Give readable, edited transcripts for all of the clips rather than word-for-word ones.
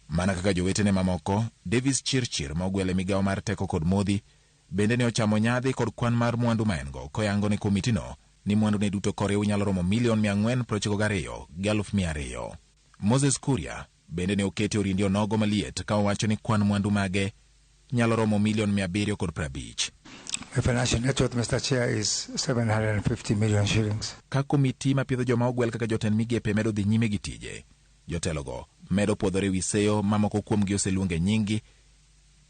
Mana kaka jowetene mamoko, Davis Chirchir ma ogwele migawo mar teko kod modhi bende ne ochamo nyadhi kod kwan mar mwandu ma en go, koyango ne komitino ni mwandu ne duto koriw nyalo romo $492,200. Moses Kuria bende ne okete orindi onogo maliet ka owacho ni kwan mwandu mage nyalo romo $750 million. The financial net worth, Mr. Chair, is 750 million shillings. Ka komiti ma pidho joma ogwel kaka jotend migepe medo dhi nyime gi tije, jotelogo medo puodhore wi seyo mamoko kuomgi oseluonge nyingi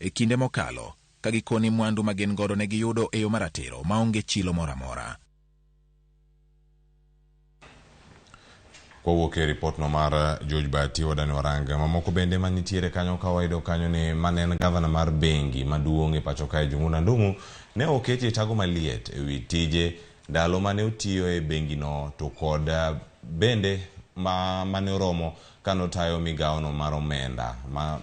e kinde mokalo ka gikoni mwandu ma gin godo ne giyudo e yo maratiro maonge chilo moro amora. Kowuok e ripot no mar George Bati wadani waranga mamoko bende manitiere kanyo kawaido kanyo ni manen gavana mar bengi maduong' e pacho kae Jung'una Ndung'u ne oketi e tago maliet e wi tije ndalo mane otiyo e bengi no to kod bende mane oromo kanotayo migawo no mar omenda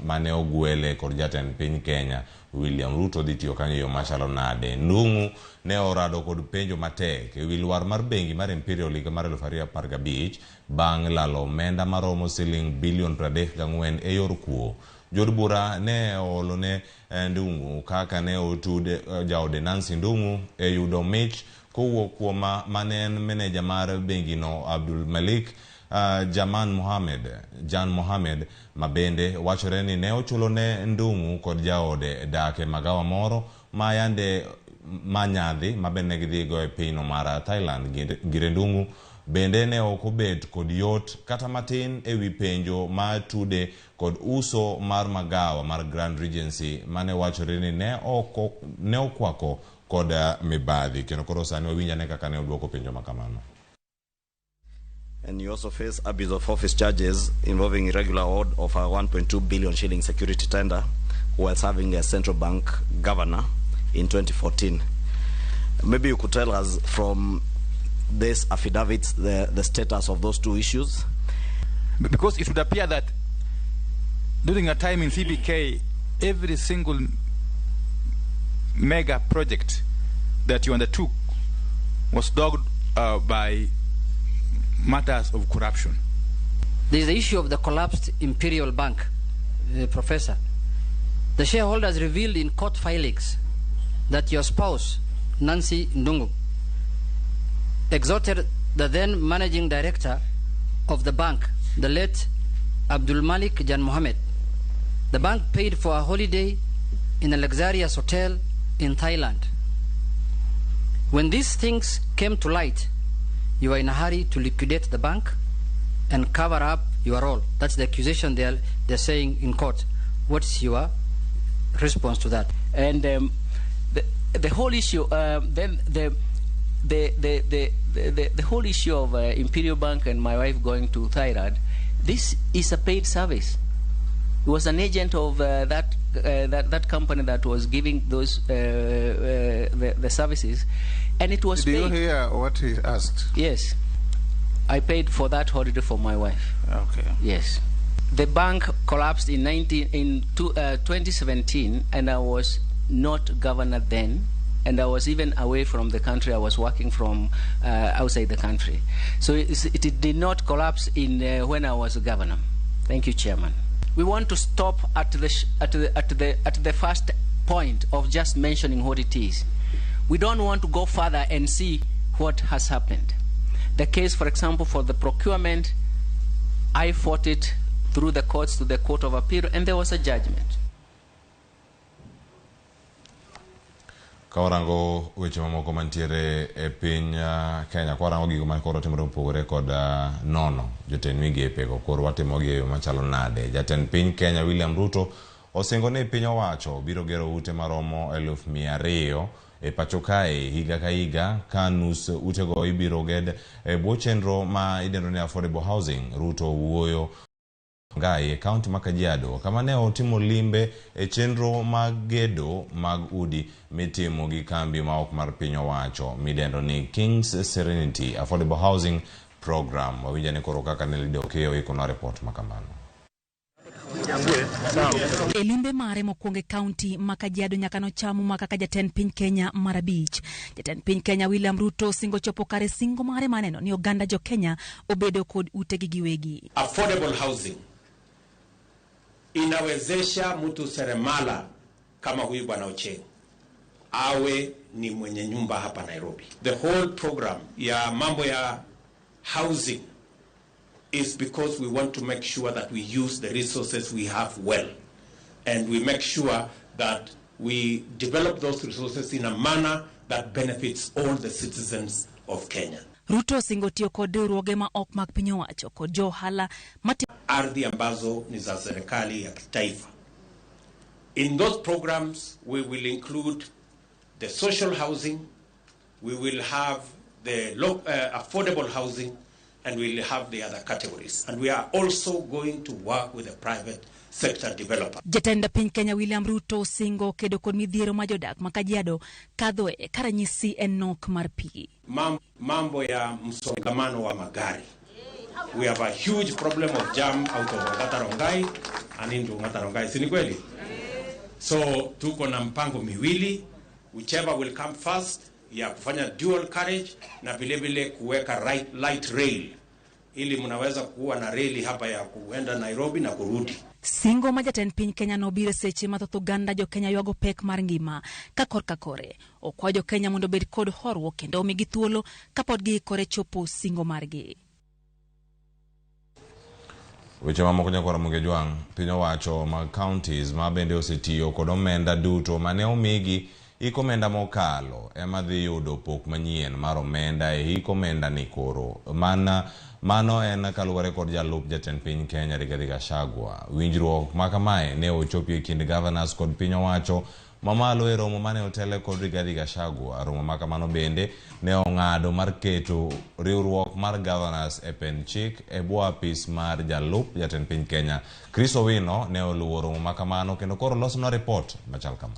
mane ogwele kod jatend piny Kenya William Ruto dhi tiyo kanyo yo machalo nade. Ndung'u ne orado kod penjo matek e wi lwar mar bengi mar Imperial higa mar 2015 bang' lalo omenda maromo siling bilion 34 e yor kuo. Jod bura ne olone Ndung'u kaka ne otude jaode Nancy Ndung'u e yudo mich kowuok kuom mane en meneja mar bengi no Abdul Malik Jan Mohamed mabende wachore ni ne ochulo ne Ndung'u kod jaode dake magawa moro ma yande manyadhi mabende gidhigo e pino mar Thailand. Gire Ndung'u bende ne okobet kod yot kata matin e wi penjo ma tude kod uso mar magawa mar Grand Regency mane wachore ni ne okwako kod mibadhi kendo koro sani wawinja ne kaka ne odwoko penjo makamano. And you also face abuse of office charges involving irregular award of a 1.2 billion shilling security tender while serving as central bank governor in 2014. Maybe you could tell us from this affidavits the status of those two issues? Because it would appear that during a time in CBK, every single mega project that you undertook was dogged by matters of corruption. There is the issue of the collapsed Imperial Bank, Professor. The shareholders revealed in court filings that your spouse, Nancy Ndung'u, exhorted the then managing director of the bank, the late Abdul Malik Jan Mohamed. The bank paid for a holiday in a luxurious hotel in Thailand. When these things came to light, you were in a hurry to liquidate the bank and cover up your role. That's the accusation they're saying in court. What's your response to that? And the whole issue, then the whole issue of Imperial Bank and my wife going to Thailand, this is a paid service. He was an agent of that company that was giving those the services, and it was. Did you hear what he asked? Yes, I paid for that holiday for my wife. Okay. Yes, the bank collapsed in 2017, and I was not governor then, and I was even away from the country. I was working from outside the country, so it did not collapse in when I was a governor. Thank you, Chairman. We want to stop at the first point of just mentioning what it is. We don't want to go further and see what has happened. The case, for example, for the procurement, I fought it through the courts to the Court of Appeal, and there was a judgment. Kawarango weche mamoko mantiere e piny Kenya, kwarango gigo ma koro timore opogore kod nono jotend migepe go koro watimo gi machalo nade. Jatend piny Kenya William Ruto osingo ni piny owacho biro gero ute maromo 200,000 e pacho kae higa ka higa ka nus utego ibiro ged e bwo chenro ma idendo ni affordable housing. Ruto wuoyo Ngai e kaunti ma Kajiado kama ne otimo limbe e chenro mag gedo mag udi mitimo gi kambi ma ok mar piny owacho midendo ni King's Serenity Affordable Housing Program. Wawinja ni koro kaka ne lido keo ikono report makamano. Elimbe mare mokwonge kaunti ma Kajiado nyaka no chamu maka ka jatend piny Kenya marabich. Jatend piny Kenya William Ruto singo chopo kare singo mare maneno ni oganda jo Kenya obedo kod ute gi giwegi. Affordable housing inawezesha mtu seremala kama huyu bwana Ochieng awe ni mwenye nyumba hapa Nairobi. The whole program ya mambo ya housing is because we want to make sure that we use the resources we have well, and we make sure that we develop those resources in a manner that benefits all the citizens of Kenya. Ruto singotio kod riwruoge ma ok mag piny owacho kod johala ardhi ambazo ni za serikali ya kitaifa. In those programs we will include the social housing, we will have the affordable housing, and we will have the other categories. And we are also going to work with the private sector developer. Jatenda piny Kenya William Ruto singo kedo kod midhiero ma jodak ma Kajiado kadhoe karanyisi en nok mar pi. Mambo ya msongamano wa magari. We have a huge problem of jam out of Ngatarongai and into Ngatarongai. Si ni kweli? So tuko na mpango miwili, whichever will come first, ya kufanya dual carriage na vile vile kuweka light rail ili mnaweza kuwa na reli hapa ya kuenda Nairobi na kurudi. Singo ma jatend piny Kenya nobiro seche mathoth oganda jo Kenya ywago pek mar ngima ka korka kore okwa jo Kenya mondo bed kod horuok kendo omigi thuolo kapod giikore chopo singo margi. Weche mamoko nyakora Ramogi jwang' piny owacho mag counties ma bende osetiyo kod omenda duto mane omigi hik omenda mokalo ema dhi yudo pok manyien mar omenda e hik omenda ni koro. Mano en kaluwore kod jalup jatend piny Kenya Rigathi Gachagua. Winjruok ma kamae ne ochopo e kind governors kod piny owacho mamalo e romo mane otele kod Rigathi Gachagua. Romo ma kamano bende ne ong'ado mar keto riwruok mar governors e pen chik e bwo apis mar jalup jatend piny Kenya. Chris Owino ne oluwo romo ma kamano kendo koro losno report machal kama.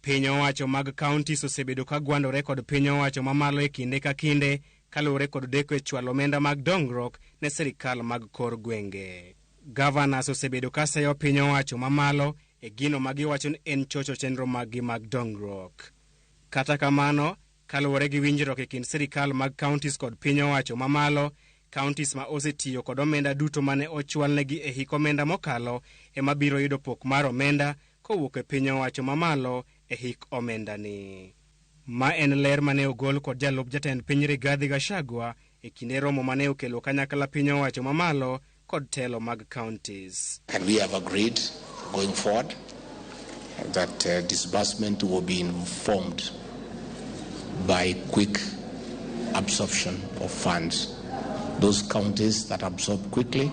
Piny owacho mag counties osebedo ka gwandore kod piny owacho mamalo e kinde ka kinde kaluwore kod deko e chwalo omenda mag dongruok ne sirikal mag kor gwenge. Governors osebedo ka seyo piny owacho mamalo e gino ma giwacho ni en chocho chenro maggi mag dongruok. Kata kamano, kaluwore gi winjruok e kind sirikal mag counties kod piny owacho mamalo, counties ma osetiyo kod omenda duto mane ochwalnegi e hik omenda mokalo ema biro yudo pok mar omenda kowuok e piny owacho mamalo e hik omenda ni. Ma en ler mane ogol kod jalup jatend piny Rigathi Gachagua e kinde romo mane okelo kanyakla piny owacho mamalo kod telo mag counties. And we have agreed going forward that disbursement will be informed by quick absorption of funds. Those counties that absorb quickly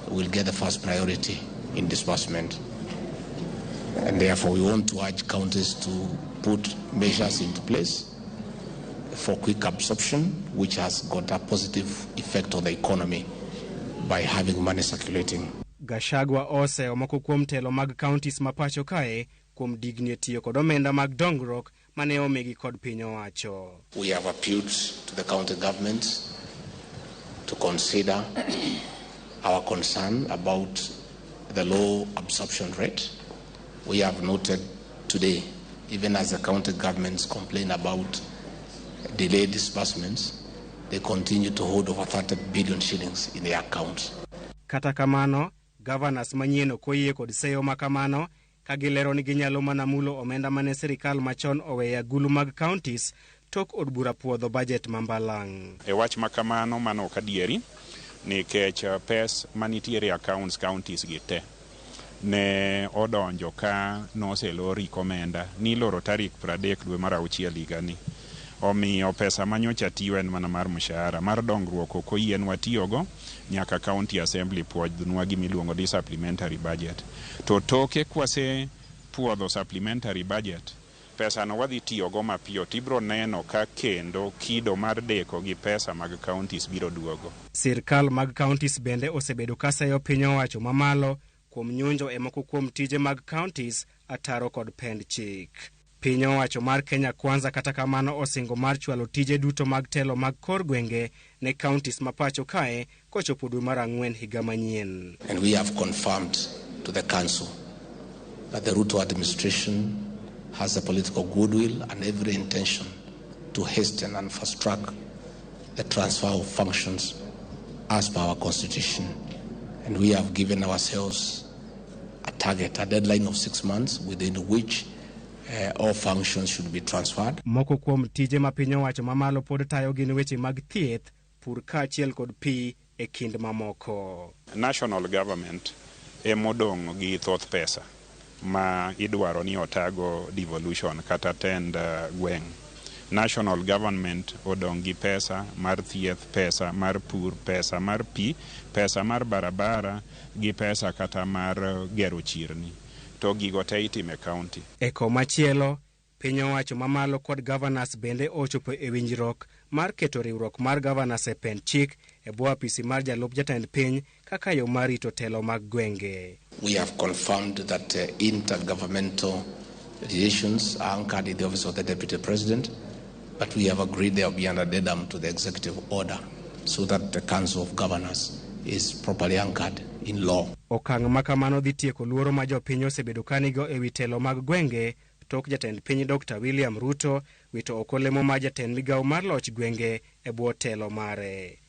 will get the first priority in disbursement. And therefore we want to urge counties to put measures into place for quick absorption, which has got a positive effect on the economy by having money circulating. Gachagua ose omoko kuom telo mag counties mapacho kae kuom digni tiyo kod omenda mag dongruok mane omigi kod piny owacho. We have appealed to the county governments to consider our concern about the low absorption rate. We have noted today, even as the county governments complain about delayed disbursements, they continue to hold over 30 billion shillings in their accounts. Kata kamano, governors manyien okoyie kod seyo makamano kagilero ni ginyalo mana mulo omenda mane sirikal machon oweya gulu mag counties tok od bura puodho budget mambalang'. E wach makamano mano kadieri nikech pes manitiere accounts counties gite ne odonjo ka noselori komenda ni loro tarik 30 dwe mar 6 higani. Omiyo pesa manyocha tiyo en mana mar mshahara mar dongruok okoyien watiyogo nyaka county assembly puodhnwa gimiluongo ni supplementary budget. To toke kwase puodho supplementary budget, pesa no wadhi tiyogo mapiyo tibro neno ka kendo kido mar deko gi pesa mag counties biro duogo. Sirkal mag counties bende osebedo ka seyo piny owacho mamalo kuom nyunjo e moko kuom tije mag counties ataro kod pend chik. Piny owacho mar Kenya Kwanza kata kamano osingo mar chwalo tije duto mag telo mag kor gwenge ne counties mapacho kae kochopo dwe mar 4 higa manyien. And we have confirmed to the council that the Ruto administration has the political goodwill and every intention to hasten and fast track the transfer of functions as per our constitution And we have given ourselves a target, a deadline of 6 months within which all functions should be transferred. Moko kuom tije ma piny owacho mamalo pod tayo gin weche mag thieth, pur kaachiel kod pi e kind mamoko. National government emodong' gi thoth pesa ma idwaro ni otago devolution kata tend gweng'. National government odong' gi pesa mar thieth, pesa mar pur, pesa mar pi, pesa mar barabara gi pesa kata mar gero chirni. To gigo te itime county. E komachielo, piny owacho mamalo kod governors bende ochopo e winjruok mar keto riwruok mar governors e pen chik e bwo apisi mar jalup jatend piny kaka yo mar rito telo mag gwenge. We have confirmed that intergovernmental relations are anchored in the office of the Deputy President, but we have agreed there will be an addendum to the executive order so that the Council of Governors is properly anchored in law. Okang' makamano dhi tieko luoro ma jopiny osebedo kanigo e wi telo mag gwenge tok jatend piny Dr. William Ruto wito oko lemo ma jatend migawo mar loch gwenge e bwo telo mare.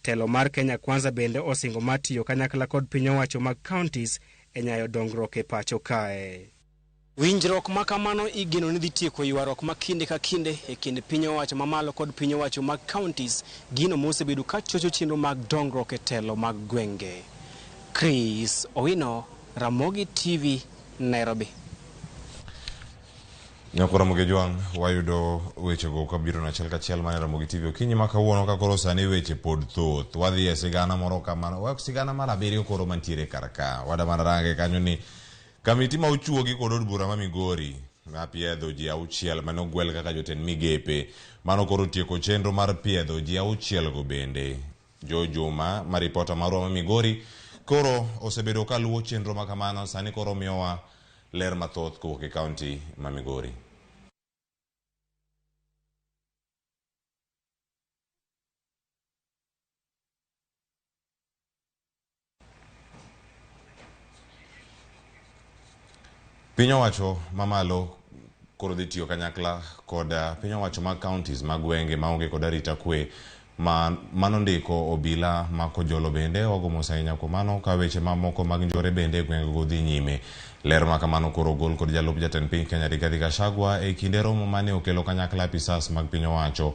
Telo mar Kenya Kwanza bende osingo mar tiyo kanyakla kod piny owacho mag counties e nyayo dongruok e pacho kae. Winjruok makamano igeno ni dhi tieko ywaruok ma kinde ka kinde e kind piny owacho mamalo kod piny owacho mag counties, gino mosebedo ka chocho chenro mag dongruok e telo mag gwenge. Chris Owino, Ramogi TV, Nairobi. Nyako Ramogi Juang, wayudo weche go kabiro na chel kachiel mane Ramogi TV. Okinyi ma kawuono ka koro sani weche pod thoth. Wadhi e sigana moro kamano. Sigana mar abiriyo koro mantiere karaka. Wada manarange kanyo ni kamiti ma ochuogi kod od bura ma Migori ma piedho ji 6 mane ogwel kaka jotend migepe mano koro tieko chenro mar piedho ji 6 go bende. Joma ma ripota marwa ma Migori koro osebedo ka luwo chenro ma kamano, sani koro miyowa ler mathoth kowuok e kaunti ma Migori. Piny owacho mamalo koro dhi tiyo kanyakla kod piny owacho mag counties mag gwenge maonge kod arita kwe mano ndiko obila mako jolo bende ogomo sainya kuom mano ka weche mamoko mag njore bende gwenge go dhi nyime. Ler ma kamano koro gol kod jalup jatend piny Kenya Rigathi Gachagua e kinde romo mane okelo kanyakla apisas mag piny owacho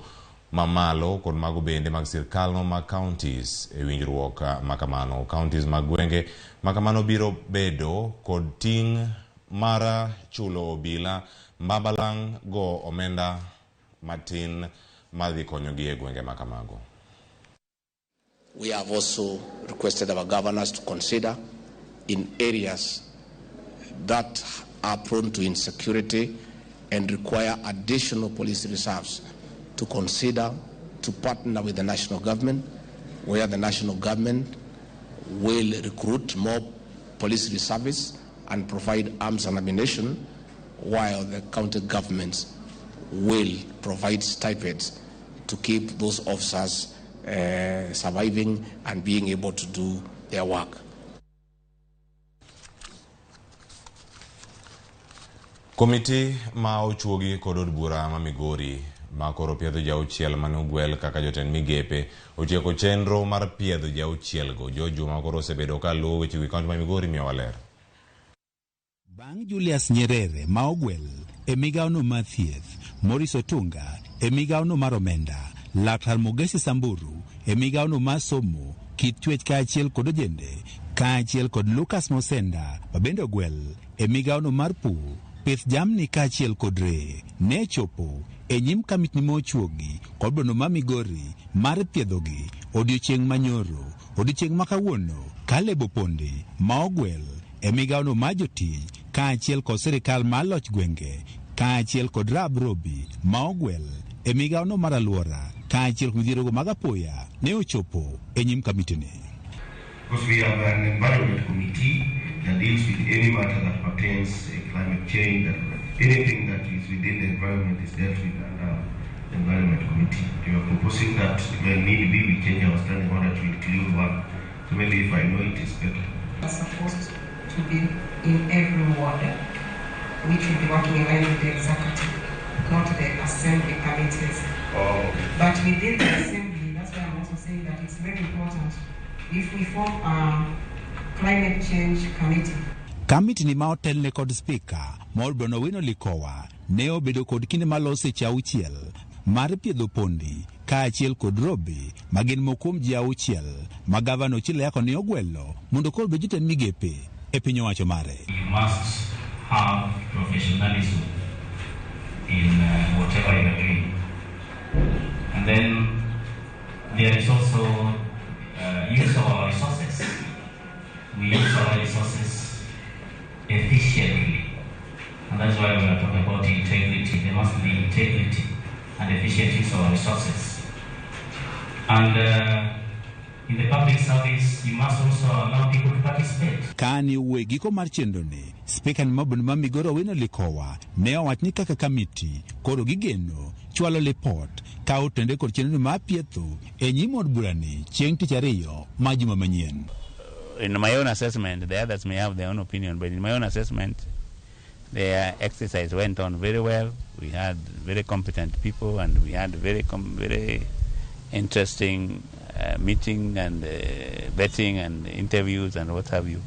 mamalo kod mago bende mag sirkal no mag counties e winjruok ma kamano. Counties mag gwenge ma kamano biro bedo kod ting' mara chulo obila mbabalang' go omenda matin madhi konyogi e gwenge ma kamago. We have also requested our governors to consider in areas that are prone to insecurity and require additional police reserves to consider to partner with the national government, where the national government will recruit more police reservists and provide arms and ammunition, while the county governments will provide stipends to keep those officers surviving and being able to do their work. Komiti ma ochuogi kod od bura ma Migori ma koro piedho ji 6 mane ogwel kaka jotend migepe otieko chenro mar piedho ji 6 go. Joma koro osebedo ka luwo weche wi kaunti ma Migori miyowa ler. Bang' Julius Nyerere ma ogwel e migawono mar thieth, Morris Otunga e migawono mar omenda, Laktar Mogesi Samburu e migawono mar somo, kit chwech kaachiel kod ojende, kaachiel kod Lucas Mosenda mabende ogwel e migawono mar pur, pith jamni kaachiel kod re, ne chopo e nyim kamitni mochuogi kod bono ma Migori mar piedhogi odiochieng' manyoro, odiochieng' ma kawuono Kalebo Ponde ma ogwel e migawono mar jotich kaachiel kod sirikal mar loch gwenge, kaachiel kod Rab Robi ma ogwel e migawono mar alwora, kaachiel kod midhierogo mag apoya ne ochopo e nyim kamitini. Because we have an environment committee that deals with any matter that pertains to climate change, that anything that is within the environment is dealt with under the environment committee. We are proposing that when need be we change our standing order to include one. So maybe if I know it is better. We are supposed to be in every ward, which will be working in line with the executive, not the assembly committees. Oh. But within the assembly, that's why I'm also saying that it's very important if we form Climate Change Committee. Kamiti ni maotelne kod spika Morbono Wino Likowa ne obedo kod kinde malose cha auchiel mar piedho pondi kaachiel kod robi magin mokuom ji auchiel ma gavana Ochilo Yako ne ogwelo mondo koro be jotend migepe e piny owacho mare. You must have professionalism in whatever you are doing. And then there is also use of our resources. We use our resources efficiently. And that's why we are talking about integrity. There must be integrity and efficient use of our resources. And in the public service, you must also allow people to participate. Kani uwe giko mar chendone, Speaker ni Morbono ma Migoro Wino Likowa ne owach ni kaka kamiti koro gigeno chwalo report ka otende kod chendone ma pietho e nyim od burani chieng' tich ariyo ma juma manyien. In my own assessment, the others may have their own opinion, but in my own assessment, the exercise went on very well. We had very competent people, and we had very interesting meeting and vetting and interviews and what have you.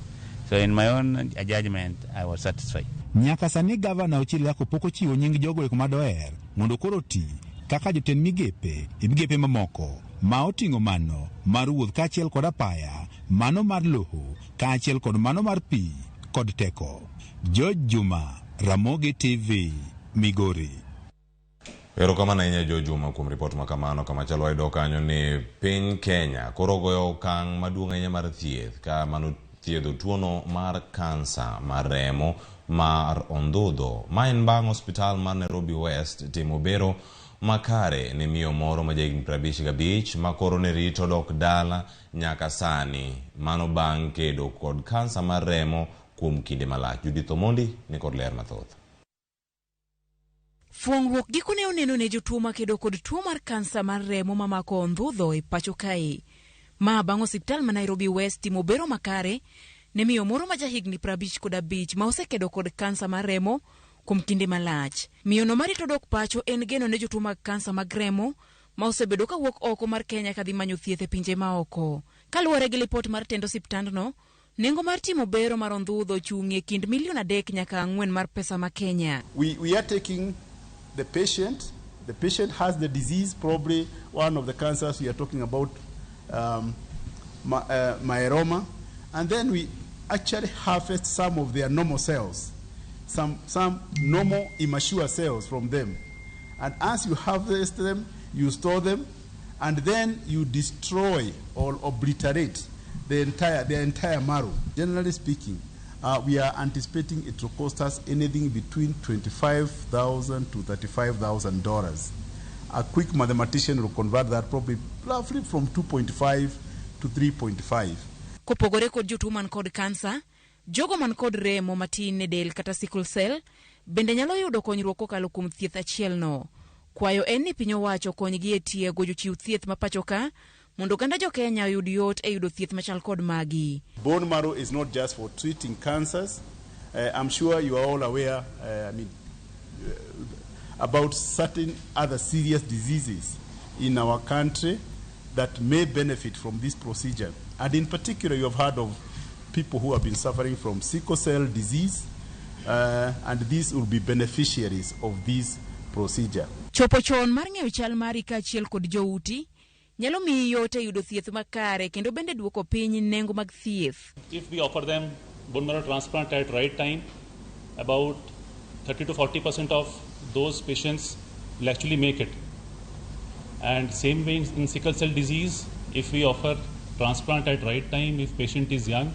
So in my own judgment, I was satisfied. Nyaka sani gavana Ochilo Yako pok ochiwo nying jogo eko madoer mondo koro ti kaka jotend migepe e migepe mamoko ma oting'o mano mar wuoth kaachiel kod apaya, mano mar loho kaachiel kod mano mar pi kod teko. George Juma, Ramogi TV, Migori. Erokamano ahinya George Juma kuom ripot makamano. Kama chalo wayudo kanyo ni piny Kenya koro goyo okang' maduong' ahinya mar thieth ka mano thiedho tuono mar kansa mar remo mar ondhudho. Ma en bang' osiptal mar Nairobi West timo bero makare ne miyo moro ma jahigni 55 ma koro ne rito dok dala nyaka sani, mano bang' kedo kod kansa mar remo kuom kinde malach. Judith Omondi ni kod ler mathoth. Fuong'ruok gikone oneno ne jotuo makedo kod tuo mar kansa mar remo mamako ondhudho e pacho kae. Ma bang' osiptal ma Nairobi West timo bero makare ne miyo moro ma jahigni 55 ma osekedo kod kansa mar remo kuom kinde malach. Miyo no marito dok pacho en geno ne jotuo mag kansa mag remo ma osebedo ka wuok oko mar Kenya kadhi manyo thieth e pinje ma oko. Kaluwore gi lipot mar tend osiptandno, nengo mar timo bero mar ondhudho chung'ie kind $3 million nyaka 4 mar pesa ma Kenya. We are taking the patient. The patient has the disease, probably one of the cancers we are talking about, myeloma, and then we actually harvest some of their normal cells, some normal immature cells from them. And as you harvest them, you store them, and then you destroy or obliterate the entire marrow. Generally speaking, we are anticipating it will cost us anything between $25,000 to $35,000. A quick mathematician will convert that probably roughly from 2.5 to 3.5. Kopogore kod jotuo man kod kansa, jogo man kod remo matin ne del kata sickle cell bende nyalo yudo konyruok kokalo kuom thieth achiel no. Kwayo en ni piny owacho konygi e tiego jochiw thieth ma pacho ka mondo ganda jo Kenya oyud yot e yudo thieth machal kod magi. Bone marrow is not just for treating cancers. I'm sure you are all aware about certain other serious diseases in our country that may benefit from this procedure. And in particular, you have heard of people who have been suffering from sickle cell disease, and these will be beneficiaries of this procedure. Chopo chon mar ng'eyo chal mari kaachiel kod jouti nyalo miyo yot e yudo thieth makare kendo bende duoko piny nengo mag thieth. If we offer them bone marrow transplant at right time, about 30 to 40% of those patients will actually make it. And same way in sickle cell disease, if we offer transplant at right time, if patient is young,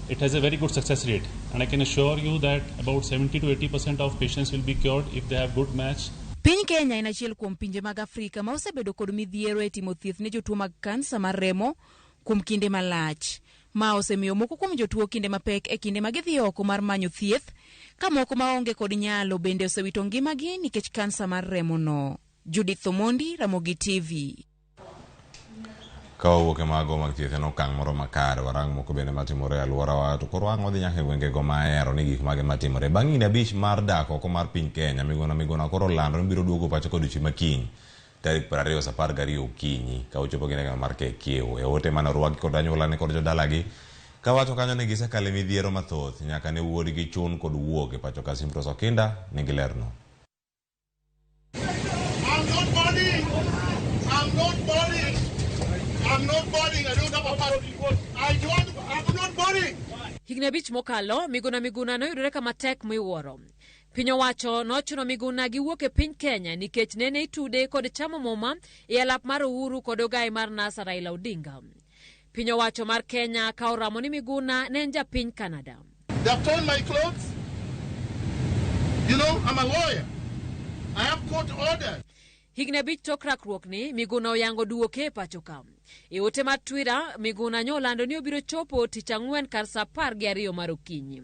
it has a very good success rate. And I can assure you that about 70 to 80% of patients will be cured if they have good match. Piny Kenya en achiel kuom pinje mag Afrika ma osebedo kod midhiero e timo thieth ne jotuo mag kansa mar remo kuom kinde malach. Ma osemiyo moko kuom jotuo kinde mapek e kinde ma gidhi oko mar manyo thieth, ka moko maonge kod nyalo bende osewito ngimagi nikech kansa mar remo no. Judith Omondi, Ramogi TV. Kawuok e mago mag thieth en okang' moro makare. Warang moko bende matimore e alworawa, to koro wang'o dhi nyaka e gwengego mahero ni gik mage matimore. Bang' higni 5 mar dak oko mar piny Kenya, Miguna koro olando ni biro duogo pacho kod odiochieng' makiny tarik 20/12 okinyi ka ochopo gi ndege mar kiewo. E ote mane orwaki kod anyuolane kod jodalagi Kawacho kanyo ni gisekale midhiero mathoth nyaka ne wuodgi chun kod wuok e pacho ka Simpros Okinda nigi lerno. I'm not boarding. I don't have a passport. I'm not boarding. Higni abich mokalo, Miguna noyudore kama tek miwuoro. Piny owacho nochuno Miguna giwuok e piny Kenya nikech nene itude kod chamo muma e alap mar Uhuru kod ogai mar NASA Raila Odinga. Piny owacho mar Kenya kao ramo ni Miguna ne en japiny Canada. They have torn my clothes. You know, I'm a lawyer. I have court orders. Higni abich tok rakruok ni, Miguna oyango duoke e pacho ka. E ote mar Twitter, Miguna nyolando ni obiro chopo tich ang'wen kar saa 12 mar okinyi.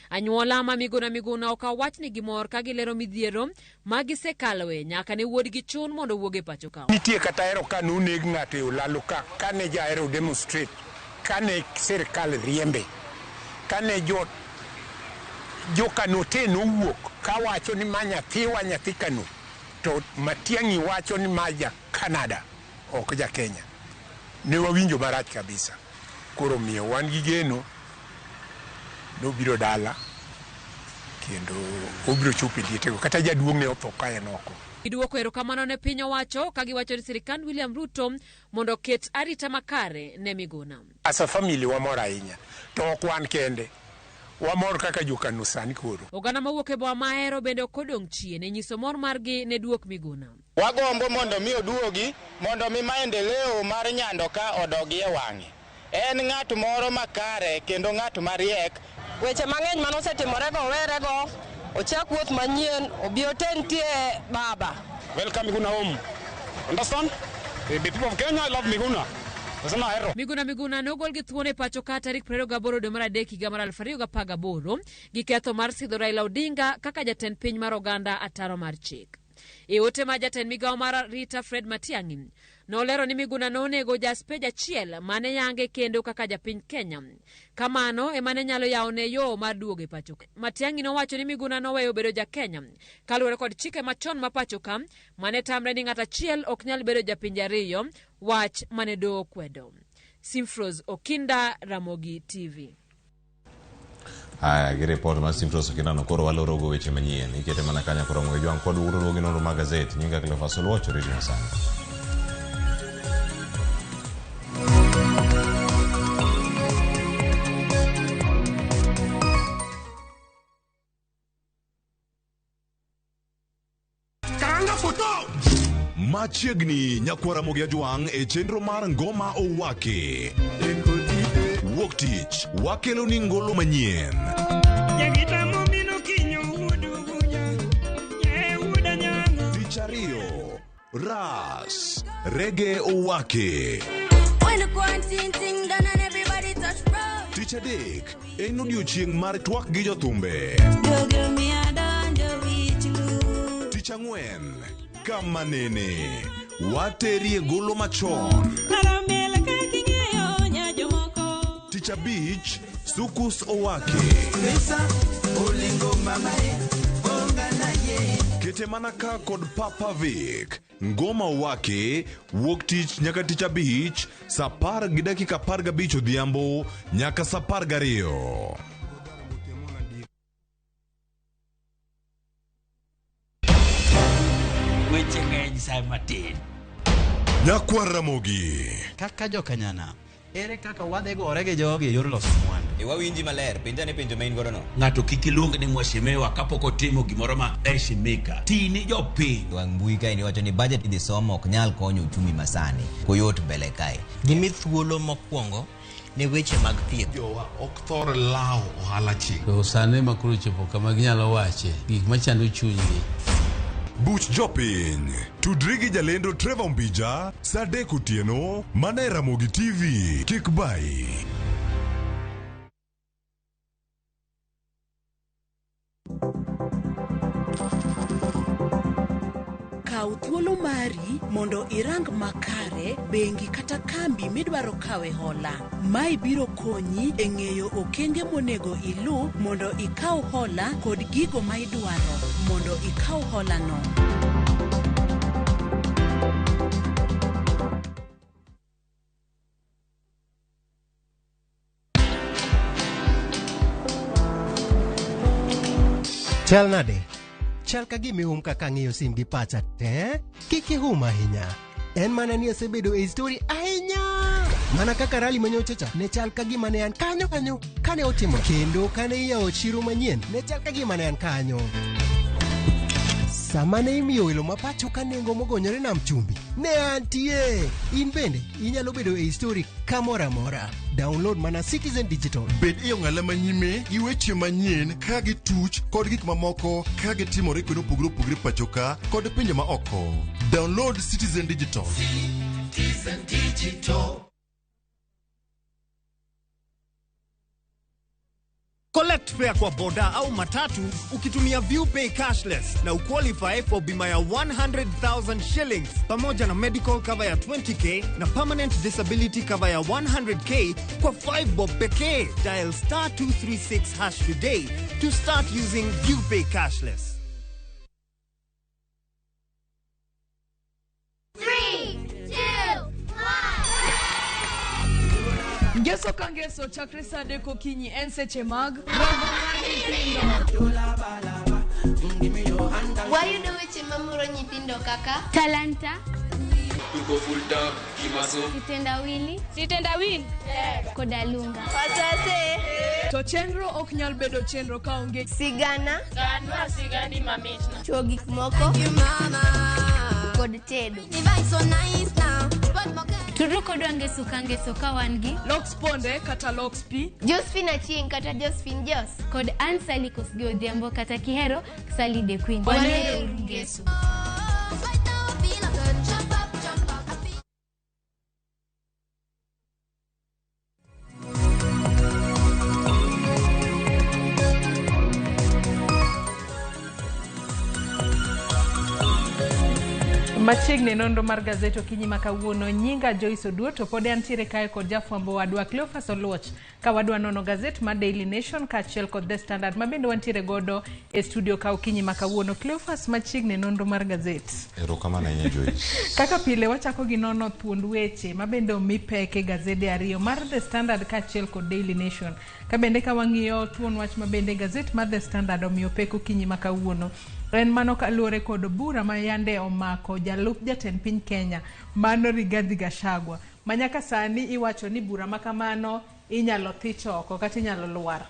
Anyuola ma Miguna okawach ni gimor ka gilero midhiero ma gisekaloe nyaka ne wuodgi chun mondo wuog e pacho ka. Nitie kata ero ka nuneg ng'ato e olalo ka kane jaero demonstrate, kane sirkal riembe, kane jo Kano te nowuok ka wacho ni ma nyathi Kano, to Matiang'i wacho ni ma ja Canada, ok ja Kenya. Ne wawinjo marach kabisa. Koro miyo wan gi geno nobiro dala kendo obiro chopo e lietego kata jaduong' ne otho ka en oko. Giduoko erokamano ne piny owacho ka giwacho ni sirikand William Ruto mondo ket arita makare ne Miguna. As a family wamor ahinya, to ok wan kende. Wamor kaka jokano sani koro. Oganda mawuok e boma mahero bende okodong' chien e nyiso mor margi ne duok Miguna. Wagombo mondo mi oduogi, mondo mi maendeleo mar nyando ka odogi e wang'e. En ng'at moro makare kendo ng'at mariek. Weche mang'eny manosetimore go werego, ochak wuoth manyien, obi otentie baba. Welcome Miguna home. Understand? The people of Kenya love Miguna. Miguna nogol gi thuon e pacho ka tarik 28 dwe mar adek higa mar 2018 gi ketho mar sidho Raila Odinga kaka jatend piny mar oganda ataro mar chik. E ote ma jatend migawo mar Rita Fred Matiang'i nolero ni Miguna nonego jaspeja achiel mane yange kendo kaka japiny Kenya. Kamano emane nyalo yawone yo mar duogo e pacho ka. Matiang'i nowacho ni Miguna noweyo bedo ja Kenya kaluwore kod chike machon ma pacho ka mane tamre ni ng'at achiel ok nyal bedo japinje ariyo, wach mane doho kwedo. Simpros Okinda, Ramogi TV. Aya, gi report mar Simpros Okinda no koro waloro go weche manyien. Ikete mana kanya koro ng'we jwang' kod uro gi nonro mag gazet. Nyinga Cleophas Oluoch, Radio Masani. Machiegni nyakwara Ramogi Ajwang' e chenro mar ngoma owake. Wuok tich wakelo ni ngolo manyien. Tich ariyo Ras Reggae owake. Tich adek en odiochieng' mar twak gi jothumbe. Tich ang'wen kama nene waterie golo machon. Tich abich Sukus owake. Kete mana ka kod Papa Vic ngoma owake wuok tich nyaka tich abich saa 10:15 odhiambo nyaka saa 12. Weche ng'eny sa matin. Nyakwar Ramogi. Kaka jokanyana, ere kaka wadhi gore gi jogi e yor loso mwandu. Wawinji maler, penjane penjo ma in godo no. Ng'ato kik iluong ni mwashemewa kapok otimo gimoro ma eshimika. Tini jopiny. Wang' mbui kae ni wacho ni budget idhi somo ok nyal konyo uchumi masani. Koyot mbele kae. Gimi thuolo mokwongo ne weche mag thieth. Jowa ok thor lao ohala chik. To sane makuru chopo kama ginyalo wache gik machando chunygi. Buch jopiny tudri gi jalendo Trevor Mbija saa 3 otieno mana e Ramogi TV. Kik bai. Kaw thuolo mari mondo irang makare bengi kata kambi midwaro kawe hola. Mai biro konyi e ng'eyo okenge monego ilu mondo ikaw hola kod gigo ma idwaro mondo ikaw hola no. Chal nade? Chal ka gimi kaka ng'iyo sim gi pacha te? Kiki ahinya. En mana ni asebedo e story ahinya. Mana kaka rali manyochacha ne chal ka gima ne an kanyo kane otimo. Kendo kane iyawo chiro manyien ne chal ka gima ne an kanyo. Sama ne imiyo welo mapacho ka nengo mogonyore nam chumbi ne antie. In bende inyalo bedo e story kamora mora. Download mana Citizen Digital. Bed iyo ng'ala manyime gi weche manyien ka gi tuch kod gik mamoko ka gi timore kod opogore pachoka kod pinje ma oko. Download Citizen Digital. Citizen Digital. Collect fare kwa boda au matatu ukitumia ViewPay cashless na uqualify for bima ya 100,000 shillings pamoja na medical cover ya 20k na permanent disability cover ya 100k kwa 5 bob pekee. Dial *236# today to start using ViewPay cashless. 3, 2, 1. Ngeso kangeso chakre sade kokinyi enseche mag Wayudo weche mamuro nyithindo kaka Talanta, tuko full time kimaso, Sitendawili, Kodalunga. Watase to chenro ok nyal bedo chenro kaonge sigana, Ganwa sigani mamitna. chuo gik moko kod tedo. Turu kodwa ngeso kangeso ka wangi Lox Ponde kata Lox P, Josephine Achieng kata Josephine Jos kod Ansali Kosgi Odhiambo kata Kihero Sally the Queen. Wanero ngeso. Machiegni nonro mar gazet okinyi makawuono. Nyinga Joyce Oduor to pod antiere kae kod jafwambo wadwa Cleophas Oluoch ka wadwa nono gazet mar Daily Nation kaachiel kod The Standard ma bende wantiere godo e studio ka okinyi makawuono. Cleophas, machiegni nonro mar gazet. Erokamano ahinya Joyce. Kaka pile wachako gi nono thuond weche ma bende omi pek e gazede ariyo mar The Standard kaachiel kod Daily Nation. Ka bende ka wang'iyo thuon wach ma bende gazet mar The Standard omiyo pek okinyi makawuono. En mano kaluwore kod bura ma yande omako jalup jatend piny Kenya mano Rigathi Gachagua. Manyaka sani iwacho ni bura makamano inyalo thich oko kata inyalo lwar.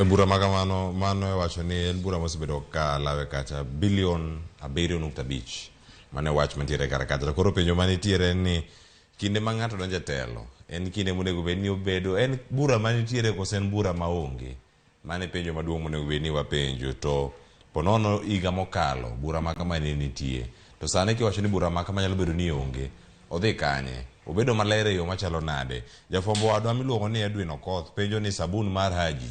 Bura makamano mano iwacho ni en bura mosebedo ka lawe kacha bilion 7.5 mane wach mantiere kar kacha. Koro penjo manitiere ni kinde ma ng'ato donjo e telo en kinde monego bed ni obedo en bura manitiere kose en bura maonge. Mane penjo maduong' monego bed ni wapenjo to ponono iga mokalo bura makamane nitie to sani kiwacho ni bura makamane nyalo bedo ni onge odhi kanye obedo maler e yo machalo nade. Jafwambo wadwa miluongo ni Edwin Okoth penjo ni sabun mar Haji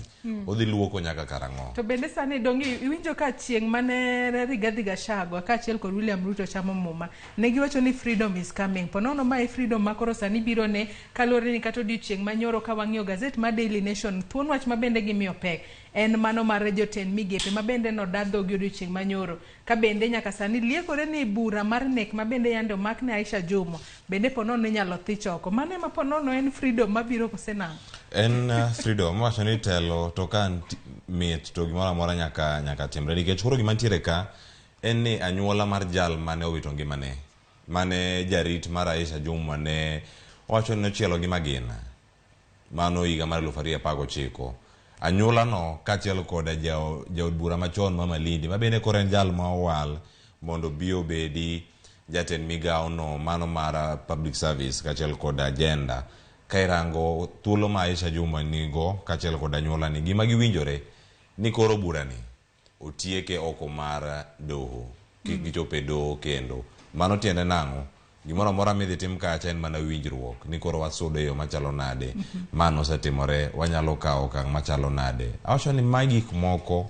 odhi luoko nyaka karang'o. To bende sani dongi iwinjo ka chieng' mane Rigathi Gachagua kaachiel kod William Ruto chamo muma ne giwacho ni freedom is coming. Ponono ma freedom makoro sani biro ne kaluwore ni kata odiochieng' manyoro ka wang'iyo gazet mar Daily Nation thuon wach ma bende gimiyo pek en mano mar jotend migepe ma bende nodadho gi odiochieng' manyoro ka bende nyaka sani liekore ni bura mar nek ma bende yande omak ne Aisha Jomo bende ponono inyalo thich oko. Mane ma ponono en freedom mabiro kose nang'? En freedom wacho ni telo to kan mit to gimoro amora nyaka timre nikech koro gima ntiere ka en ni anyuola mar jal mane owito ngimane mane jarit mar Aisha Jomo mane wacho ni ochielo gi magina mano higa mar 2019. Anyuola no kaachiel kod jaod bura machon Mama Lindi ma bende koro en jal ma owal mondo bi obedi jatend migawo no mano mar public service kaachiel kod agenda ka irango thuolo ma Aisha Juma nigo kaachiel kod anyuola ni gima giwinjore ni koro bura ni otieke oko mar doho kik gichope doho kendo. Mano tiende nang'o? Gimoro amora midhi tim kacha en mana winjruok ni koro wasudo e yo machalo nade. Mano osetimore wanyalo kawo okang' machalo nade. Awacho ni magi gik moko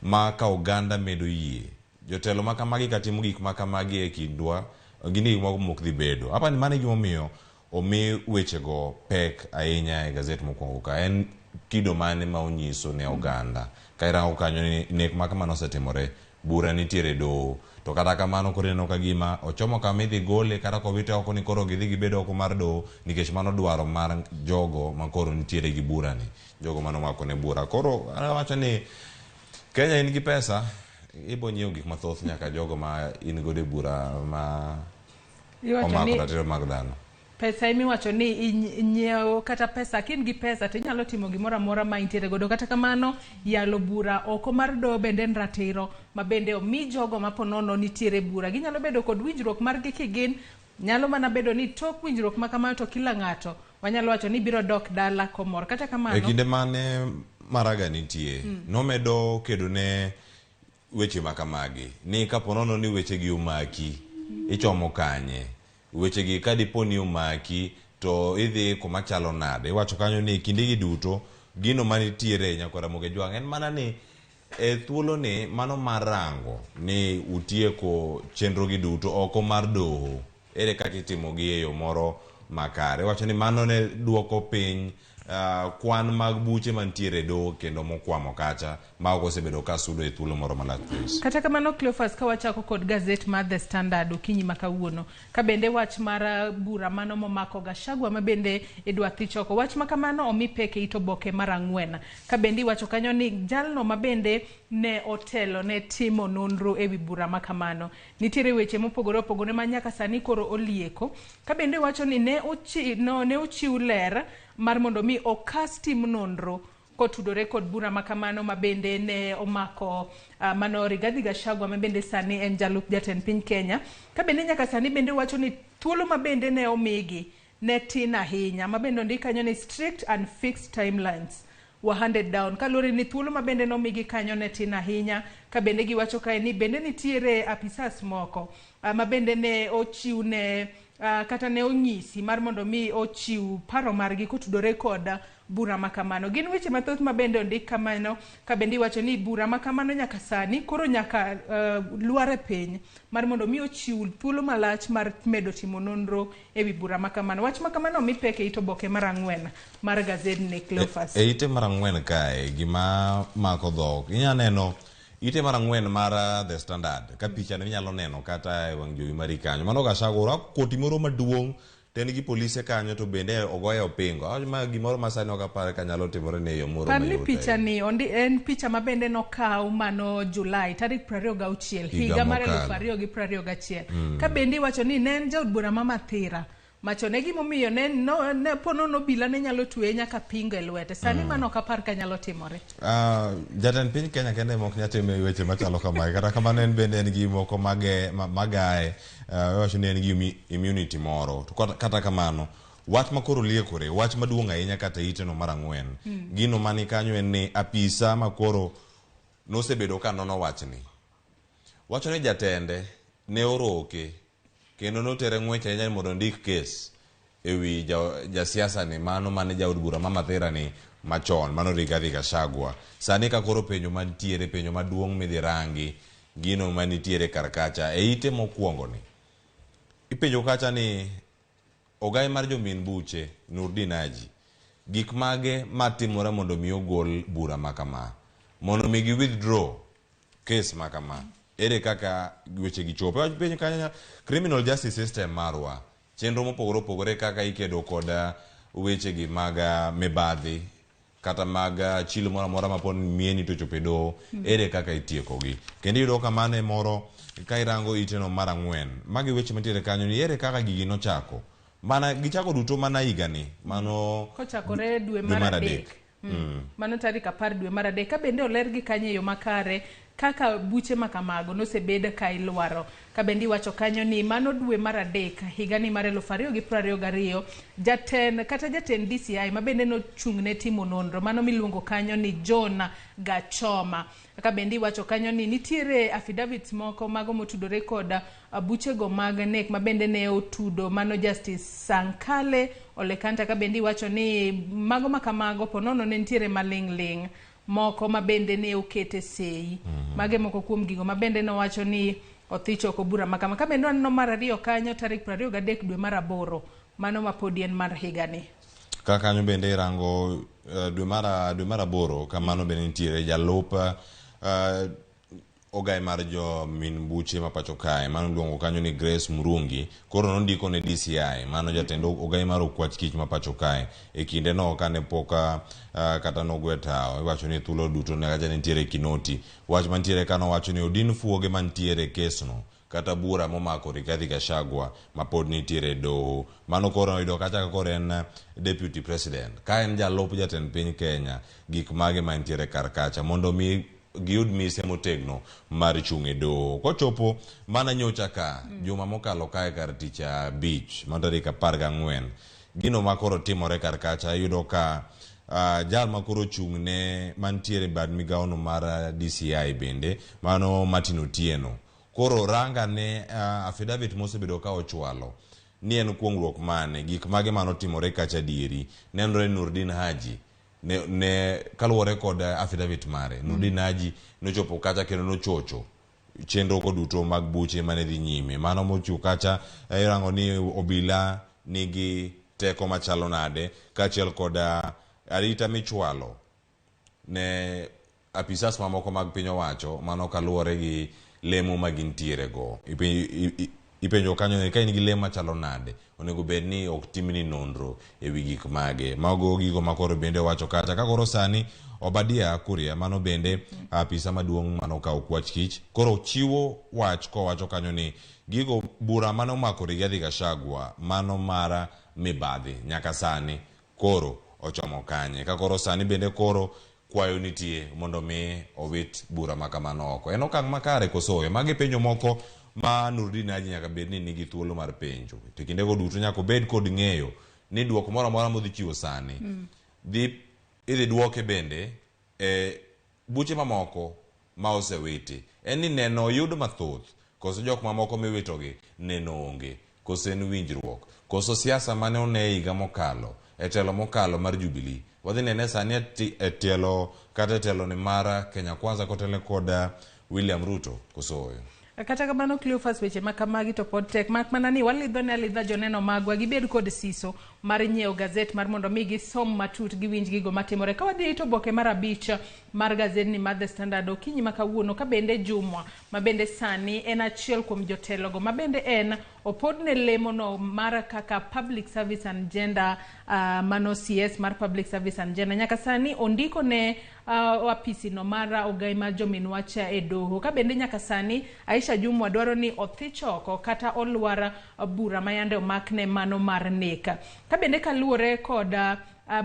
ma ka oganda medo yie jotelo ma kamagi katimo gik ma kamagi e kindwa gini gik moko mok dhi bedo. Apa ni mano gimomiyo omi wechego pek ahinya e gazet mokwongo ka en kido mane ma onyiso ne oganda ka irango kanyo ni nek ma kamano osetimore bura nitiere doho to kata kamano koro ineno ka gima ochomo kama idhi gole kata kowite oko ni koro gidhi gibedo oko mar doho nikech mano dwaro mar jogo ma koro nitiere gi bura ni jogo mano mako ne bura. Koro awacho ni Kenya in gi pesa, ibo nyiew gik mathoth nyaka jogo ma in gode bura ma omako ratiro mag dhano. Pesa imiwacho ni inyiewo kata pesa kin gi pesa to inyalo timo gimoro amora ma intiere godo, kata kamano yalo bura oko mar do bende en ratiro ma bende omi jogo ma ponono nitiere bura. Ginyalo bedo kod winjruok margi kigin, nyalo mana bedo ni tok winjruok ma kamano to kila ng'ato wanyalo wacho ni biro dok dala komor. Kata kamano e kinde mane Maraga nitie nomedo kedo ne weche makamagi ni kaponono ni weche gi umaki ichomo kanye, weche gi kadipo ni umaki to idhi kuma chalo nade. Iwacho kanyo ni kinde gi duto gino manitiere nyaka Ramogi jwang' en mana ni e thuolo ni mano marango ni utieko chenro gi duto oko mar doho, ere kaka itimo gi e yo moro makare. Wacho ni mano ne duoko piny kwan mag buche mantiere do kendo mokwamo kacha ma ok osebedo ka sudo e thuolo moro malach. Kata kamano Cleophas, ka wachako kod gazet mar The Standard okinyi ma kawuono, ka bende wach mar bura mano momako Gachagua ma bende idwa thichoko, wach ma kamano omi peke ito boke mar 4, ka bende iwacho kanyo ni jalno ma bende ne otelo ne timo nonro ewi bura ma kamano. Nitiere weche mopogore opogore ma nyaka sani koro olieko, ka bende wacho ni ne ochiw ler mar mondo mi okas tim nonro kotudore kod bura makamano ma bende ne omako mano Rigathi Gachagua ma bende sani en jalup jatend piny Kenya. Ka bende nyaka sani bende wacho ni thuolo ma bende ne omigi ne tin ahinya, ma bende ondik kanyo ni strict and fixed timelines were handed down. Kalure ni thuolo ma bende no migi kanyo ne tin ahinya. Ka bende giwacho kae ni bende nitiere apisas moko ma bende ne ochiw ne kata ne onyisi mar mondo mi ochiw paro margi kotudore kod bura makamano. Gin weche mathoth ma bende ondik kamano, ka bende iwacho ni bura makamano nyaka sani koro nyaka luare piny mar mondo mi ochiw thuolo malach mar medo timo nonro ewi bura makamano. Wach makamano mi peke ito boke mar 4 mar gazet ne Cleophas. Ite mar 4 kae gima mako dhok inya neno ite mar 4 mar The Standard ka picha ne nyalo neno kata e wang' jowi mari kanyo. Mano Gachagua koti moro maduong' ten gi polise kanyo to bende ogoye opingo. Ma gimoro masani ok apare ka nyalo timore ne yo moro mayot. Pani picha ni en picha ma bende no kaw mano Julai tarik 26 higa mar 2021. Ka bende wacho ni ne en jaod bura ma Mathira machone gimomiyo ne ponono bila ne nyalo tuwe nyaka pingo e lwete. Sani mano ok apar ka nyalo timore. Jatend piny Kenya kende mok nyatime weche machalo kamae. Kata kamano en bende en gi moko magae wacho ni en gi immunity moro. To kata kamano wach makoro liekore, wach maduong' ahinya kata ite no mar 4 gino mani kanyo en ni apisa makoro nosebedo ka nono wachni. Wacho ni jatende ne oroke kendo notere ng'wech ahinya mondo ndik kes ewi jasiasa ni mano mane jaod bura ma Mathira ni machon mano Rigathi Gachagua. Sani ka koro penjo mantiere, penjo maduong' midhi rangi gino manitiere karkacha e ite mokwongo ni ipenjo kacha ni ogai mar jomin buche Nurdin Haji gik mage matimore mondo mi ogol bura makama, mondo mi gi withdraw kes makama, ere kaka weche gi chopo. Penjo kanya criminal justice system marwa chenro mopogore opogore kaka ikedo koda weche gi maga mibadhi kata maga chilo mora mora mapon mieni to chopedo, ere kaka itieko gi. Kendo yudo kamane moro ka irango iteno mar 4 magi weche mantiere kanyo ni ere kaka gigi no chako mana gichako duto mana higa ni mano kochakore dwe mar 3 mano tarik 10 dwe mar 3. Ka bende oler gi kanyo yo makare kaka buche makamago nosebed ka ilwaro. Ka bende wacho kanyo ni mano dwe mar 3 higa ni mar 2022 jatend DCI ma bende no chung'ne timo nonro mano miluongo kanyo ni John Gachoma. Ka bende wacho kanyo ni nitiere affidavits moko mago motudore kod buche go mag nek ma bende ne otudo mano Justice Sankale Olekanta. Ka bende wacho ni mago makamago ponono ne nitiere maling' moko ma bende ne okete sei mage moko kuom gigo ma bende no wacho ni othichoko bura makama. Ka bende no mar 2 kanyo tarik 23 dwe mar 8 mano ma podi en mar higa ni. Ka kanyo bende irango dwe mar 8 kamano bende nitiere jalup ogai mar jo min buche ma pacho kae mano luongo kanyo ni Grace Murungi koro nondiko ne DCI mano jatendo ogai mar okwach kich ma pacho kae e kinde no kane poka kata nogwetao iwacho ni thulo duto ne kaja nitiere Kinoti wach mantiere kano wacho ni odin fuoge mantiere kesno kata bura momako Rigathi Gachagua ma pod nitiere doho mano koro ido kacha koro en deputy president ka en jalup jatend piny Kenya gik mage mantiere karkacha mondo mi giud mise motegno mar chunge doho kochopo mana nyocha ka juma mokalo kae kar ticha beach mantarika 14 gino makoro timore karkacha yudo ka jal makoro chungne mantiere bad migaono mar DCI bende mano Martin Otieno koro ranga ne affidavit mosebedo ka ochwalo ni en kuongruok mane gik mage mano timore kacha dieri nenore Nurdin Haji ne kaluwore kod affidavit mare Nurdin Haji nochopo kacha kendo nochocho chenro koduto mag buche mane dhi nyime mano mochu kacha irango ni obila nigi teko machalo nade kachiel kod arita michwalo ne apisas mamoko mag piny owacho mano kaluwore gi lemo magintiere go ipenjo kanyo ka in gi lemo machalo nade onego bed ni ok timni nonro e wi gik mage mago gigo makoro bende wacho kata ka koro sani Obadia Kuria mano bende apisa maduong' mano ka okwach kich koro chiwo wach ko wacho kanyo ni gigo bura mano mako Rigathi Gachagua mano mara mibadhi nyaka sani koro ochomo kanye ka koro sani bende koro kwayo nitie mondo mi owit bura makamano oko en okang' makare kosoe magi penjo moko ma Nurdin Haji nyaka bed ni nigi thuolo mar penjo to kinde go duto nyaka bed kod ng'eyo ni duoko moro amora modhi chiwo sani idhi duoke bende buche mamoko ma osewiti en ni neno yud mathoth koso jok mamoko miwitogi neno onge koso en winjruok koso siasa mane one higa mokalo e telo mokalo mar Jubilee wadhi nene sani e telo kata telo ni mara Kenya Kwanza kotele koda William Ruto kosoyo kata kamano Cleophas weche makamagi to pod tek mak mana ni walidho ne alidha joneno magwa gibed kod siso mar nyiewo gazet mar mondo mi gisom matut giwinj gigo matimore ka wadhi to boke mar 5 mar gazet ni mar The Standard okinyi makawuono ka bende Jumwa ma bende sani en achiel kuom jotelo go ma bende en opod ne lemo no mar kaka Public Service and Gender mano CS mar Public Service and Gender nyaka sani ondiko ne apisi no mara ogai ma jomin wacha e doho ka bende nyaka sani Aisha Jumwa dwaro ni othichoko kata olwara bura mayande omakne mano mar neka ka bende kaluore kod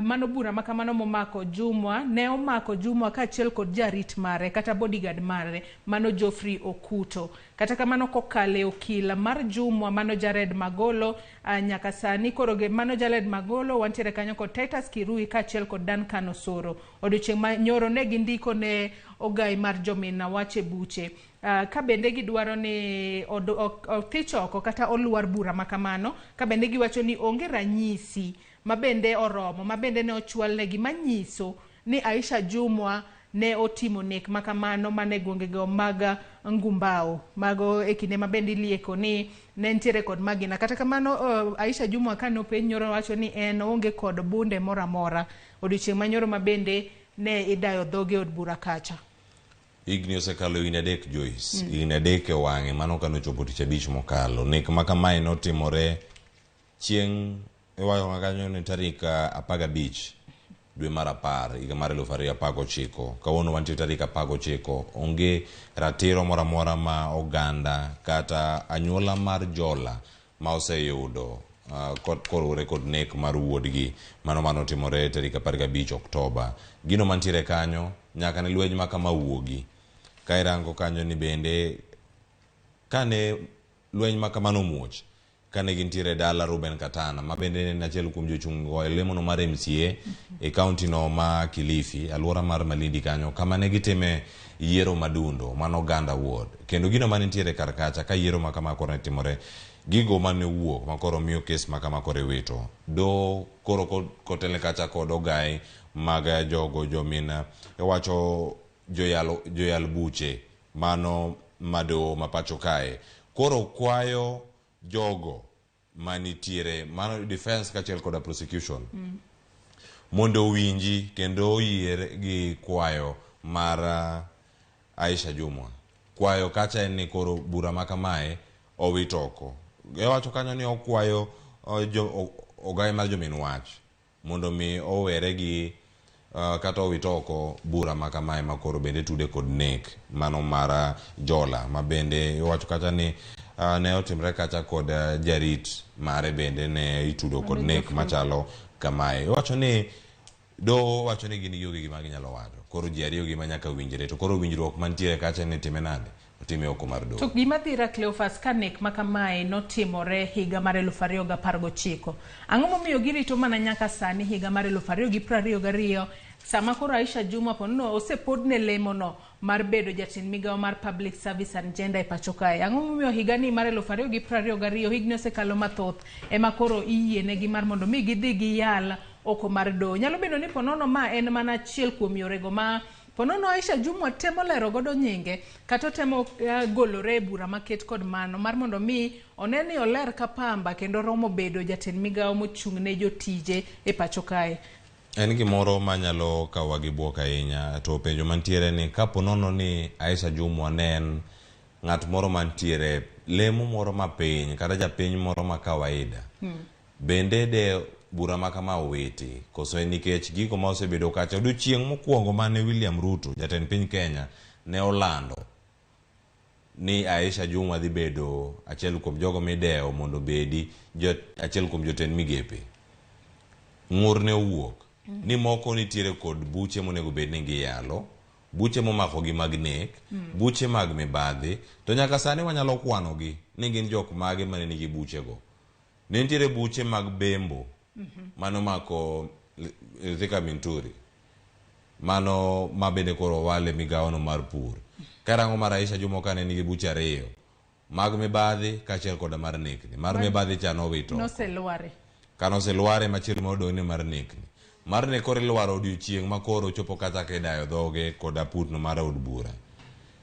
mano bura makamano momako Jumwa ne omako Jumwa ka achiel kod jarit mare kata bodyguard mare mano Geoffrey Okuto kata kamano kokale okila mar Jumwa mano Jared Magolo nyaka sani koro mano Jared Magolo wantiere kanyo kod Titus Kirui ka achiel kod Duncan Osoro odiochieng' ma nyoro ne gindiko ne ogai mar jomina wache buche ka bende gidwaro ni othichoko kata oluar bura makamano ka bende giwacho ni onge ranyisi mabende oromo mabende ne ochwal negi manyiso ni Aisha Jumwa ne otimo nek makamano mane gwengego mag Ngumbao mago ekinde mabende lieko ni ne ntiere kod magina kata kamano Aisha Jumwa kano penj nyoro wacho ni en onge kod bunde mora mora odiochieng' manyoro mabende ne idayo dhoge od bura kacha Igni osekalo higni 3 Joyce higni 3 e wang'e mano kano chopo tich 5 mokalo nek makamae notimore chieng' ewayo makanyo ni tarik 15 dwe mar 10 higa mar 2019 kawuono wantie tarik 19 onge ratiro mora mora ma oganda kata anyuola mar jola ma oseyudo korore kod nek mar wuodgi mano timore tarik 15 Oktoba gino mantiere kanyo nyaka ne lweny makama wuogi ka irango kanyo ni bende kane lweny makamano muoch kane gintiere dala Ruben Katana ma bende ne achiel kuom jochung' e lemono mar MCA e kaunti no ma Kilifi alwora mar Malindi kanyo kama ne gitime yiero madundo mano Uganda Ward kendo gino mane nitiere karkacha ka yiero makama koro timore gigo mane wuok makoro miyo kes makama koro wito do koro kotele kacha kod ogai mag jogo jomina wacho joyal buche mano mado mapacho kae koro kwayo jogo manitiere mano defense kachiel koda prosecution mondo winji kendo oyier gi kwayo mar Aisha Jumwa kwayo kacha en ni koro bura ma kamae owitoko. Wacho kanyo ni okwayo ogaye mar jomin wach mondo mi owere gi kata owitoko bura ma kamae ma koro bende tude kod nek mano mar Jola, ma bende wacho kacha ni ne otimre kacha kod jarit mare bende ne itudo kod nek machalo kamae. Wacho ni do wacho ni gin yogi gima ginyalo wado, koro ji ariyo gima nyaka winjre, to koro winjruok mantiere kacha ni time nade otime oko mar do. To gima dhira Cleophas ka nek ma kamae notimore higa mar 2019, ang'o momiyo girito mana nyaka sani higa mar 2022 sama koro Aisha Juma pono osepodne lemono mar bedo jatend migawo mar Public Service and Gender e pacho kae? Ang'o momiyo higa ni mar 2022 higni osekalo mathoth ema koro iyienegi mar mondo mi gidhi giyal oko mar do? Nyalo bedo ni ponono ma en mana achiel kuom yorego ma ponono Aisha Juma temo lero godo nyinge kata temo golore e bura maket kod mano mar mondo mi oneni oler ka pamba kendo romo bedo jatend migawo mochung' ne jotije e pacho kae? En gimoro manyalo kawa gi buok ahinya, to penjo mantiere ni kapo nono ni Aisha Juma ne en ng'at moro mantiere lemo moro mapiny kata japiny moro ma kawaida, bende de bura ma kama owiti koso nikech gigo ma osebedo kacha odiochieng' mokwongo mane William Ruto jatend piny Kenya ne olando ni Aisha Juma dhi bedo achiel kuom jogo midewo mondo bedi achiel kuom jotend migepe, ng'ur ne owuok ni moko nitiere kod buche monego bed ni giyalo, buche momako gi mag nek, buche mag mibadhi, to nyaka sani wanyalo kwano gi ni gin jok mage mane nigi buche go. Nitiere buche mag bembo mano mako Thika Minturi, mano mabende koro wale migawo no mar pur. Karango mar Aisha Juma kane nigi buche ariyo mag mibadhi kachiel kod mar nekni. Mar mibadhi cha nowito noseluare, kanoseluare machielo modone mar nekni. Mar ne kore luaro odiochieng' ma koro chopo kata kedayo dhoge kod aputno mar od bura.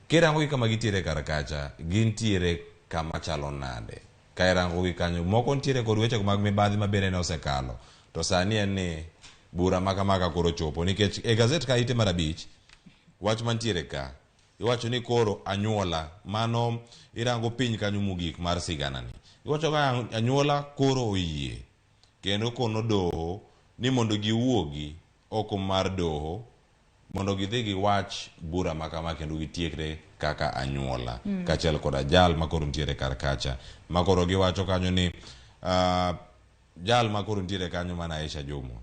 Kirango gi kama gitiere kar kacha, gintiere kama chalo nade? Kairango gi kanyo moko ntiere kod weche mag mibadhi ma bende ne osekalo, to sani en ni bura maka koro chopo, nikech e gazet ka ite mar 5 wach mantiere ka iwacho ni koro anyuola mano irango piny kanyo mogik mar sigana ni, iwacho ka anyuola koro oyie kendo kono doho ni mondo giwuogi oko mar doho mondo gidhi giwach bura makama kendo gitiekre kaka anyuola kachiel kod jal makoro ntiere kar kacha, makoro giwacho kanyo ni jal makoro ntiere kanyo mana Aisha Juma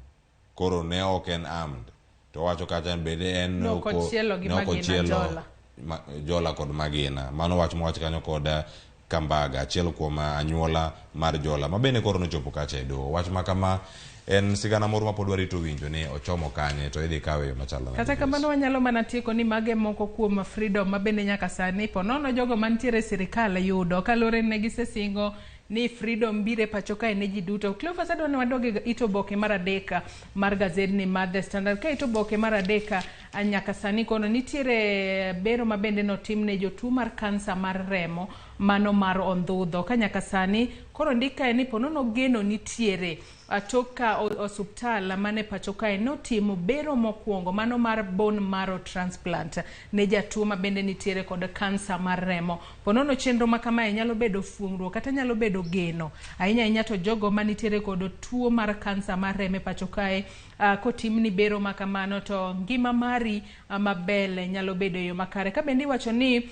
koro ne ok en armed, to wacho kacha bende en nokochielo gi Magina Jola kod Magina, mano wach mwach kanyo kod Kambaga achiel kuom anyuola mar Jola ma bende koro nochopo kacha e doho. Wach makama en sigana moro ma pod warito winjo ni ochomo kanye to idhi kawe yo machalo. Kata kamano wanyalo mana tieko ni mage moko kuom freedom ma bende nyaka sani ponono jogo mantiere sirikal yudo kalore ne gisesingo ni freedom bire pacho kae ne ji duto. Cleophas adwani wadoge ito boke mar 3 mar gazedni mar The Standard. Ka ito boke mar 3 nyaka sani kono nitiere bero ma bende notimne jotuo mar kansa mar remo mano mar ondhudho. Ka nyaka sani koro ndika ni ponono geno nitiere atoka osuptal mane pacho kae notimo bero mokwongo mano mar bone marrow transplant ne jatuo ma bende nitiere kod kansa mar remo. Ponono chenro ma kamae nyalo bedo fuongruok kata nyalo bedo geno ahinya to jogo manitiere kod tuo mar kansa mar remo pacho kae kotimni bero makamano to ngima mari mabele nyalo bedo yo makare. Ka bende iwacho ni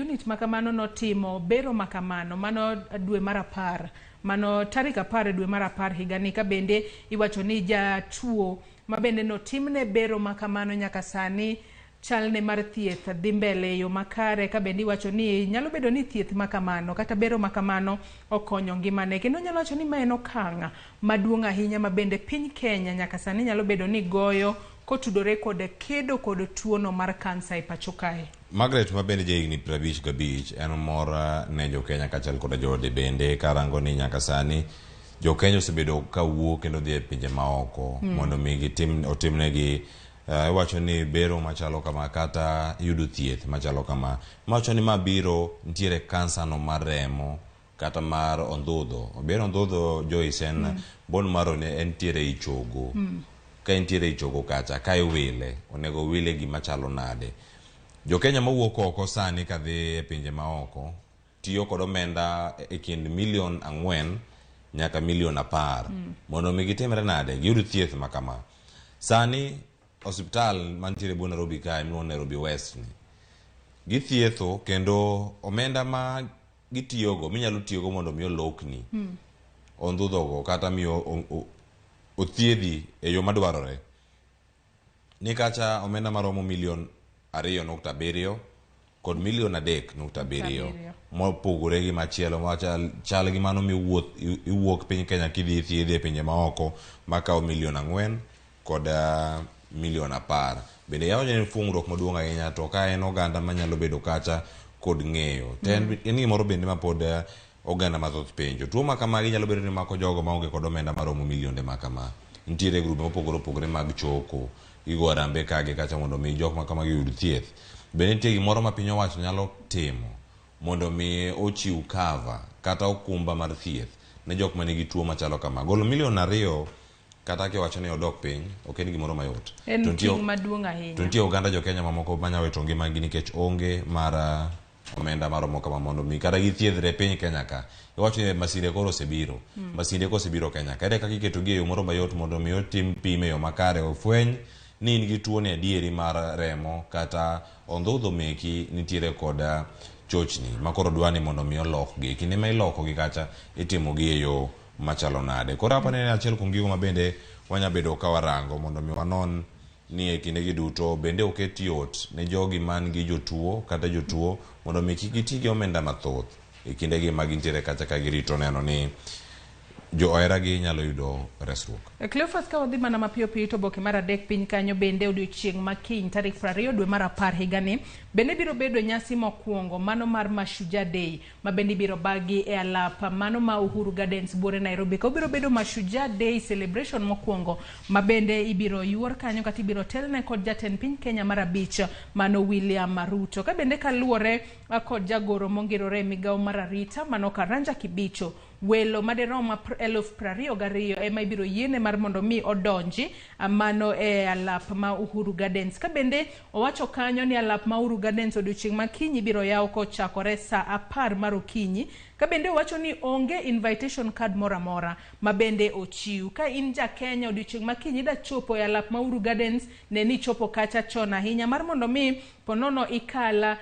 unit makamano notimo bero makamano mano dwe mar 10 mano tarik 10 dwe mar 10 higani. Ka bende iwacho ni jatuo ma bende notimne bero makamano nyaka sani chalne mar thieth dhi mbele yo makare. Ka bende iwacho ni nyalo bedo ni thieth makamano kata bero makamano okonyo ngimane, kendo nyalo wacho ni ma en okang' maduong' ahinya ma bende piny Kenya nyaka sani nyalo bedo ni goyo kotudore kod kedo kod tuono mar kansa e pacho kae. Margaret ma bende jahigni 55 en mor ne jo Kenya kachiel kod joode bende karango ni nyaka sani jo Kenya osebedo kawuok kendo dhi e pinje maoko mondo mi otimnegi iwacho ni bero machalo kama kata yudo thieth machalo kama. Mawacho ni mabiro ntiere kansa no mar remo kata mar ondhudho. Bero ondhudho Joyce en bone marrow ne entiere i chogo. Ka entiere i chogo kacha ka iwile onego wile gima chalo nade. Jo Kenya mawuok oko sani kadhi e pinje maoko tiyo kod omenda e kind $4 nyaka $10 mondo mi gitimre nade giyud thieth makama. Sani hospital mantiere bu Nairobi kae miluongo Nairobi West ni githietho kendo omenda ma gitiyogo minyalo tiyogo mondo mi olokni ondhudhogo kata mi othiedhi e yo madwarore ni kacha omenda maromo $2.7 kod $3.7 mopogore gi machielo machal gi mano miwuok piny Kenya kidhi thiedhi e pinje maoko makawo $4 kod $10. Bende yawo en fungruok maduong' ahinya to ka en oganda manyalo bedo kacha kod ng'eyo. En gimoro bende ma pod oganda mathoth penjo. Tuo ma kamagi nyalo bedo ni mako jogo maonge kod omenda maromo milionde ma kama. Nitiere grube mopogore mag choko igo arambe kage kacha mondo mi jok ma kamagi yud thieth. Bende nitie gimoro ma piny owacho nyalo timo mondo mi ochiw cover kata okumba mar thieth ne jok ma nigi tuo machalo kama. Golo $2 kata kiwacho ni odok piny ok en gimoro mayot. En ting' maduong' ahinya. To nitie oganda jo Kenya mamoko manya wito ngimagi nikech onge mar omenda maromo kama mondo mi kata githiedhre piny Kenya ka. Iwacho ni masinde koro osebiro. Masinde kosebiro Kenya. Kare kaka iketogi e yo moro mayot mondo mi otim pim e yo makare ofweny ni in gi tuo ni adieri mar remo kata ondhudho meki nitiere kod chochni makoro dwani mondo mi olokgi. Kinde ma ilokogi kacha itimogi e yo machalo nade. Koro hapa ne achiel kuom gigo ma bende wanya bedo ka warango mondo mi wanon ni e kinde gi duto bende oket yot ne jogi man gi jotuo kata jotuo mondo mi kik giti gi omenda mathoth e kinde gi magintiere kacha ka girito neno ni jo oheragi nyalo yudo resruok. Cleophas ka wadhi mana mapiyo piyo to boke mar adek piny kanyo bende odiochieng' makiny tarik 20 dwe mar 10 higani bende biro bedo nyasi mokwongo mano mar Mashujaa Day ma bende biro bagi e alap mano ma Uhuru Gardens buore Nairobi. Ka biro bedo Mashujaa Day celebration mokwongo ma bende ibiro yuor kanyo kata ibiro telne kod jatend piny Kenya mar 5 mano William Ruto. Ka bende kaluwore kod jagoro mongirore migawo mar arita mano Karanja Kibicho welo maderom 22,000 ema ibiro yiene mar mondo mi odonji mano e alap ma Uhuru Gardens. Ka bende owacho kanyo ni alap ma Uhuru Gardens odiochieng' makinyi biro yaw kochakore sa 10 mar okinyi. Ka bende owacho ni onge invitation card moramora ma bende ochiw. Ka in ja Kenya odiochieng' makinyi da chopo e alap ma Uhuru Gardens ne ni chopo kacha chon ahinya mar mondo mi ponono ikala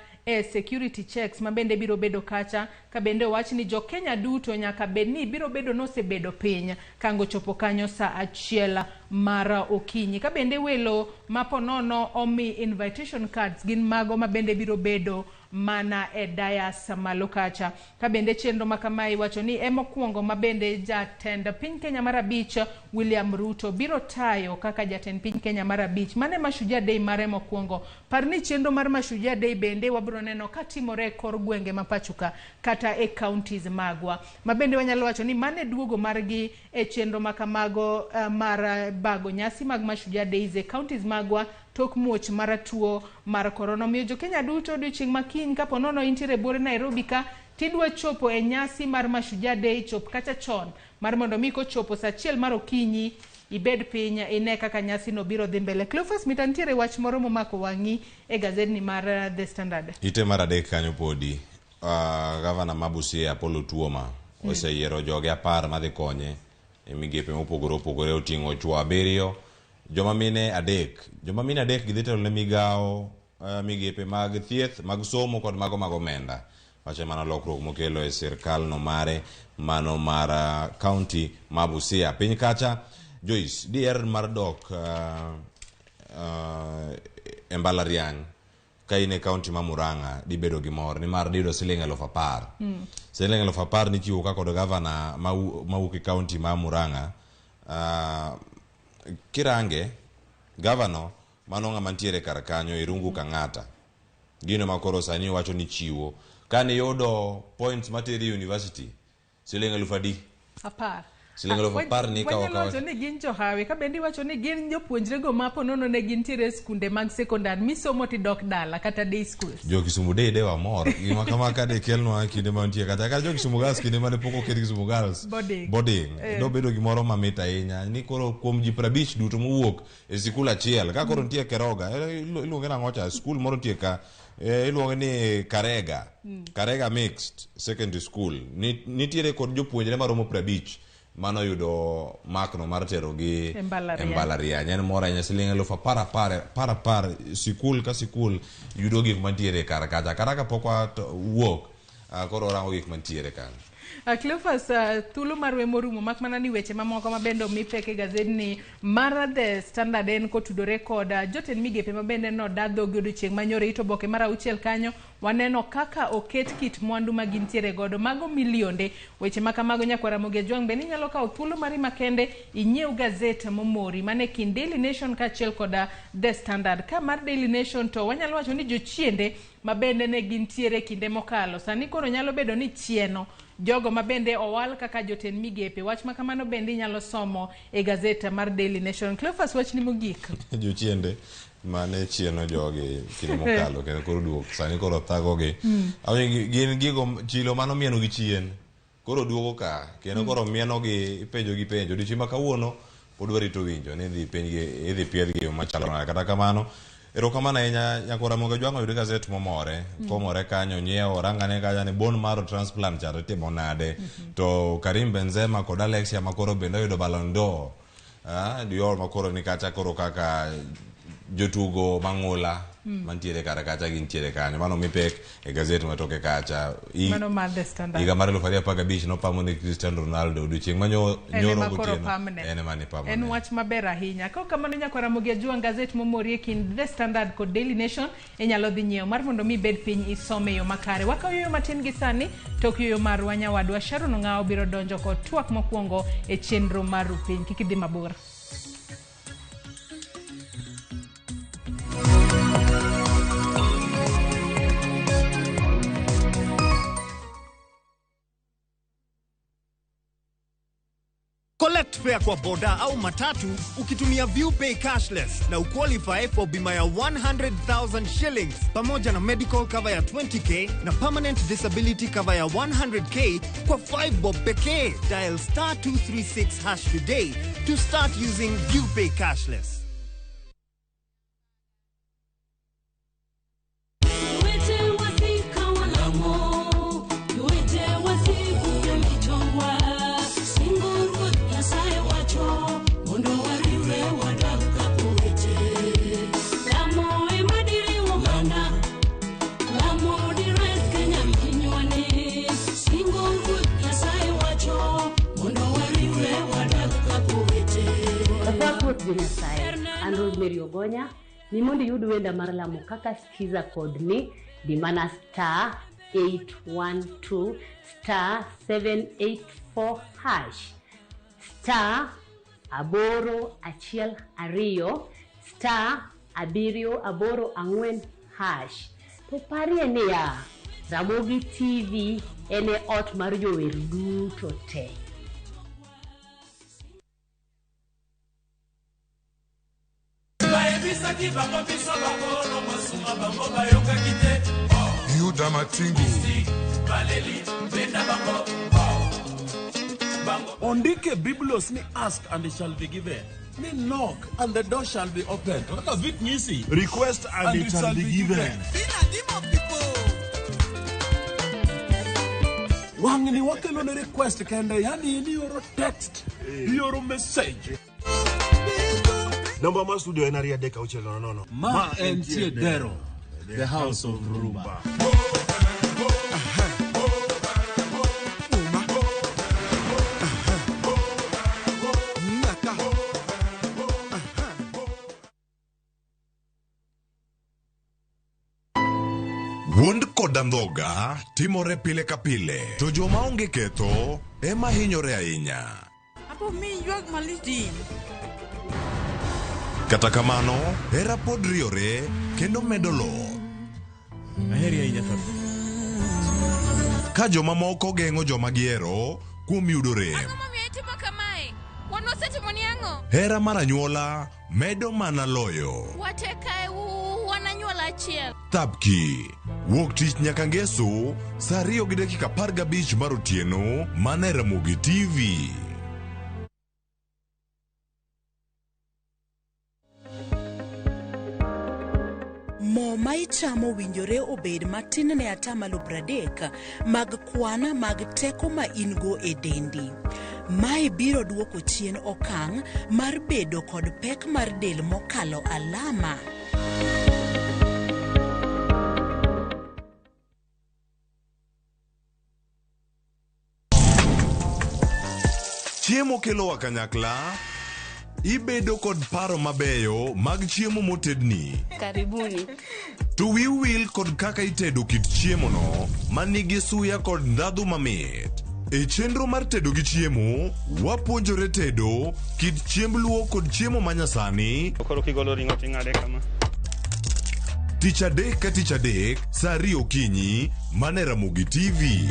security checks ma bende biro bedo kacha. Ka bende owach ni jo Kenya duto nyaka bedni biro bedo nosebedo piny kango chopo kanyo sa 1 mar okinyi. Ka bende welo maponono omi invitation cards gin mago ma bende biro bedo mana e dayas malo kacha. Ka bende chenro makama iwacho ni emokwongo ma bende jatend piny Kenya mar 5 William Ruto biro tayo kaka jatend piny Kenya mar 5 mane Mashujaa Day mare mokwongo. Parni chenro mar Mashujaa Day bende wabiro neno katimore kor gwenge mapachuka kata e counties magwa. Ma bende wanyalo wacho ni mane duogo margi e chenro makamago mar bago nyasi mag Mashujaa Days e counties magwa tok muoch mar tuo mar corona. Miyo jo Kenya duto odiochieng' makiny kapo nono intiere buore Nairobi ka tidwa chopo e nyasi mar Mashujaa Day chop kacha chon mar mondo mi kochopo sa 1 mar okinyi ibed piny ine kaka nyasi no biro dhi mbele. Cleophas mitantiere wach moro momako wangi e gazedni mar The Standard. Ite mar adek kanyo podi Gavana Mabusia Apollo Tuoma oseyiero joge 10 madhi konye e migepe mopogore oting'o chwo 7 joma mine 3 gidhi telo ne migawo migepe mag thieth mag somo kod mago mag omenda. Wache mana lokruok mokelo e sirkal no mare mano mar county Mabusia piny kacha. Joyce DR mar dok e mbalariany ka ine county ma Murang'a di bedo gi mor ni mar dido $10,000. $10,000 ni chiwo ka kod gavana mauki county ma Murang'a. Kirange gavano mano ng'ama ntiere kar kanyo Irungu Kang'ata gino makoro sani wacho ni chiwo kane yodo points materi university $10,000. Siling elufu apar ni kawo kawo. Wacho ni gin johawi ka bendi wacho ni gin jopuonjre go mapo nono ne gin tiere skunde mag sekondar misomo ti dok dala kata day schools. Jo Kisumu de wa mor. Gima kama ka de kelno kinde mantie kata ka jo Kisumu gas kinde mane poko kedi Kisumu gas. Boarding. Do bedo gimoro mamit ahinya. Ni koro kuom ji 50 duto mowuok e sikul achiel. Ka koro nitie Keroga, iluonge na ngocha skul moro nitie ka iluonge ni Karega Mixed Secondary School. Nitiere kod jopuonjre maromo 50 mano yudo makno mar tero gi embalariany. En mora nya siling elufu par sikul ka sikul yudo gik mantiere kar kacha kata ka pok wuok koro rango gik mantiere kan. Cleophas, thuolo mar wemo rumo mak mana ni weche mamoko mabendo mipeke gazedni mar The Standard en kotudore kod jotend migepe mabende no dadho gi odiochieng' manyore ito boke mar 6 kanyo waneno kaka oket kit mwandu magintiere godo mago milionde. Weche makamago nyakwara Ramogi Jwang bende nyalo kawo thuolo mari makende inyiew gazet momori mane kin Daily Nation kachiel kod The Standard. Ka mar Daily Nation to wanyalo wacho ni jochiende mabende ne gintiere kinde mokalo sani koro nyalo bedo ni chieno jogo mabende owal kaka jotend migepe. Wach makamano bende nyalo somo e gazeta mar Daily Nation. Cleophas, wach ni mogik. Jochiende mane chieno jogi kinde mokalo kendo koro duok sani koro thagogi. Gin gigo chilo mano mieno gi chien. Koro duogo ka kendo koro mieno gi penjo gi penjo. Odiochieng' ma kawuono pod warito winjo ni idhi penjgi idhi piedhgi machalo nade. Kata kamano erokamano ahinya nyakwara Ramogi Jwang oyudo gazet momore komore kanyo nyiewo rangane kaja ni bone marrow transplant charo timo nade. To Karim Benzema kod Alexia makoro bende oyudo Ballon d'Or. Dior makoro ni kacha koro kaka jotugo mang'ula mantiere kara kacha gintiere kanyo. Mano mipek e gazet matoke kacha. Mano mar The Standard. Higa mar 2015 nopamo ni Cristiano Ronaldo odiochieng' nyoro gotieno. Ene mane pamo. En wach maber ahinya. Ka kamano nyakwara Ramogi Jwang gazet momori e kind The Standard kod Daily Nation inyalo dhi nyiewo mar mondo mi bed piny isome yo makare. Wakaw yo matin gi sani tok yo mar wanyawadwa Sharon Ong'aw biro donjo kod twak mokwongo e chenro mar piny. Kik idhi mabor. Collect fare kwa boda au matatu ukitumia ViewPay cashless na uqualify for bima ya 100,000 shillings pamoja na medical cover ya 20k na permanent disability cover ya 100k kwa 5 bob pekee. Dial *236# today to start using ViewPay cashless. Ogonya ni mondi yudu wenda mar lamo kaka skiza code ni di mana *812 *784# *812 *784#. To pari ni ya Ramogi TV ene ot mar jower duto te. Yuda Matingu Ondike Biblos ni ask and it shall be given. Ni knock and the door shall be opened. What a bit easy. Request and it shall be given. Wangni wakelo ne request kende yani ni yoro text, yoro message. Number ma studio en aria deka uchelo no. Ma en Dero, the house of rumba. Wuond koda ndhoga timore pile ka pile, to joma onge ketho ema hinyore ahinya. Apo mi ywag maliti. Kata kamano, hera pod riore kendo medo lo. Aheri ahinya to. Ka joma moko geng'o joma gihero kuom yudo rem. Ang'o momiyo itimo kamae? Nang'o? Hera mar anyuola medo mana loyo. Watekae wananyuola achiel. Tapki wuok tich nyaka ngeso saa 2:15 mar otieno mana e Ramogi TV. Mo ma ichamo winjore obed matin ne 30% mag kwana mag teko ma in-go e dendi. Mae biro duoko chien okang' mar bedo kod pek mar del mokalo alama. Chiemo kelowa kanyakla, ibedo kod paro mabeyo mag chiemo motedni. Karibuni. To wil kod kaka itedo kit chiemo no manigi suya kod ndhadhu mamit. E chenro mar tedo gi chiemo, wapuonjore tedo kit chiemb luo kod chiemo manyasani. Koro kigolo ring'o ting'ade kama. Tich adek ka tich adek, saa 2 okinyi, mana e Ramogi TV.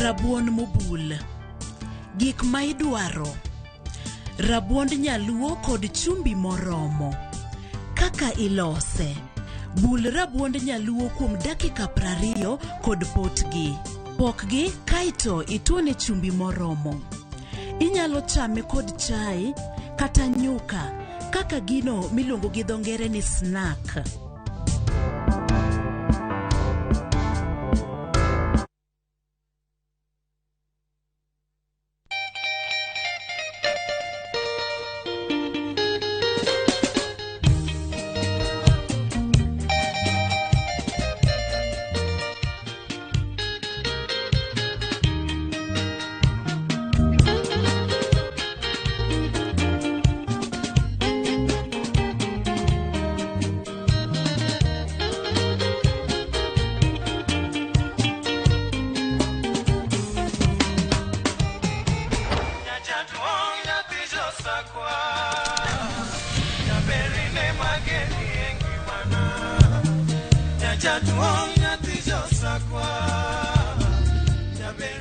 Rabuon mobul. Gik ma idwaro: rabuond nyaluo kod chumbi moromo. Kaka ilose: bul rabuond nyaluo kuom dakika 20 kod potgi. Pokgi kaito ituone chumbi moromo. Inyalo chame kod chai kata nyuka, kaka gino miluongo gi dho ngere ni snack.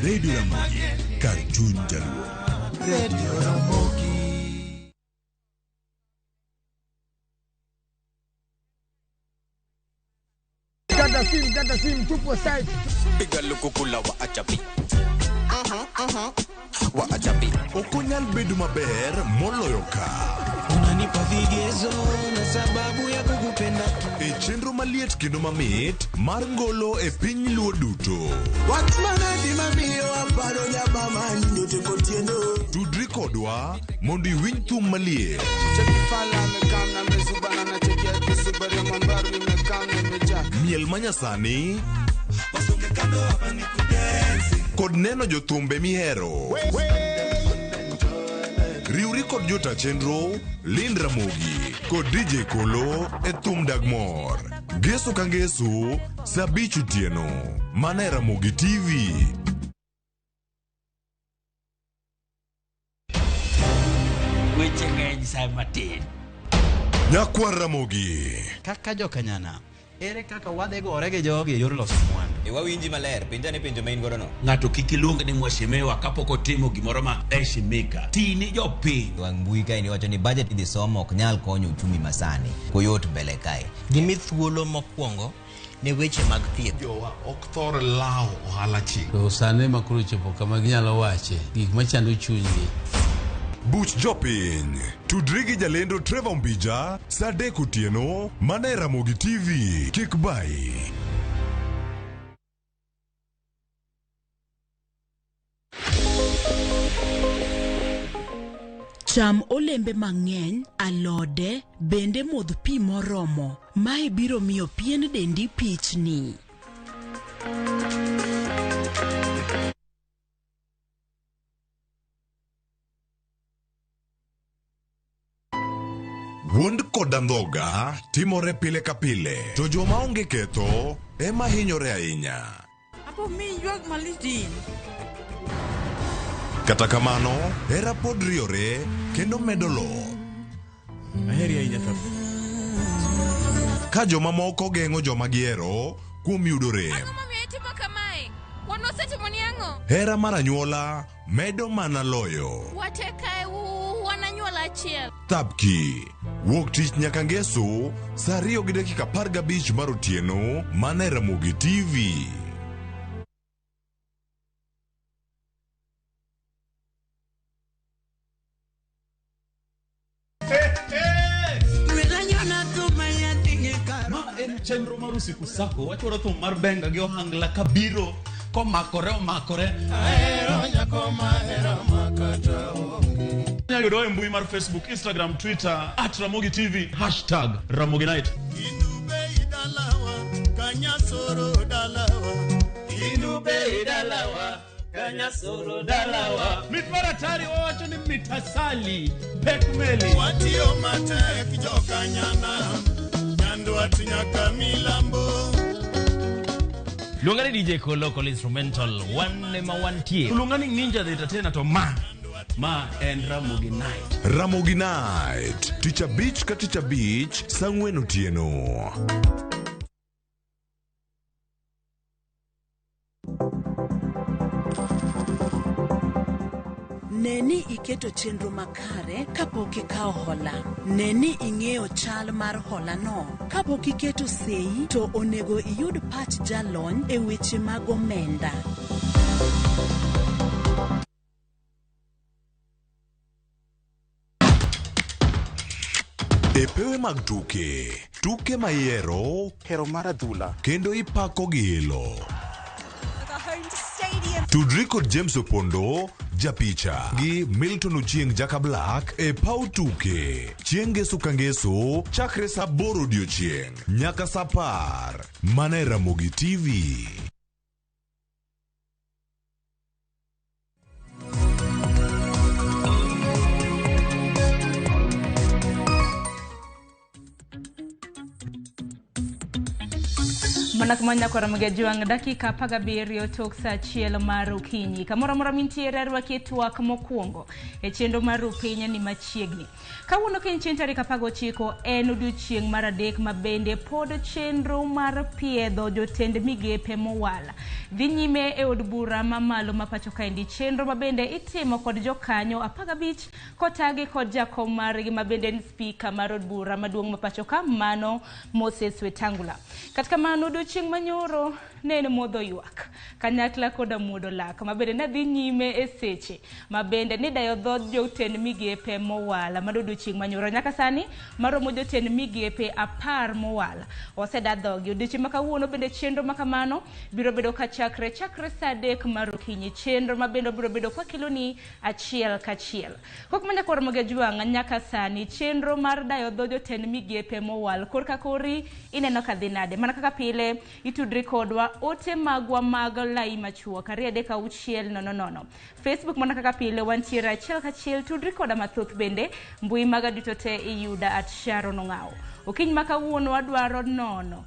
Radio Ramogi, Cartoon Jaluo. Radio Ramogi. Kata sim, tupo side. Piga lukukula wa achapi. Wa achapi. Okonyal bedo maber moloyo ka. Unanipa vigezo na sababu ya kukupenda tu. E chenro maliet kendo mamit mar ngolo e piny luo duto. Watmana di mamiyo aparo nyaba manyo te kotieno. Tudri kodwa mondo iwinj thum maliet. Chekifala mekana mezubana na chekia kisubari mambaru mekana meja. Miel manyasani. Kod neno jothumbe mihero. Riuri kod jota chenro, Lind Ramogi, kod DJ Kolo e thum Dagmor. Geso ka ngeso, saa 5 otieno, mana e Ramogi TV. Weche ng'eny sa matin. Nyakwar Ramogi. Kaka jokanyana, ere kaka wadhe gore gi jogi e yor loso mwandu? Wawinji maler, penja ne penjo main godo no. Ng'ato kik iluong ni mwashemewa kapok otimo gimoro ma heshimika. Tini jopiny. Wang mbui kae ni wacho ni budget idhi somo ok nyal konyo uchumi masani. Koyot mbele kae. Gimi thuolo mokwongo ne weche mag thieth. Jowa ok thor lao ohala chik. To sane makuru chopo kama ginyalo wache gik machando chunygi. Buch jopiny. Tudri gi jalendo Trevor Mbija, saa 3 otieno, mana e Ramogi TV. Kik bai. Cham olembe mang'eny, alode, bende modh pi moromo. Mae biro miyo pien dendi pichni. Wuond kod andhoga timore pile ka pile, to joma onge ketho ema hinyore ahinya. Apo mi yuag malitin. Kata kamano, hera pod riore kendo medo lo. Aheri ahinya ka joma moko geng'o joma giero kuom yudo rem. Hera mar anyuola medo mana loyo. Thapki wuok tich nyaka ngeso saa 2:15 mar otieno mana e Ramogi TV. Chenro mar usiku sako wachoro thum mar benga gi ohangla kabiro komakore ahero nyako mahera makata onge. Nyayudo e mbui mar Facebook, Instagram, Twitter @RamogiTV #Ramogi Night. Inube idalawa kanyasoro dalawa. Inube idalawa kanyasoro dalawa. Mitmaratari wacho ni mitasali pekmeli. Watio matek jokanyana. Nyaka milambo. Luongani DJ Local Instrumental one ma wantie. Luongani Ninja the Entertainer to ma en Ramogi Night. Ramogi Night Ticha Beach ka Ticha Beach sang'wen otieno. Neni iketo chenro makare kapok ikawo hola. Neni ing'eyo chal mar hola no. Kapok iketo sei to onego iyud pach jalony e weche mag omenda. E pewe mag tuke mayero hero mar adhula kendo ipako gilo. Tudri kod James Opondo japicha gi Milton Ochieng Jaka Black e pau tuke chieng' ngeso ka ngeso chakre saa 8 odiochieng' nyaka saa 10 mana e Ramogi TV. Manakamanya kwa Ramogi Juang dakika 17 tok saa 1 mar okinyi. Kamoro mora mintiere rwake twak mokwongo e chenro mar piny ni machiegni. Kawuono kiny chieng' tarik 19 en odiochieng' mar adek ma bende pod chenro mar piedho jotend migepe mowala. Dhi nyime e od bura mamalo ma pacho kaendi, chenro ma bende itimo kod jokanyo 15 kotage kod jakom margi ma bende en speaker mar od bura maduong' ma pacho ka mano Moses Wetangula. Katika mano odiochieng' manyoro nene modho ywak kanyakla koda muodo lak ma bende ne dhi nyime e seche ma bende ni dayo dhod jotend migepe mowala ma odiochieng' manyoro nyaka sani maromo jotend migepe 10 mowala oseda dhogi. Odiochieng' ma kawuono bende chenro ma kamano biro bedo ka chakre saa 3 mar okinyi, chenro ma bende biro bedo kwa kiloni achiel kachiel. Kok manya kwa Ramogi Juang nyaka sani chenro mar dayo dhod jotend migepe mowal korka kori ineno ka dhi nade. Mana kaka pile itudri kodwa ote magwa mag lai machuo kariede ka uchiel nono. Facebook mana kaka pile wantiere achiel kachiel, tudri koda mathoth bende mbui maga duto te iyuda @Sharon_Ong'ao. Okiny maka wuono wadwaro nono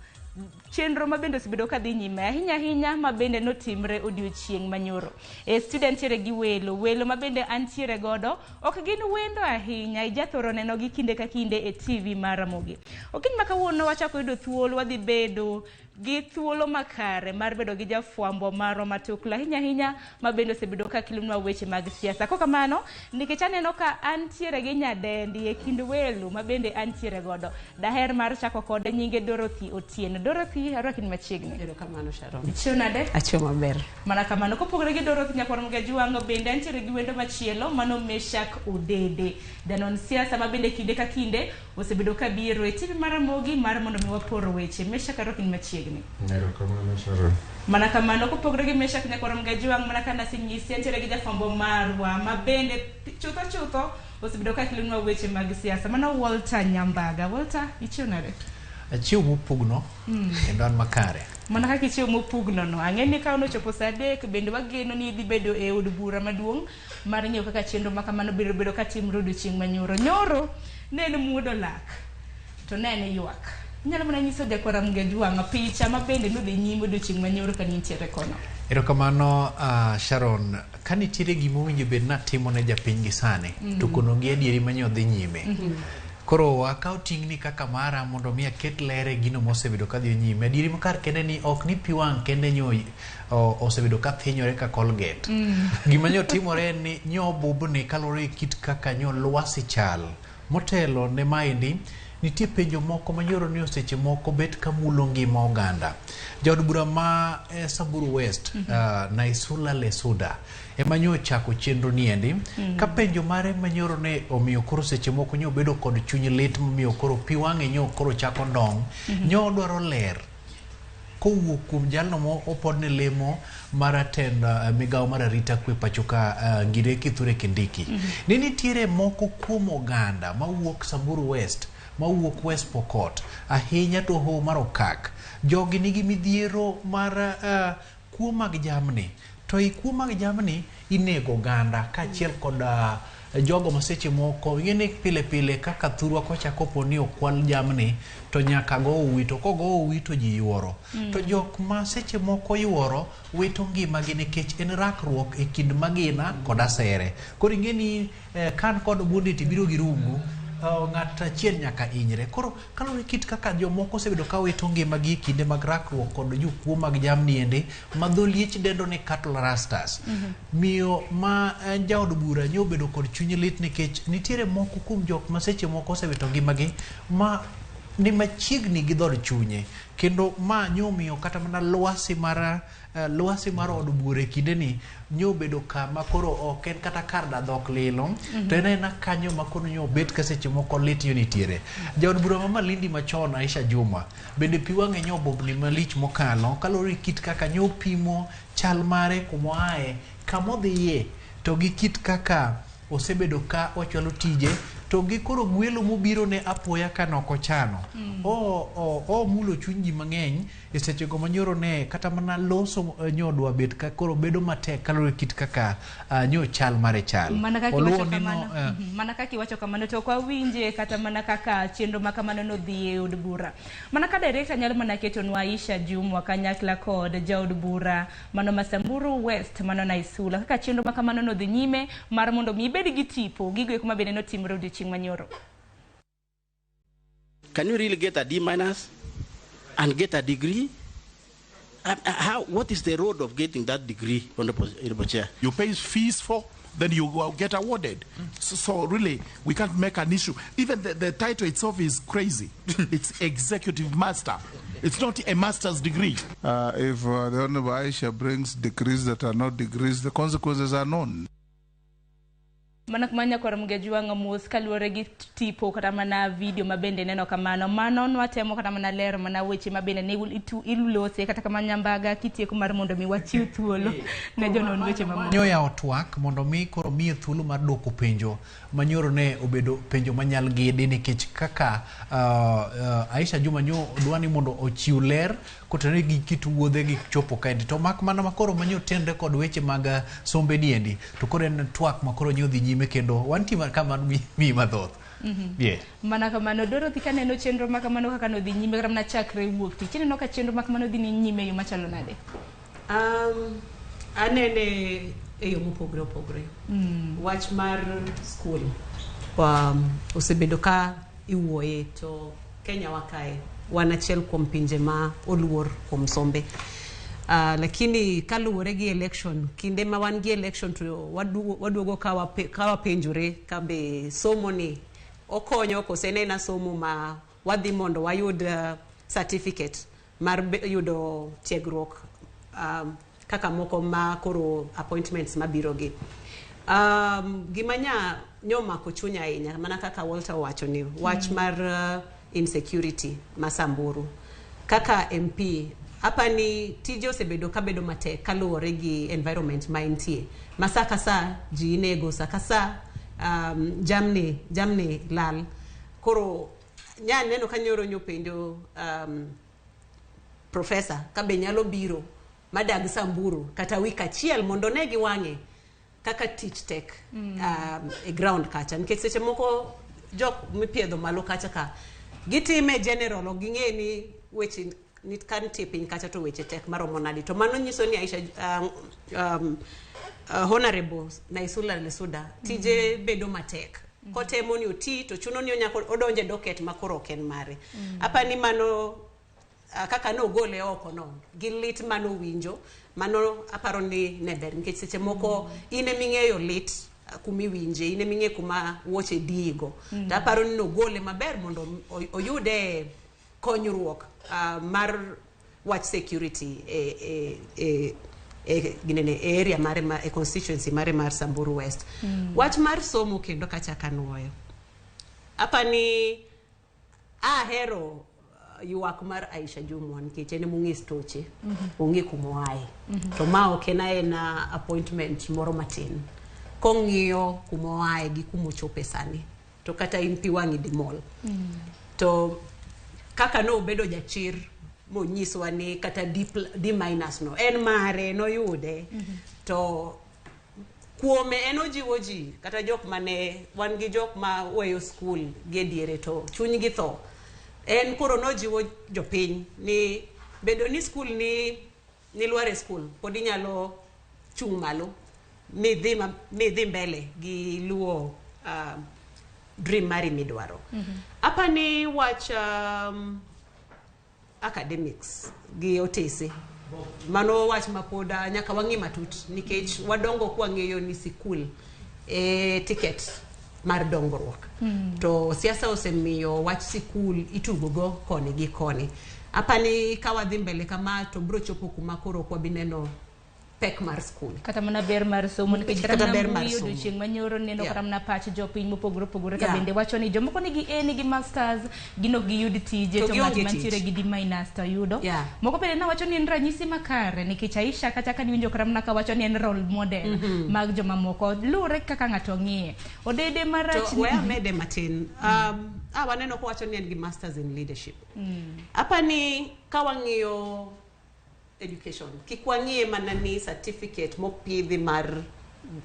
chenro ma bende osebedo ka dhi nyime ahinya ma bende notimre odiochieng' manyoro. Student tiere gi welo ma bende antiere godo ok gin wendo ahinya, ijathoro neno gi kinde ka kinde e TV mar Ramogi. Okiny maka wuono wachako yudo thuolo wadhi bedo gi thuolo makare mar bedo gi jafwambo maro matukla ahinya ma bende osebedo ka kilonwa weche mag siasa. Kok kamano nikech aneno ka antiere gi nyadendi e kind welo ma bende antiere godo, daher mar chako kod nyinge Dorothy Otieno. Dorothy arwakini machiegni. Erokamano Sharon. Ichio nade? Achio maber. Mana kamano kopogore gi Dorothy nyaka Ramogi Juang bende antiere gi wendo machielo mano Meshak Odede, danon siasa ma bende kinde ka kinde osebedo ka biro e TV mar Ramogi mar mondo mi wapor weche. Meshak arwakini machiegni. Erokamano Sharon. Mana kamano kopogore gi Meshak nyaka Ramogi Juang mana kana sinyisi antiere gi jafwambo marwa ma bende chutho osebedo ka kilonwa weche mag siasa mano Walter Nyambaga. Walter ichio nade? Achio mopugno kendo an makare. Mana kaka ichio mopugno no ang'eni ka ono chopo saa 3 bende wageno ni dhi bedo e od bura maduong' mar ng'eyo kaka chenro ma kamano biro bedo ka timre odiochieng' manyoro. Nyoro ne en muodo lak to ne en ywak. Nyalo mana nyiso jakwa Ramogi Juang picha ma bende nodhi nyime odiochieng' manyoro ka nitiere kono. Erokamano Sharon, ka nitiere gima owinjo bed natimo ne japiny gi sani to kono gi adieri manyo dhi nyime. Koro akao tingni kaka mara mondo mi aket lere gino mosebedo kadhi nyime. Adieri makar kende ni ok ni piwang kende nyo osebedo ka thinyore ka Colgate. Gima nyo timore ni nyo bubni kalore kit kaka nyo lwasi chal. Motelo ne maendi nitie penjo moko manyoro ni oseche moko bet kamulo ngima oganda. Jaod bura ma Samburu West, Naisula Lesuda, ema nyo chako chenro niendi. Ka penjo mare manyoro ne omiyo koro seche moko nyo bedo kod chuny lit momiyo koro piwange nyo koro chako ndong. Nyo dwaro ler kowuok kuom jalno mo opodne lemo maratend migao mar arita kwe pachoka Ngire Kithure Kindiki. Ni nitiere moko kuom oganda mawuok Samburu West, mawuok West Pokot, ahinya to ho mar Okak. Jogi nigi midhiero mar kuo mag jamni. To i kuo mag jamni inego oganda kaachiel kod jogo maseche moko ngene pile pile kaka thurwa kochako poni okwal jamni to nyaka go uwito, kogo uwito ji yuoro. To jok maseche moko yuoro wito ngimagi nikech en rakruok e kind magina kod asere. Koro ingeni kan kod bundi tibiro gi rungu, ng'at achiel nyaka inyre. Koro kalore kit kaka jomoko osebedo ka wito ngimagi kinde mag rakruok kod jokuo mag jamni ende ma dho liech dendo ni cattle rastas. Miyo ma jaod bura nyo bedo kod chuny lit nikech nitiere moko kuom jok ma seche moko osewito ngimagi ma ni machiegni gi dhod chunye. Kendo ma nyo miyo kata mana lwasi mar od bura kinde ni nyo bedo kama koro ok en kata kar dadhok lilo, to en kanyo ma koro nyo bet ka seche moko lit yo nitiere. Jaod bura ma Malindi machon Aisha Juma bende piwange nyo bobni malich mokalo kalore kit kaka nyo pimo chal mare kumoae kamodhiye to gi kit kaka osebedo ka ochwalo tije to gi koro gwelo mobiro ne apoya kanoko chano. Mulo chuny ji mang'eny e seche go manyoro ne kata mana loso nyodwa bet ka koro bedo matek kalore kit kaka nyo chal mare chal. Mana kaki wacho kamano to kwa winje kata mana kaka chenro makamano no dhi e od bura. Mana ka director nyalo mana keto nwa Aisha Juma kanyakla kod jaod bura mano Masamburu West mano Naisula kaka chenro makamano no dhi nyime mar mondo mi bed gi tipo gigo kuma bende no timre odiochieng' manyoro. Can you really get a D- and get a degree? What is the road of getting that degree, Honorable Chair? You pay fees for, then you get awarded. So really, we can't make an issue. Even the title itself is crazy. It's executive master. It's not a master's degree. If the Honorable Aisha brings degrees that are not degrees, the consequences are known. Manakmanya kwa Ramogi nga mus kaluore gi tipo kata mana video mabende neno kamano mano nwatemo kata mana lero mana weche mabende ne ilulose kata kamanya mbaga kitieko mar mondo mi wachiw thuolo ne jonon weche mamono nyoya otwak mondo mi koro mi thuolo mar doko penjo manyoro ne obedo penjo manyal gede nikech kaka Aisha Juma nyo dwani mondo ochiw ler kotane gi kit wuodhe gi chopo kaendi to mak mana makoro manyo tende kod weche mag sombe diendi to koro en twak makoro nyo dhi nyime kendo wanti kama mi mathoth. Yeah. Mana kamano Dorothy kaneno chenro makamano kaka no dhi nyime kata chakre wuok tich ineno ka chenro makamano dhi nyime yo machalo nade? Anene e yo mopogre opogre. Wach mar school osebedo ka iwuoye to Kenya wakae wan achiel kuom pinje ma oluor kuom sombe. Lakini kaluwore gi election kinde ma wan gi election to waduogo kawa penjore kabe somo ni okonyo kose nena somo ma wadhi mondo wayud certificate mar yudo tiegruok kaka moko ma koro appointments mabiro gi. Gimanya nyoma kochunya ahinya mana kaka Walter wacho ni wach mar insecurity Masamburu kaka MP hapa ni tije osebedo kabedo matek kaluwore gi environment maintie masaka sa ji nego sakasa jamni lal koro nya neno kanyoro nyopendo professor kabe nyalo biro madag Samburu kata wika chiel mondo negi wange kaka teach tech e ground kacha nikech seche moko jok mipiedho malo kacha ka gitime general oging'e ni weche nit kan tipin kacha to weche tek maromo nadi to mano nyiso ni Aisha honorable Naisula Lesuda tije bedo matek Kotemo ni oti to chuno ni onyako odonje docket makoro ken mare. Apa ni mano kaka no gole oko no gi lit mano winjo mano aparo ni neber nikech seche moko ine ming'eyo lit kumi winje ine ming'e kuma woche digo to aparo ni no gole maber mondo oyude konyruok mar watch security ginene area mare e constituency mare mar Samburu West. Wach mar somo kendo kachaka nuoyo apani ahero yuak mar Aisha Jumwa nikech ene mung'is toche ong'e kumoaye to ma ok ena appointment moro matin kong'iyo kumoaye gi kumochope sani to kata in piwangi dimol to kaka no bedo jachir monyiswa ni kata D- no en mare no yude to kuome enojiwo ji kata jok mane wan gi jok ma weyo school gi diere to chuny gi tho en koro nojiwo jopiny ni bedo ni school ni luare school pod inyalo chung' malo midhi mbele gi luo dream mari midwaro. Apa ni wach academics gi otese mano wach mapoda nyaka wang'i matut nikech wadongo kwa ng'eyo ni sikul ticket mar dongruok to siasa osemiyo wach sikul itugogo koni gi koni. Apani kawadhi mbele kama to bro chopo kuma koro kwa bineno pek mar school kata mana ber mar somo nikech kata ber mar somo chieng' manyoro neno kata mana pach jopiny mopogore ka bende wacho ni jomoko nigi masters gino gi yud tije to ng'at mantiere gi D- to yudo moko bende na wacho ni en ranyisi makare nikech Aisha kata ka niwinjo kata mana ka wacho ni en role model mag joma moko lure kaka ng'ato ng'iye odede marach to where made matin waneno ko wacho ni en gi masters in leadership apani kawang'iyo education kikwang'ie manani certificate mopidhi mar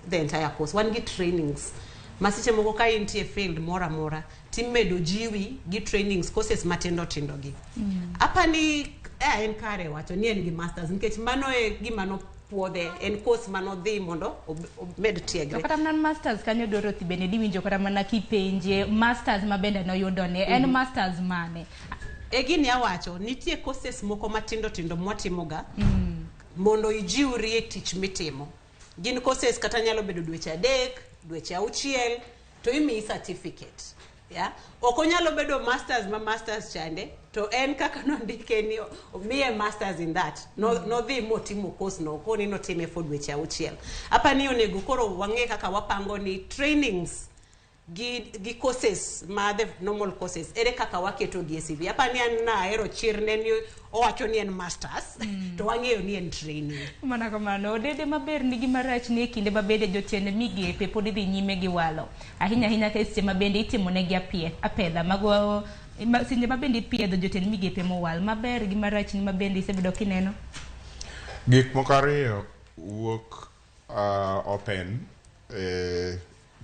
the entire course wan gi trainings masiche moko ka intie field mora timedo jiwi gi trainings courses matindo gi apani en kare wacho ni en gi masters nikech mano e gima no puodhe en course mano dhi mondo omed tiegre kata nan masters kanyo Dorothy bende diwinjo kata mana kipenje masters mabende no yudone en masters mane gini awacho nitie courses moko matindo mwatimoga mondo ijiwri e tich mitimo gin courses kata nyalo bedo dweche 3 dweche 6 to imiyi certificate oko nyalo bedo masters chande to en kaka nondike ni omiye masters in that no dhi motimo course no koni notime for dweche 6 apa ni onego koro wang'e kaka wapango ni trainings gi courses ma the normal courses ere kaka waketo gi CV apa ni na ero chirne ni owacho ni en masters to wang'eyo ni en training mana kamano dede maber nigi marach ni kinde mabede jotende migepe pod dhi nyime gi walo ahinya ka seche mabende itimo ne gi apedha mago sinje mabende piedho jotend migepe mowal maber gi marach ni mabende isebedo kineno gik moko ariyo wuok open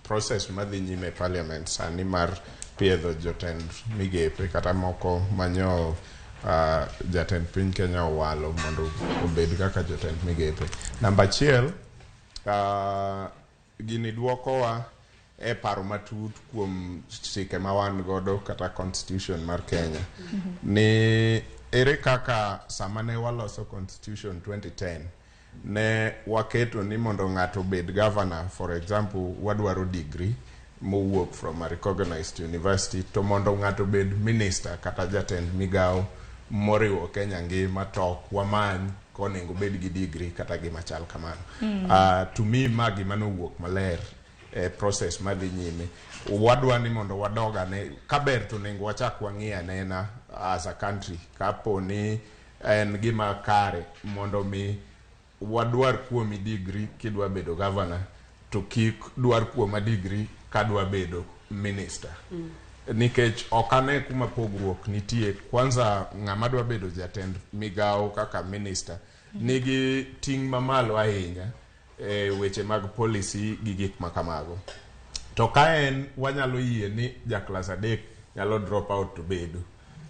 process madhi nyime parliament sani mar piedho jotend migepe kata moko manyo jatend piny Kenya owalo mondo obed kaka jotend migepe. Namba 1 gini duokowa e paro matut kuom chike ma wan godo kata constitution mar Kenya ni ere kaka samane waloso constitution 2010 ne waketo ni mondo ng'ato bed governor for example wadwaro degree mowuok from a recognized university to mondo ng'ato bed minister kata jatend migao moriwo Kenya ngima to wamany konego bed gi degree kata gima chal kamano to me magi manowuok maler process madhi nyime wadwa ni mondo wadoga ne kaber to nego wachak wang'ia nena as a country kapo ni en gima kare mondo mi wadwar kuomi degree kidwa bedo governor to kik dwar kuoma degree kadwa bedo minister nikech okane kuma pogruok nitie kwanza ng'ama dwa bedo jatend migao kaka minister nigi ting' mamalo ahinya weche mag policy gi gik makamago to kaen wanyalo yie ni ja class 3 nyalo drop out to bedo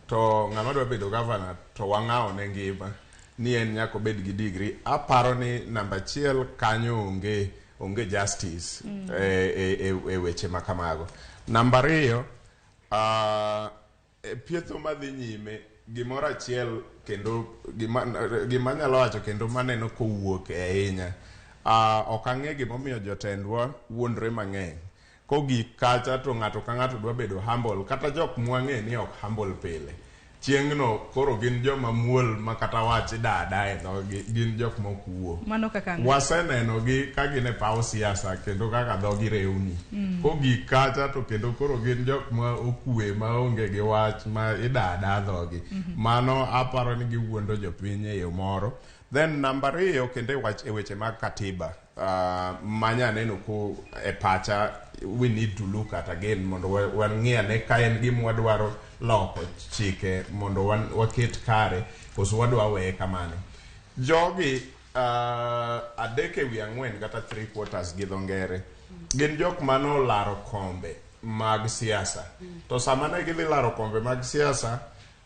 to ng'ama dwa bedo governor to wang'ao ne ngima ni en nyako bed gi degree aparo ni namba 1 kanyo onge justice e weche makamago Namba 2, pietho madhi nyime gimoro achiel kendo gima nyalo wacho kendo maneno kowuok ahinya. Ok ang'e gimomiyo jotendwa wuondre mang'eny. Kogik kacha to ng'ato ka ng'ato dwa bedo humble, kata jok mwang'e ni ok humble pile. Chieng'no koro gin joma muol ma kata wachi dada gin jok mokuo. Mano kaka waseneno gi ka gin e paw siasa kendo kaka dhogi rewni. Kogik kacha to kendo koro gin jok ma okue ma onge gi wach ma idada dhogi. Mano aparo ni giwuondo jopiny e yo moro. Then namba 2 kendo e weche mag katiba. Manya neno ko e pacha we need to look at again mondo wang'iyane ka en gima wadwaro loko chike mondo waket kare koso wadwa weye kamano. Jogi adek ewi 4 kata 3/4 gi dho ngere gin jok mano laro kombe mag siasa. To sama ne gidhi laro kombe mag siasa,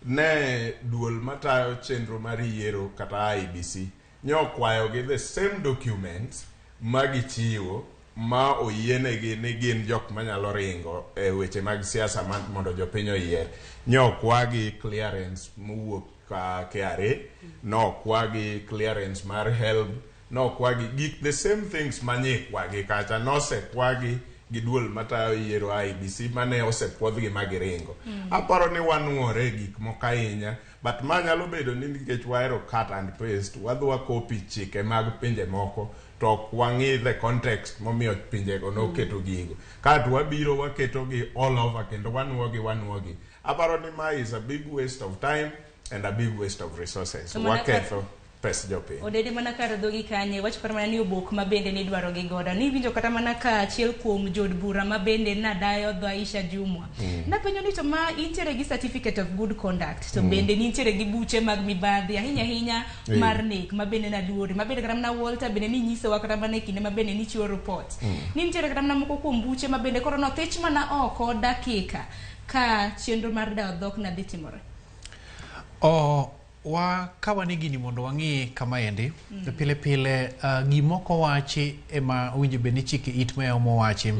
ne duol matayo chenro mar yiero kata IBC nyokwayo gi the same documents magichiwo ma oyienegi ni gin jok manyalo ringo e weche mag siasa mondo jopiny oyier. Nyokwagi clearance mowuok KRA, nokwagi clearance mar HELB, nokwagi gik the same things manyikwagi kacha nosekwagi gi duol matayo yiero IBC mane osepwodhgi magiringo. Aparo ni wanuore gik moko ahinya, but manyalo bedo ni nikech wahero cut and paste, wadhwa copy chike mag pinje moko to ok wang'i the context momiyo pinjego noketo gigo. Kato wabiro waketo gi all over kendo wanuogi. Aparo ni ma is a big waste of time and a big waste of resources. Waketho pes jopiny. Odede mana kar dhogi kanye, wach kar mana ni obok ma bende ni dwaro gi goda. Ni winjo kata mana ka achiel kuom jod bura ma bende nadayo dho Aisha Jumwa. Napenjo ni to ma intiere gi certificate of good conduct, to bende ni intiere gi buche mag mibadhi ahinya mar nek ma bende naduori, ma bende kata mana Walter bende ni nyisowa kata mana kinde ma bende ni chiwo report. Ni intiere kata mana moko kuom buche ma bende koro nothich mana oko dakika ka chenro mar dayo dhok na dhi timore. Kawane gini mondo wang'i kama endi pile pile gimoko wachi ema winjo beni chike it ma omo wachi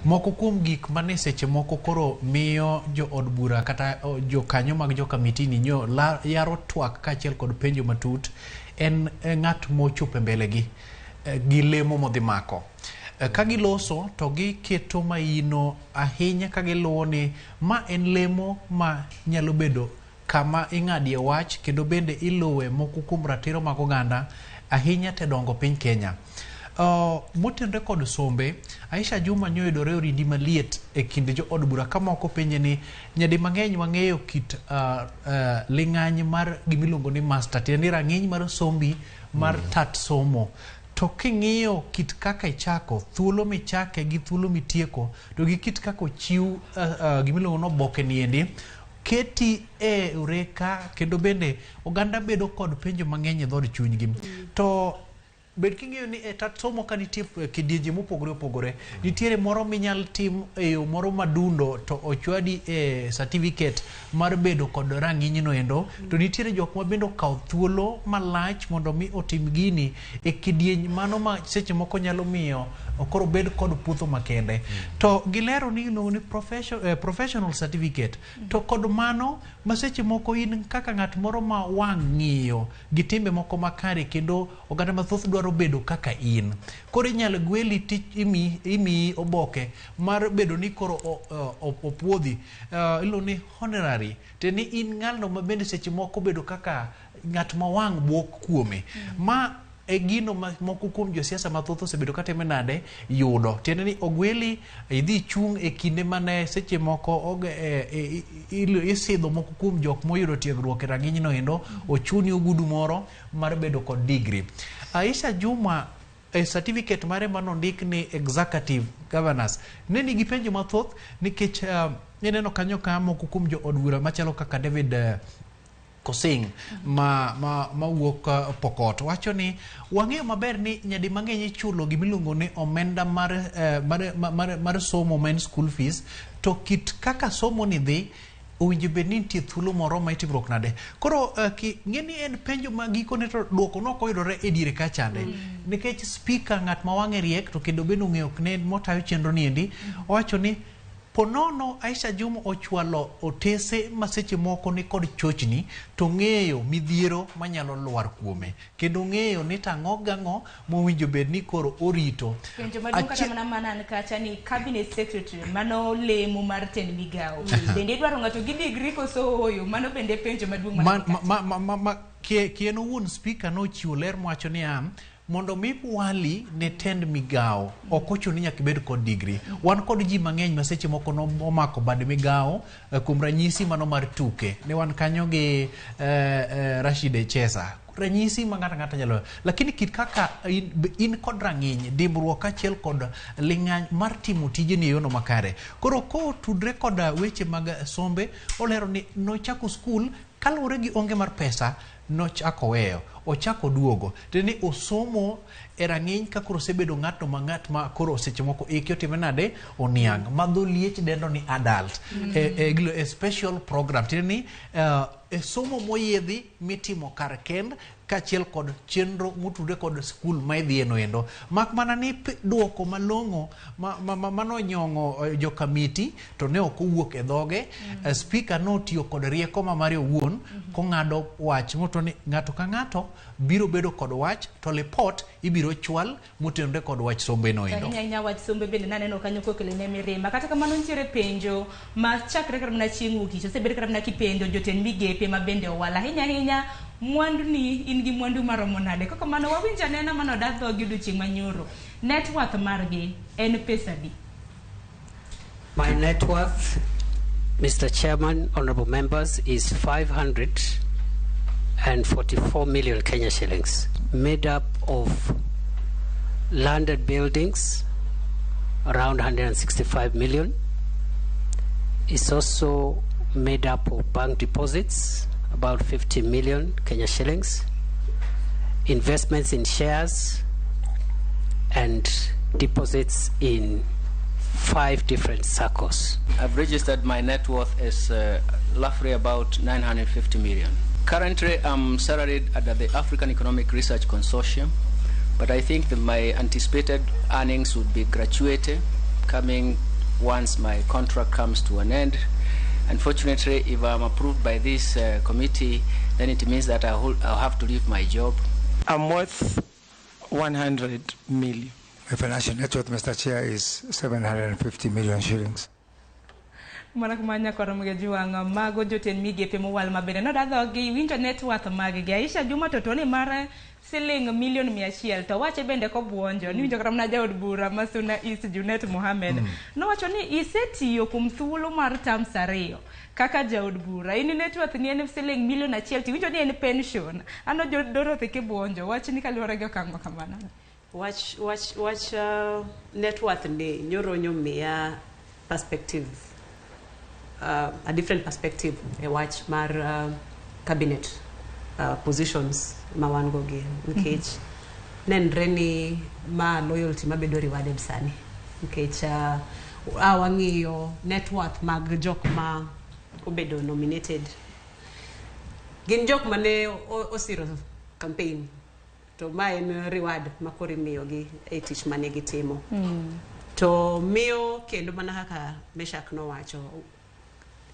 moko kuom gik mane seche moko koro miyo jo od bura kata jo kanyo mag jo kamiti ni nyo yaro twak kachiel kod penjo matut en ng'at mochope mbele gi lemo modhi mako. Ka giloso to giketo maino ahinya ka giluwo ni ma en lemo ma nyalo bedo kama ing'adie wach kendo bende iluwe moko kuom ratiro mag oganda ahinya te dongo piny Kenya. Motenre kod sombe, Aisha Juma nyoyudore orindi maliet e kinde jo od bura ka moko penje ni nyadi mang'eny wang'eyo kit ling'any mar gimiluongo ni master, tiende rang'iny mar sombi mar tat somo. To king'iyo kit kaka ichako, thuolo michake gi thuolo mitieko, to gi kit kaka ochiw gimiluongo no boke niendi, keti e ureka kendo bende oganda bedo kod penjo mang'eny e dhod chunygi. To bed king'eyo ni e tat somo ka nitie kidienje mopogore opogore, nitiere moro minyal tim e yo moro madundo to ochwadi e certificate mar bedo kod rang'iny no endo, to nitiere jok ma bendo kawo thuolo malach mondo mi otim gini e kidieny mano ma seche moko nyalo miyo okoro bed kod puotho makende. To gilero ni iluongo ni professional certificate. To kod mano ma seche moko in kaka ng'at moro ma wang' ng'iyo gi timbe moko makare kendo oganda mathoth dwaro bedo kaka in. Koro inyalo gweli tich imi oboke mar bedo ni koro opuodhi. Iluongo ni honorary. Te ni in ng'alno ma bende seche moko bedo kaka ng'at ma wang' buok kuome. Ma e gino moko kuom josiasa mathoth osebedo kateme nade yudo. Tiende ni ogweli idhi chung e kinde mane seche moko isidho moko kuom jok moyudo tiegruok e rang'iny no endo ochuni ogudu moro mar bedo kod degree. Aisha Juma certificate mare manondik ni executive governance ne nigi penjo mathoth nikech ineno kanyo ka moko kuom jo od bura machalo kaka David Kosing ma wuok Pokot wacho ni wang'eyo maber ni nyadi mang'eny ichulo gimiluongo ni omenda mar somo main school fees, to kit kaka somo ni dhi owinjo bed ni nitie thuolo moro ma itimruok nade. Koro ng'eni en penjo ma gikone to duoko nok oyudore e diere ka chande nikech speaker ng'at ma wang'e riek to kendo bende ong'eyo ne motayo chenro ni endi owacho ni Ponono Aisha Juma ochwalo otese maseche moko ni kod chochni to ng'eyo midhiero manyalo lwar kuome kendo ng'eyo ni tang'o gang'o mowinjo bed ni koro orito. Penjo maduong' kata mana manan kacha ni cabinet secretary mano lemo mar tend migao bende dwaro ng'ato gi degree koso oyo mano bende penjo maduong' kien owuon speaker nochiwo ler mwacho ni mondo mi wali ne tend migao ok ochuno ni nyaka bed kod degree. Wan kod ji mang'eny maseche moko no omako bad migao kuom ranyisi mano mar tuke ne wan kanyo gi Rashid Chesa ranyisi ma ng'ata nyalo, lakini kit kaka in kod rang'iny dimbruok achiel kod ling'any mar timo tijeni e yono makare. Koro ko tudre kod weche mag sombe olero ni nochako skul kaluwore gi onge mar pesa nochako weyo ochako duogo teni osomo e rang'iny ka koro osebedo ng'at ma koro seche moko iki otime nade oniang' madho liech dendo ni adult e special program teni e somo moyedhi mitimo kar kend kachiel kod chenro motudre kod skul ma idhieno endo mak mana ni duoko malong'o manonyong'o jo kamiti to ne ok owuok e dhoge. Speaker notiyo kod rieko ma mare owuon kong'ado wach moto ni ng'ato ka ng'ato biro bedo kod wach to report ibiro chwal motenore kod wach sombe no endo. Nya wach sombe bende naneno kanyo kokele ne mirima kata kamano nitiere penjo ma chakre kar mana chieng' wuok osebed kar mana kipenjo jotend migepe ma bende owala hinya mwandu ni in gi mwandu maromo nade koko mano wawinja nena mano dadho gi odiochieng' manyoro net worth margi en pesa di? My net worth, Mr. Chairman, honorable members, is 544 million Kenya shillings, made up of landed buildings, around 165 million. It's also made up of bank deposits, about 50 million Kenya shillings, investments in shares, and deposits in 5 different circles. I've registered my net worth as roughly about 950 million. Currently, I'm salaried under the African Economic Research Consortium, but I think that my anticipated earnings would be graduated coming once my contract comes to an end. Unfortunately, if I'm approved by this committee, then it means that I'll have to leave my job. I'm worth 100 million. My financial net worth, Mr. Chair, is 750 million shillings. Mana kumanya kwa Ramogi juanga mago jotend migepe mowal mabende no dadho gi winjo net worth mag Aisha Juma totoni mara siling milion 100 to wache bende ko buonjo ni winjo karamna jaod bura Masuna East Junet Mohamed no wacho ni isetiyo kum thuolo mar tam sariyo kaka jaod bura ini net worth ni en siling milion 1 ti winjo ni en pension ano Dorothy ke buonjo wach ni kaluore gi okang' kamano. Watch net worth ni nyoro nyomia perspective, a different perspective a watch mar cabinet positions mawangogi nkech nenre ni ma loyalty mabedo rewarded sani nkech awang'iyo net worth mag jok ma obedo nominated gin jok mane osiro campaign to ma en reward makori miyo gi e tich mane gitimo to miyo kendo mana kaka Meshak no wacho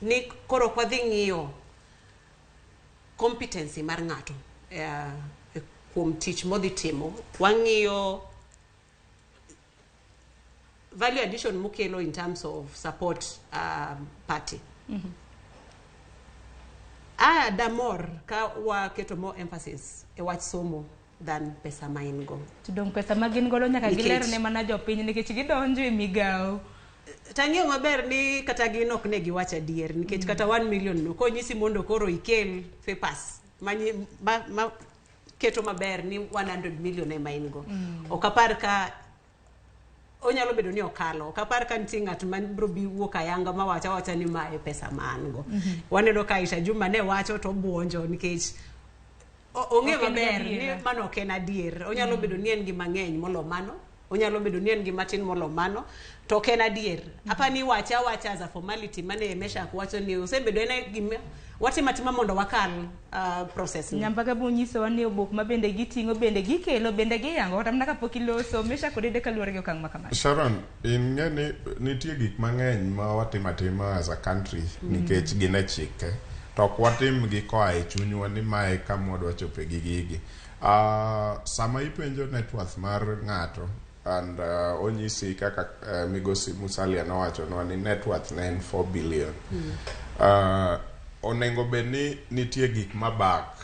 ni koro kwa dhi ng'iyo competency mar ng'ato kuom tich modhi timo wang'iyo value addition mukelo in terms of support party damor ka waketo more emphasis e wach somo than pesa ma in go. Tudong pesa ma gin godo nyaka giler ne mana jopiny nikech gidonjo e migao. Tang'eyo maber ni kata gin ok ne giwacho adier nikech kata 1 million no konyisi mondo koro ikel papers ma keto maber ni 100 million ema in go. Ok apar ka onyalo bedo ni okalo ok apar ka nitie ng'at man bro bi wuok ayanga ma wacha ni ma e pesa ma an go. Waneno ka Aisha Juma ne wacho to buonjo nikech ong'e maber ni mano ok en adier onyalo bedo ni en gi mang'eny molo mano onyalo bedo ni en gi matin molo mano to ken adier apani wacha as a formality mane Meshack wacho ni osebedo ene gima watimatima mondo wakal process nyambaga bunyiso wani obok mabende gitingo bende gikelo bende giyango kata mana kapok iloso Meshack odede kaluwore gi okang' makama. Sharon, ing'eni nitie gik mang'eny ma watimatima as a country nikech gin e chike to ok watim gi koa e chunywa ni mae kama wadwa chope gi gigi. Sama ipenjo net worth mar ng'ato and onyisi kaka Migosi Musalia nowacho ni net worth ne en 4 billion. Onengo bedni nitie gik mabak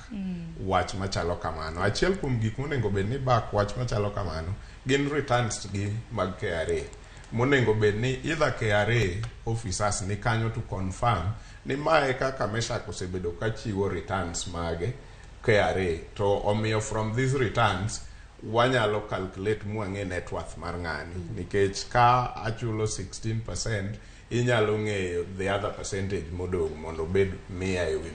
wach machalo kamano. Achiel kuom gik monengo bedni bak wach machalo kamano gin returns gi mag KRA. Monengo bedni either KRA officers ni kanyo to confirm ni mae kaka Meshack osebedo ka chiwo returns mage KRA to omiyo from these returns wanyalo calculate muang'e net worth mar ng'ani nikech ka achulo 16% inyalo ng'eyo the other percentage modong mondo bed 100 ewi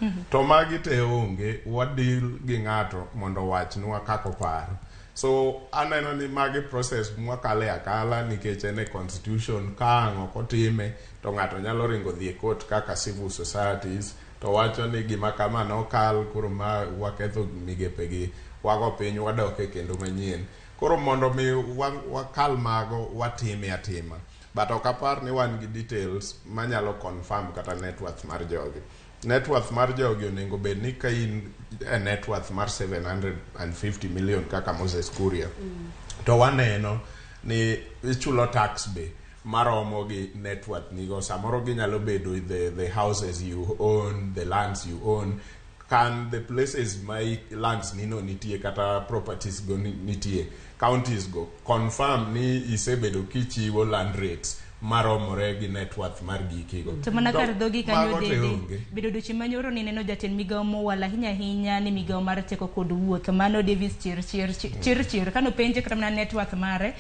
100. To magi te onge wadil gi ng'ato mondo wachnwa kako paro. So aneno ni magi process mwakale akala nikech ene constitution kaang'o kotime to ng'ato nyalo ringo dhi e court kaka civil societies to wacho ni gima kama nokal koro ma waketho migepegi wago piny wadoke kendo manyien. Koro mondo mi wakal mago watime atima. But okapar ni wan gi details manyalo confirm kata net worth mar jogi. Net worth mar jogi onengo bed ni ka in a net worth mar 750 million kaka Moses Kuria. To waneno ni ichulo tax be maromo gi net worth nigo. Samoro ginyalo bedo the houses you own, the lands you own. Can the places my lands nino nitie kata properties go nitie, counties go confirm ni isebedo kichiwo land rates maromore gi net worth mar gikigo. To mana kar dogi kanyo dede bedo dochi manyoro ni neno jatend migawo mowala hinya ni migawo mar teko kod wuoth mano Davis Chirchir kano penje kata mana net worth mare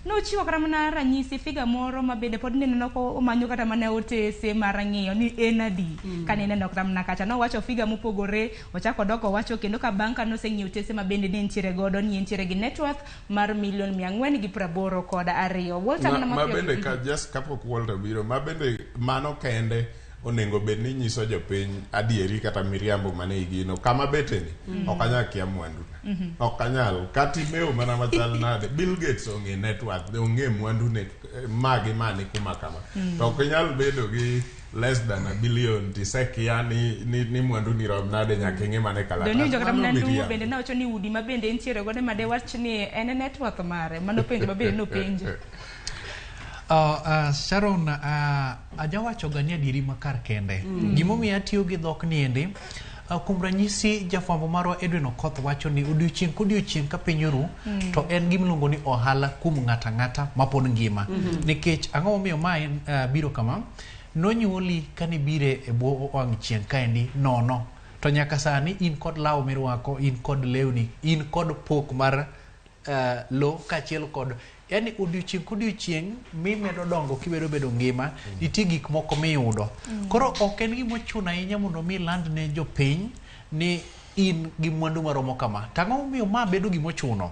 no chiwo kata mana ranyisi figa moro mabende pod neno ko omanyo kata mana otese mar ng'iyo ni enadi kanene kata mana kacha no wacho figa mopogore ochako doko wacho kendo ka banka no seng'iyo otese mabende ne ntiere godo ni ntiere gi net worth mar $480 kod 2. Walter mabende ka just kapok Walter biro mabende mano kende onengo bed ni nyiso jopiny adieri kata miriambo mane igino kama beteni okanyal kia mwandu okanyal kati meo mana machal nade Bill Gates onge net worth onge mwandu net magi mani kuma kama to okanyal bedo gi less than $1 billion tisekia ni mwandu ni rom nade nyaka ng'e mane kala doni jo kata mnandu bende na wacho ni udi mabende ntiere gode made wach ni en net worth mare mano penjo mabende no penjo. Sharon, ajawacho gani adiri makar kende. Gimomiyo atiyo gi dhok ni endi, kuom ranyisi jafwambo marwa Edwin Okoth wacho ni odiochieng' kodiochieng' ka piny oru to en gimiluongo ni ohala kuom ng'ata mapod ngima. Nikech ang'o momiyo mae biro kama, nonyuoli kani bire e bwo wang' chieng' kaendi nono. To nyaka sani in kod law mirwako, in kod lewni, in kod pok mar lo kachiel kod yani odiochieng' kodiochieng' mimedo dongo kibedo bedo ngima nitie gik moko miyudo. Koro ok en gima ochuno ahinya mondo mi land ne jopiny ni in gi mwandu maromo kama. Tang'o momiyo ma bedo gima ochuno.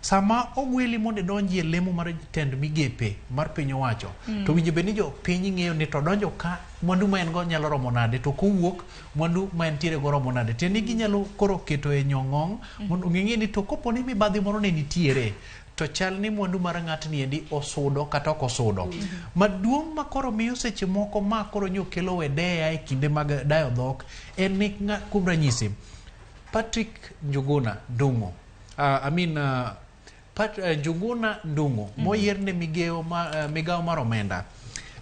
Sama ogweli mondo donji e lemo mar tend migepe mar piny owacho to winjo bed ni jo piny ng'eyo ni to donjo ka mwandu ma en go nyalo romo nade to kowuok mwandu ma entiere go romo nade. Tieni ginyalo koro keto e nyong'ong mondo ng'e ni to kopo ni mibadhi moro ne nitiere to chal ni mwandu mar ng'atni endi osudo kata ok osudo. Maduong' ma koro miyo seche moko ma koro nyokelo wedeya e kinde mag dayo dhok en ni kuom ranyisi Patrick Njuguna Ndung'u Njuguna Ndung'u moyier ne migawo mar omenda.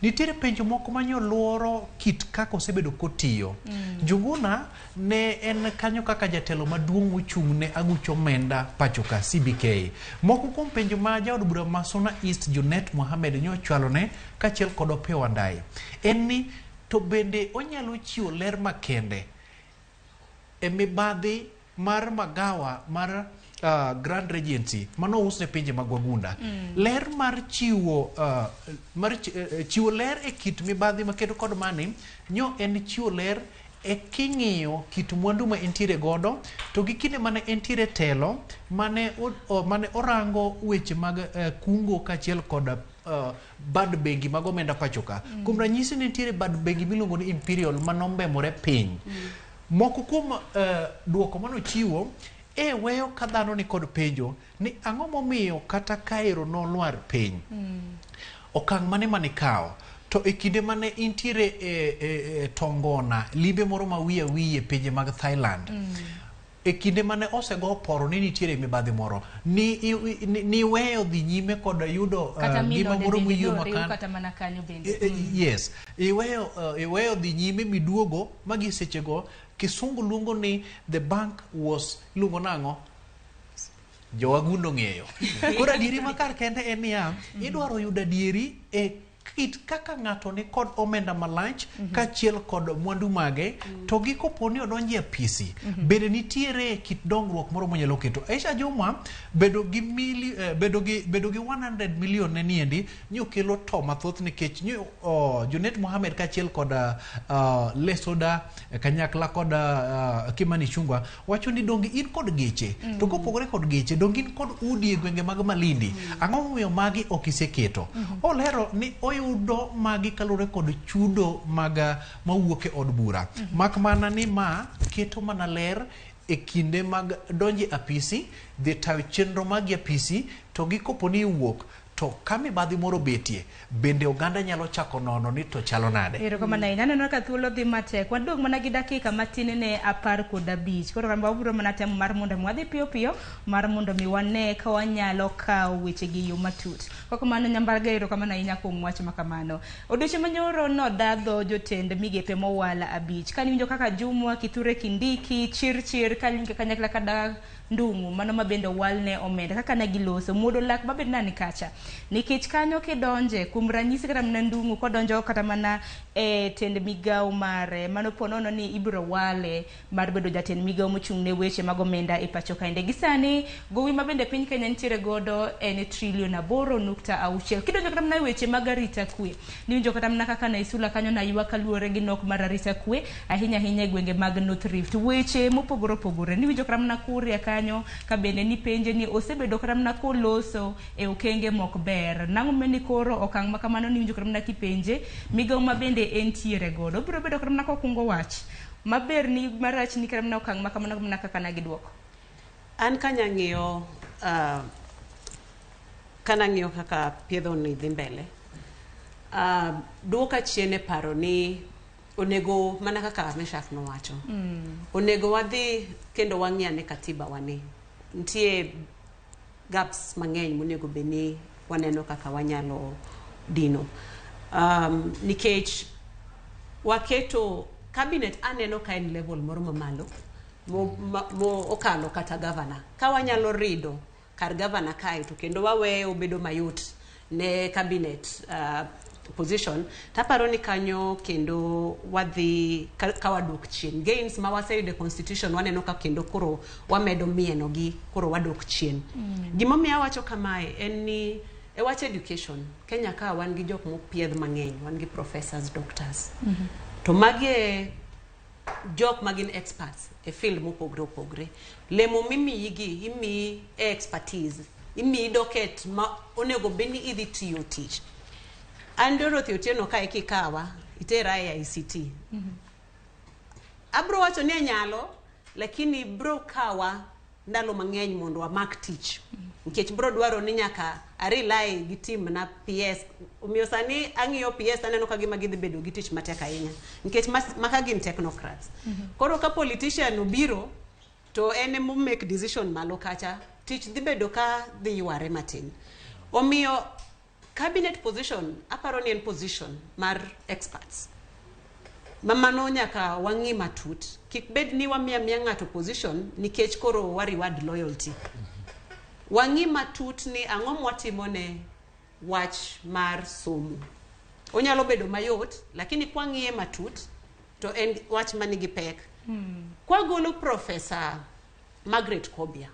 Nitiere penjo moko manyoluoro kit kaka osebedo kotiyo. Njuguna ne en kanyo kaka jatelo maduong' mochung' ne aguch omenda pachoka CBK. Moko kuom penjo ma jaod bura ma Suna East Junet Mohamed nyochwalo ne kachiel kod Opiyo Wandayi en ni to bende onyalo chiwo ler makende e mibadhi mar magawa mar Grand Regency mano usne pinje magwagunda. Ler mar chiwo chiwo ler e kit mibadhi makedo kod mani nyo en chiwo ler e king'iyo kit mwandu ma entiere godo to gi kinde mane entiere telo mane orango weche mag kungo kachiel kod bad bengi mag omenda pachoka. Kuom ranyisi ne nitiere bad bengi miluongo ni Imperial manombemore piny. Moko kuom duoko manochiwo weyo ka dhano ni kod penjo ni ang'o momiyo kata kaero nolwar piny. Okang' mane kawo to e kinde mane intiere tongona limbe moro ma wiye pinje mag Thailand. E kinde mane osego poro ni nitiere mibadhi moro ni weyo dhi nyime kod yudo gima moro moyio makan. Yes, iweyo dhi nyime miduogo magi sechego kisungu luongo ni the bank was luongo nang'o jowagundo ng'eyo. Koro adieri makar kende en niya idwaro yudo adieri e kit kaka ng'ato ni kod omenda malach kachiel kod mwandu mage to gi koponi odonje apisi bende nitiere kit dongruok moro monyalo keto. Aisha Juma bedo gi 100 million ne niendi nyokelo to mathoth nikech Junet Mohamed kachiel kod Lesoda kanyakla kod Kimani Chungwa wacho ni dongi in kod geche to kopogore kod geche dongi in kod udi e gwenge mag Malindi. Ang'o momiyo magi okiseketo? Olero ni yudo magi kalure kod chudo mawuok e od bura. Mak mana ni ma keto mana ler e kinde mag donje apisi, dhi tayo chenro mag apisi to gi koponi wuok to kami badhi moro betie bende oganda nyalo chako nono ni to chalo nade. Erokamano ahinya, aneno ka thuolo dhi matek. Wadong' mana gi dakika matin ne 15. Koro wabiro mana temo mar mondo wadhi piyo mar mondo mi wane ka wanyalo kawo weche gi yo matut. Koko mano nyambarga erokamano ahinya kuom wach makamano. Odiochieng' manyoro nodadho jotend migepe mowala 5. Kani winjo kaka Jumwa, Kithure Kindiki, Chirchir, Kalinge kanyakla kada Ndung'u mano mabende walne omenda kaka nagiloso muodo lak mabende nani kacha nikech kanyo kidonje kuom ranyisi kata mana Ndung'u kodonjo kata mana tend migao mare mano ponono ni ibiro wale mar bedo jatend migao mochung' ne weche mag omenda e pacho kaende. Gisani gowi mabende piny Kenya nitiere godo en 8.6 trillion. Kidonjo kata mana weche mag arita kwe niwinjo kata mana kaka Naisula kanyo na ywa kaluore gi nok mar arita kwe ahinya e gwenge mag North Rift. Weche mopogore niwinjo kata mana Kuria kanyo kabende ni penje ni osebedo kata mana koloso e okenge mok ber. Nang'o meni koro okang' makamano niwinjo kata mana kipenje migao mabende entiere godo biro bedo kata mana kokungo wach maber ni marach ni kata mana okang' makamano mana kaka nagiduoko. An kanang'iyo kaka piedho ni dhi mbele duoka chiene paro ni onego mana kaka Meshak nowacho onego wadhi kendo wang'iane katiba wani nitie gaps mang'eny monego beni waneno kaka wanyalo dino nikech waketo cabinet aneno ka en level moro mamalo mo okalo kata governor ka wanyalo rido kar governor kae to kendo waweyo bedo mayot ne cabinet position taparo ni kanyo kendo wadhi kawadok chien gains ma waseyudo constitution waneno ka kendo koro wamedo mieno gi koro wadok chien. Gimomiyo wacho kamae en ni e wach education Kenya ka wan gi jok mopiedh mang'eny, wan gi professors, doctors to magi jok magin experts e field mopogre lemo mimiyigi imi expertise imi docket ma onego beni idhi tiyo tich. Andoro Otieno ka ikikawa itera e ICT abro wacho ni nyalo lakini bro kawa ndalo mang'eny mondo amak tich nikech bro dwaro ni nyaka arilai gi team na PS omiyo sani ang'iyo PS aneno ka gima gidhi bedo gi tich matek ahinya nikech maka gin technocrats koro ka politician obiro to ene mo make decision malo kacha tich dhi bedo ka dhi yware matin. Omiyo cabinet position aparo ni en position mar experts mamano nyaka wang'i matut kik bed ni wamiya ng'ato position nikech koro wa reward loyalty. Wang'i matut ni ang'o mwatimo ne wach mar somo onyalo bedo mayot lakini kwang'iye matut to en wach manigi pek. Kwa golo Professor Margaret Kobia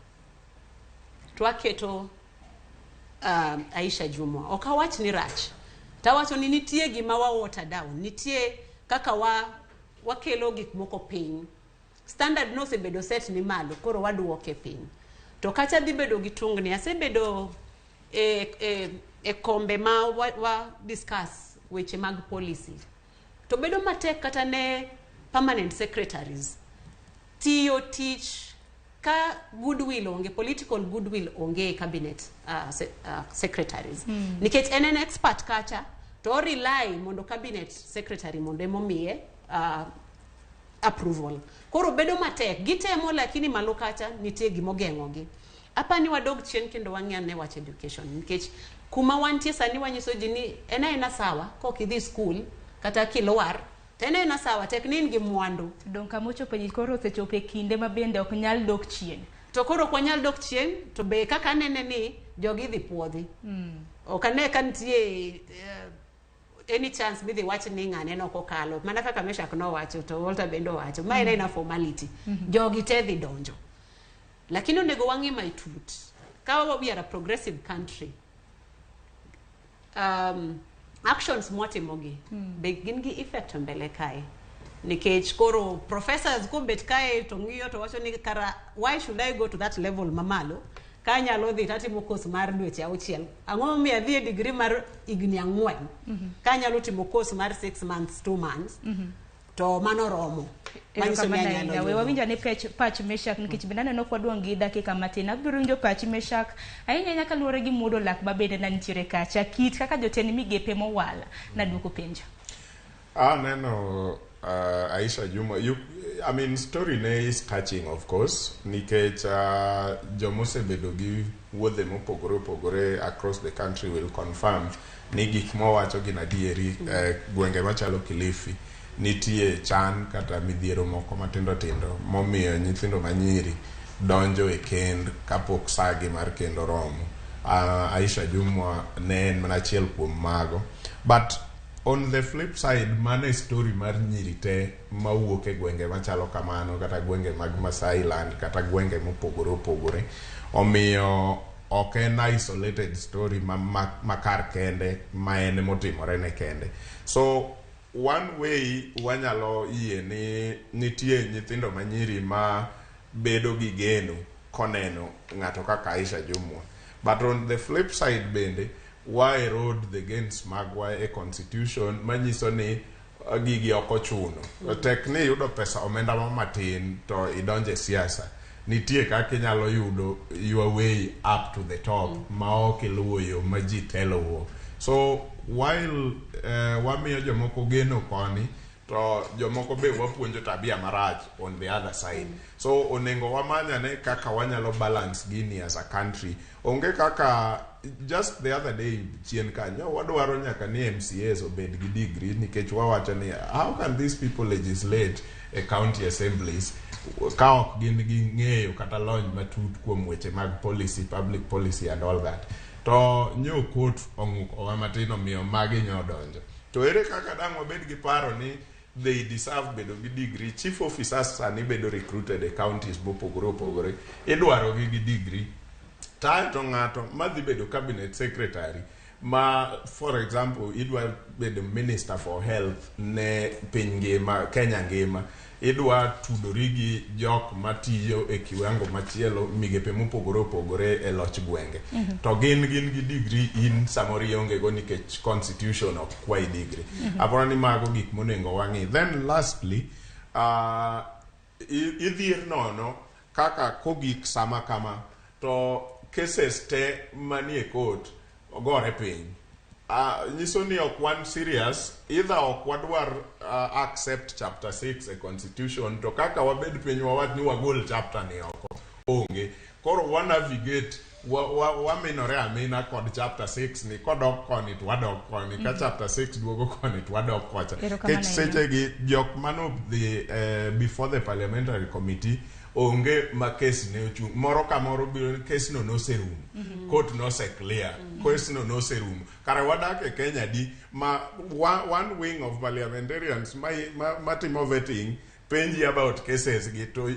to aketo Aisha Jumwa okawach ni rach tawacho ni nitie gima wa water down nitie kaka wakelo gik moko piny. Standard no osebedo set ni malo, koro waduoke piny. To kacha dhi bedo gi tungni, asebedo e kombe ma wa discuss weche mag policy. To bedo matek kata ne permanent secretaries. Tiyo tich ka goodwill onge, political goodwill onge cabinet secretaries. Nikech en expert kacha, to rely mondo cabinet secretary mondo emomiye approval. Koro bedo matek, gitemo lakini malo kacha nitie gimogeng'ogi. Apa ni wadog chien kendo wang'ian ne wach education. Nikech kuma wantie sani wanyiso ji ni ena sawa kokidhi school kata kilwar, ena sawa tek ni gi mwandu. Don kamocho penyi koro osechope kinde mabende ok nyal dok chien. To koro ok nyal dok chien, to be kaka nene ni jogi dhi puodhi. Ok ane ka nitie any chance midhi wach ni ng'ane no kokalo. Mana kaka Meshak no wacho to Walter bendo wacho. Ma ena formality. Jogi te dhi donjo. Lakini onego wang'i maitut. Kawa we are a progressive country. Actions mwatimogi begin gi effect mbele kae. Nikech koro professors ko bet kae to ng'iyo to wacho ni kara why should I go to that level mamalo? Kanyalo dhi tatimo course mar dweche 6. Ang'o mi adhi degree mar igni 4. Kanyalo timo course mar 6 months, 2 months. To mano romo. We wawinja ni pach Meshak nikech bende aneno kwadwong gi dakika matin. Abiro winjo pach Meshak ahinya nyaka luore gi muodo lak mabende nantiere kacha kit kaka jotend migepe mowala na duoko penjo. Neno Aisha Juma, I mean story ne is touching of course nikech jomose bedo gi wuodhe mopogore opogore across the country will confirm ni gik mowacho gin adieri. Gwenge machalo Kilifi nitie chan kata midhiero moko matindo tindo momiyo nyithindo manyiri donjo e kend kapok sagi mar kendo romo. Aisha Juma ne en mana achiel kuom mago, but on the flip side mane story mar nyiri te mawuok e gwenge machalo kamano kata gwenge mag Masai Land kata gwenge mopogore opogore, omiyo ok en isolated story makar kende ma en motimore ne kende. So one way wanyalo yie ni nitie nyithindo manyiri ma bedo gi geno koneno ng'ato kaka Aisha Jumwa, but on the flip side bende wa erode the gains magwa e constitution manyiso ni gigi okochuno. Tek ni yudo pesa omenda matin to idonje siasa, nitie kaka inyalo yudo your way up to the top ma ok iluwo yo ma ji telo. So while wamiyo jomoko geno koni, to jomoko be wapuonjo tabia marach on the other side. So onengo wamanya ne kaka wanyalo balance gini as a country. Onge kaka just the other day chien kanyo wadwaro nyaka ni MCAs obed gi degree nikech wawacho ni how can these people legislate a county assemblies ka ok gin gi ng'eyo kata lony matut kuom weche mag policy, public policy and all that. To nyo court ong'uko matino miyo magi nyodonjo. To ere kaka dang' wabed gi paro ni they deserve bedo gi degree. Chief officers sani bedo recruited e counties mopogore opogore, idwaro gi degree. To ng'ato madhi bedo cabinet secretary ma for example idwa bedo minister for health ne piny ngima, Kenya ngima, idwa tudori gi jok matiyo e kiwango machielo migepe mopogore opogore e loch gwenge. To gin gi degree in samori onge go nikech constitution ok kwai degree. Aparo ni mago gik monengo wang'i. Then lastly idhier nono kaka kogik sama kama to cases te manie court ogore piny. Nyiso ni ok wan serious, either ok wadwar accept chapter 6 e constitution, to kaka wabed piny wawach ni wagol chapter ni oko onge. Koro wa navigate waminore amina kod chapter 6 ni kodok koni to wadok koni, ka chapter 6 duogo koni to wadok kocha. Kech seche gi jok mano before the parliamentary committee onge ma case ne ochung moro ka moro biro case no serum, court no se clear, case no serum. Kare wadak e Kenya di ma one wing of parliamentarians matimo vetting penji about cases gi to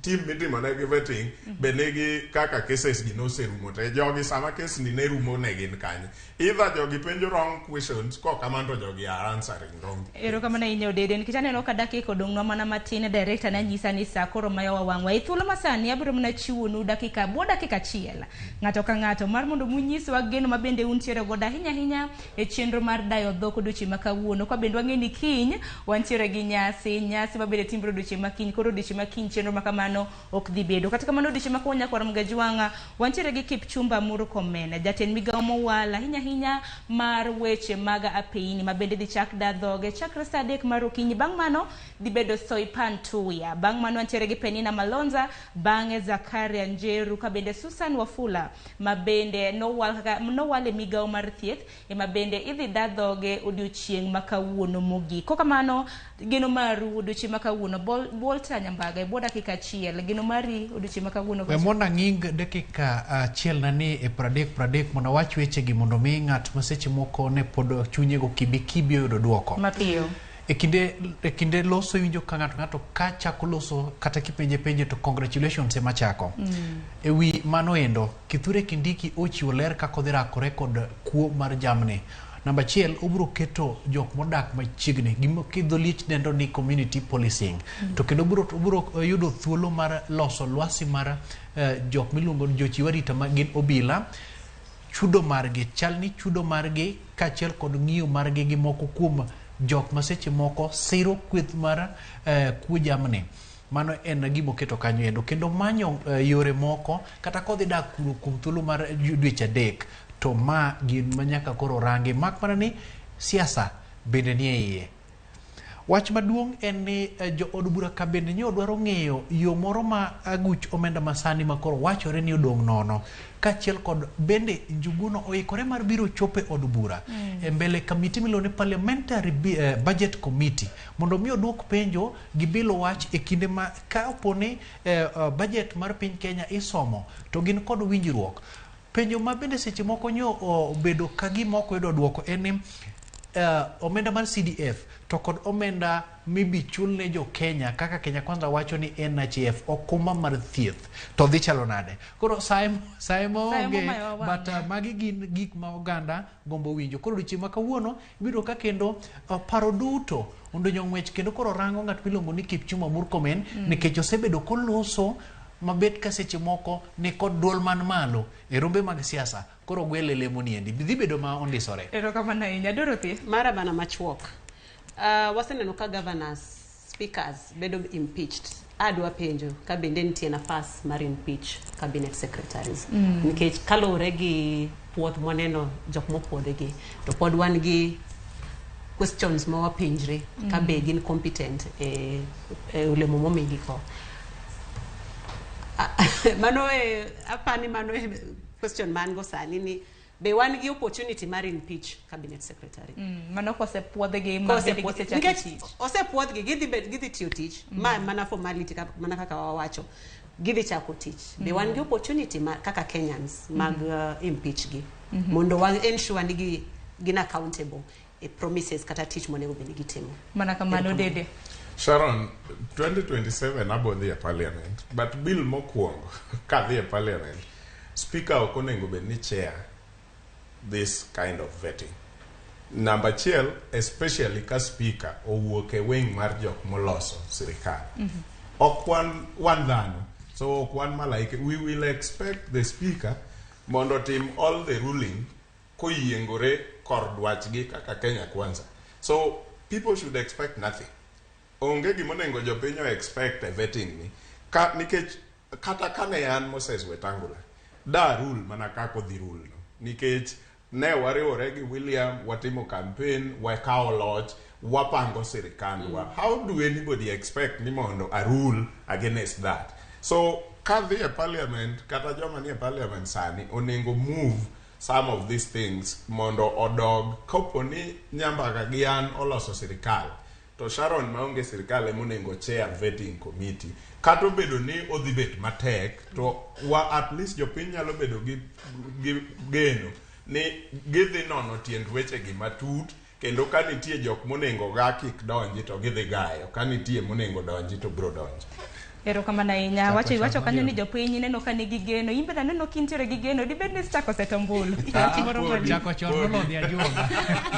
team mitimo ne gi vetting benegi kaka cases gi no serumo te jogi sama case ni ne rumo ne gin kanye either jogi penjo wrong questions ko kamando jogi are answering wrong. Ero kama na inyo dede nikichaneno ka dakika odong'nwa mana matin director na nyisa ni saa koro mayo wang'wa ithuolo masani abiro mana chiwonu dakika achiel ng'ato ka ng'ato mar mondo munyiswa geno mabende untiere godo ahinya e chenro mar dayo dhok odiochieng' ma kawuono ka bende wang'eni kiny wantiere gi nyasi mabende timbre odiochieng' ma kiny koro odiochieng' ma kiny chenro ma kamano ok dhi bedo kata kamano odiochieng' ma kawuono nyaka Ramogi wang'a wantiere gi Kipchumba Murkomen jatend migawo mowal ahinya mar weche mag apeyni mabende dhi chak da dhoge chakre saa 3 mar okinyi bang' mano dhi bedo Soipan Tuya bang' mano wantiere gi Penina Malonza bang'e Zakaria Njeru ka bende Susan Wafula mabende nowal e migawo mar thieth e mabende idhi da dhoge odiochieng' ma kawuono mogik ko kamano geno maru odiochieng' ma kawuono bolta nyambaga e bwo dakika achiel geno mari odiochieng' ma kawuono mona ng'ing dakika achiel nani e 30 mondo wach weche gi mondo mi ng'at ma seche moko ne pod chunyego kibi oyudo duoko mapiyo e kinde loso winjo ka ng'ato ka chako loso kata kipenje to congratulations ema chako e wi mano endo kithure kindiki ochiwo ler kako dhi rakore kod kuo mar jamni. Namba 1 obro keto jok modak machiegni gimo kidho lich dendo ni community policing to kendo obro yudo thuolo mar loso lwasi mar jok miluongo jochiw arita ma gin obila chudo margi chalni chudo margi kaachiel kod ng'iyo margi gi moko kuom jok ma seche moko siro kweth mar kuo jamni. Mano en gimo keto kanyo endo kendo manyo yore moko kata kodhi dak kuom thuolo mar dweche 3 to ma gin manyaka koro rangi mak mana ni siasa bende nie iye. Wach maduong' en ni jo od bura ka bende nyo dwaro ng'eyo yo moro ma aguch omenda masani ma koro wachore ni odong' nono kaachiel kod bende Njuguno oikore mar biro chope od bura e mbele kamiti milone parliamentary budget committee mondo mi oduok penjo gi bilo wach e kinde ma ka oponi budget mar piny Kenya isomo to gin kod winjruok. Penjo ma bende seche moko nyo obedo ka gimoko yudo duoko en ni omenda mar CDF to kod omenda mibichul ne jo Kenya kaka Kenya Kwanza wacho ni NHF okuma mar thieth to dhi chalo nade. Koro saimo onge but magi gin gik ma oganda gombo winjo. Koro odiochieng' ma kawuono biro ka kendo paro duto ondonyo ng'wech kendo koro rango ng'at miluongo ni Kipchumba Murkomen nikech osebedo koloso mabet ka seche moko ni kod duol man malo e rombe mag siasa koro gwele lemo niendi dhi bedo ma ondisore. Ero kama na inya Dorothy mara bana machuok waseneno ka governors speakers bedo impeached adwa penjo ka bende nitie nafas mar impeach cabinet secretaries nikech kalore gi puoth moneno jok mopuodhe gi to pod wan gi questions ma wapenjre ka be gin competent e ulemo momigi ko mano apani mano question man go sani ni be wan gi opportunity mar impeach cabinet secretary mano kose puodhe gi ma bende gi secha tich ose puodhe gi gidhi tiyo tich mana formality mana kaka wawacho gidhi chako tich be wan gi opportunity kaka Kenyans mag impeach gi mondo wan ensure ni gin accountable e promises kata tich monego bende gitimo mana kamano dede Sharon, 2027 abodhi e parliament, but bill mokwongo kadhi e parliament, speaker okonego bed ni chair this kind of vetting. Number 1, especially ka speaker owuok e wing mar jok moloso sirikal. Ok wan dhano, so ok wan malaike. We will expect the speaker mondo tim all the ruling koyiengore kor dwachgi kaka Kenya Kwanza. So people should expect nothing. Onge gimonengo jopinyo expect a vetting ni nikech kata kane an Moses Wetangula da rule mana kako dhi rule no nikech ne wariwore gi William watimo campaign wakao loch wapango sirikandwa how do anybody expect ni mondo a rule against that? So kadhi e parliament kata joma ni e parliament sani onengo move some of these things mondo odog kopo ni nyambaga gi an oloso sirikal to Sharon maonge sirikal emonengo chair vetting committee kato bedo ni odhi bet matek to at least jopiny nyalo bedo gi geno ni gidhi nono tiend weche gi matut kendo ka nitie jok monengo ga kik donji to gidhi gayo, ka nitie monengo donji to bro donji. Erokamano ahinya. Wacho kanyo ni jopiny neno ka nigi geno, imbe neno kintiere gi geno, dibed ni stako setombulu. Chako chon nolodhi ajuoga.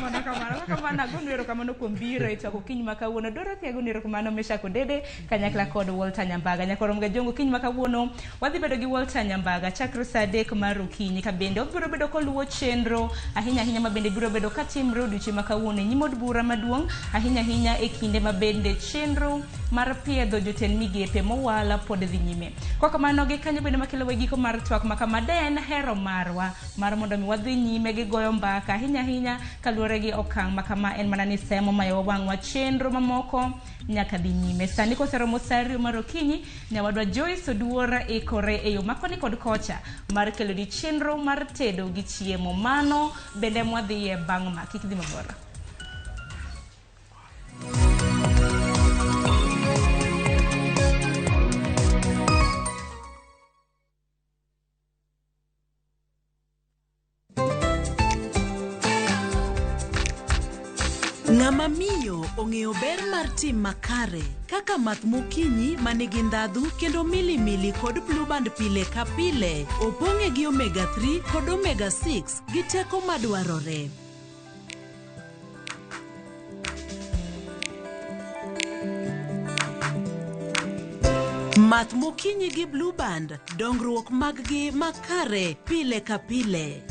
Mana kamano agonu erokamano kuom biro e chako kiny ma kawuono. Dorothy agonu erokamano Meshako Dede kanyakla kod Walter Nyambaga. Nyakoro mga jongo kiny ma kawuono wadhi bedo gi Walter Nyambaga chakre saa 3 mar okinyi ka bende obiro bedo koluwo chenro ahinya ma bende biro bedo katimre odiochieng' ma kawuono nyimo od bura maduong' ahinya e kinde ma bende chenro mar piedho jotend migepe mowala pod dhi nyime. Kwa kamano gi kanyo bende makelo giko mar twak ma kama den hero marwa mar mondo mi wadhi nyime gi goyo mbaka ahinya kaluwore gi okang' ma kama en mana ni semo mayo wang'wa chenro mamoko nyaka dhi nyime. Sani koseromo saa 2 mar okinyi nyawadwa Joyce Oduora ikore e yo makoni kod kocha mar kelo di chenro mar tedo gi chiemo mano bende mwadhiye bang' ma kik dhi mabora. Ng'ama miyo ong'eyo ber mar tim makare kaka math mokinyi manigi ndhadhu kendo milimili kod blue band pile ka pile opong'e gi omega 3 kod omega 6 gi teko madwarore. Math mokinyi gi blue band dongruok mag-gi makare pile ka pile.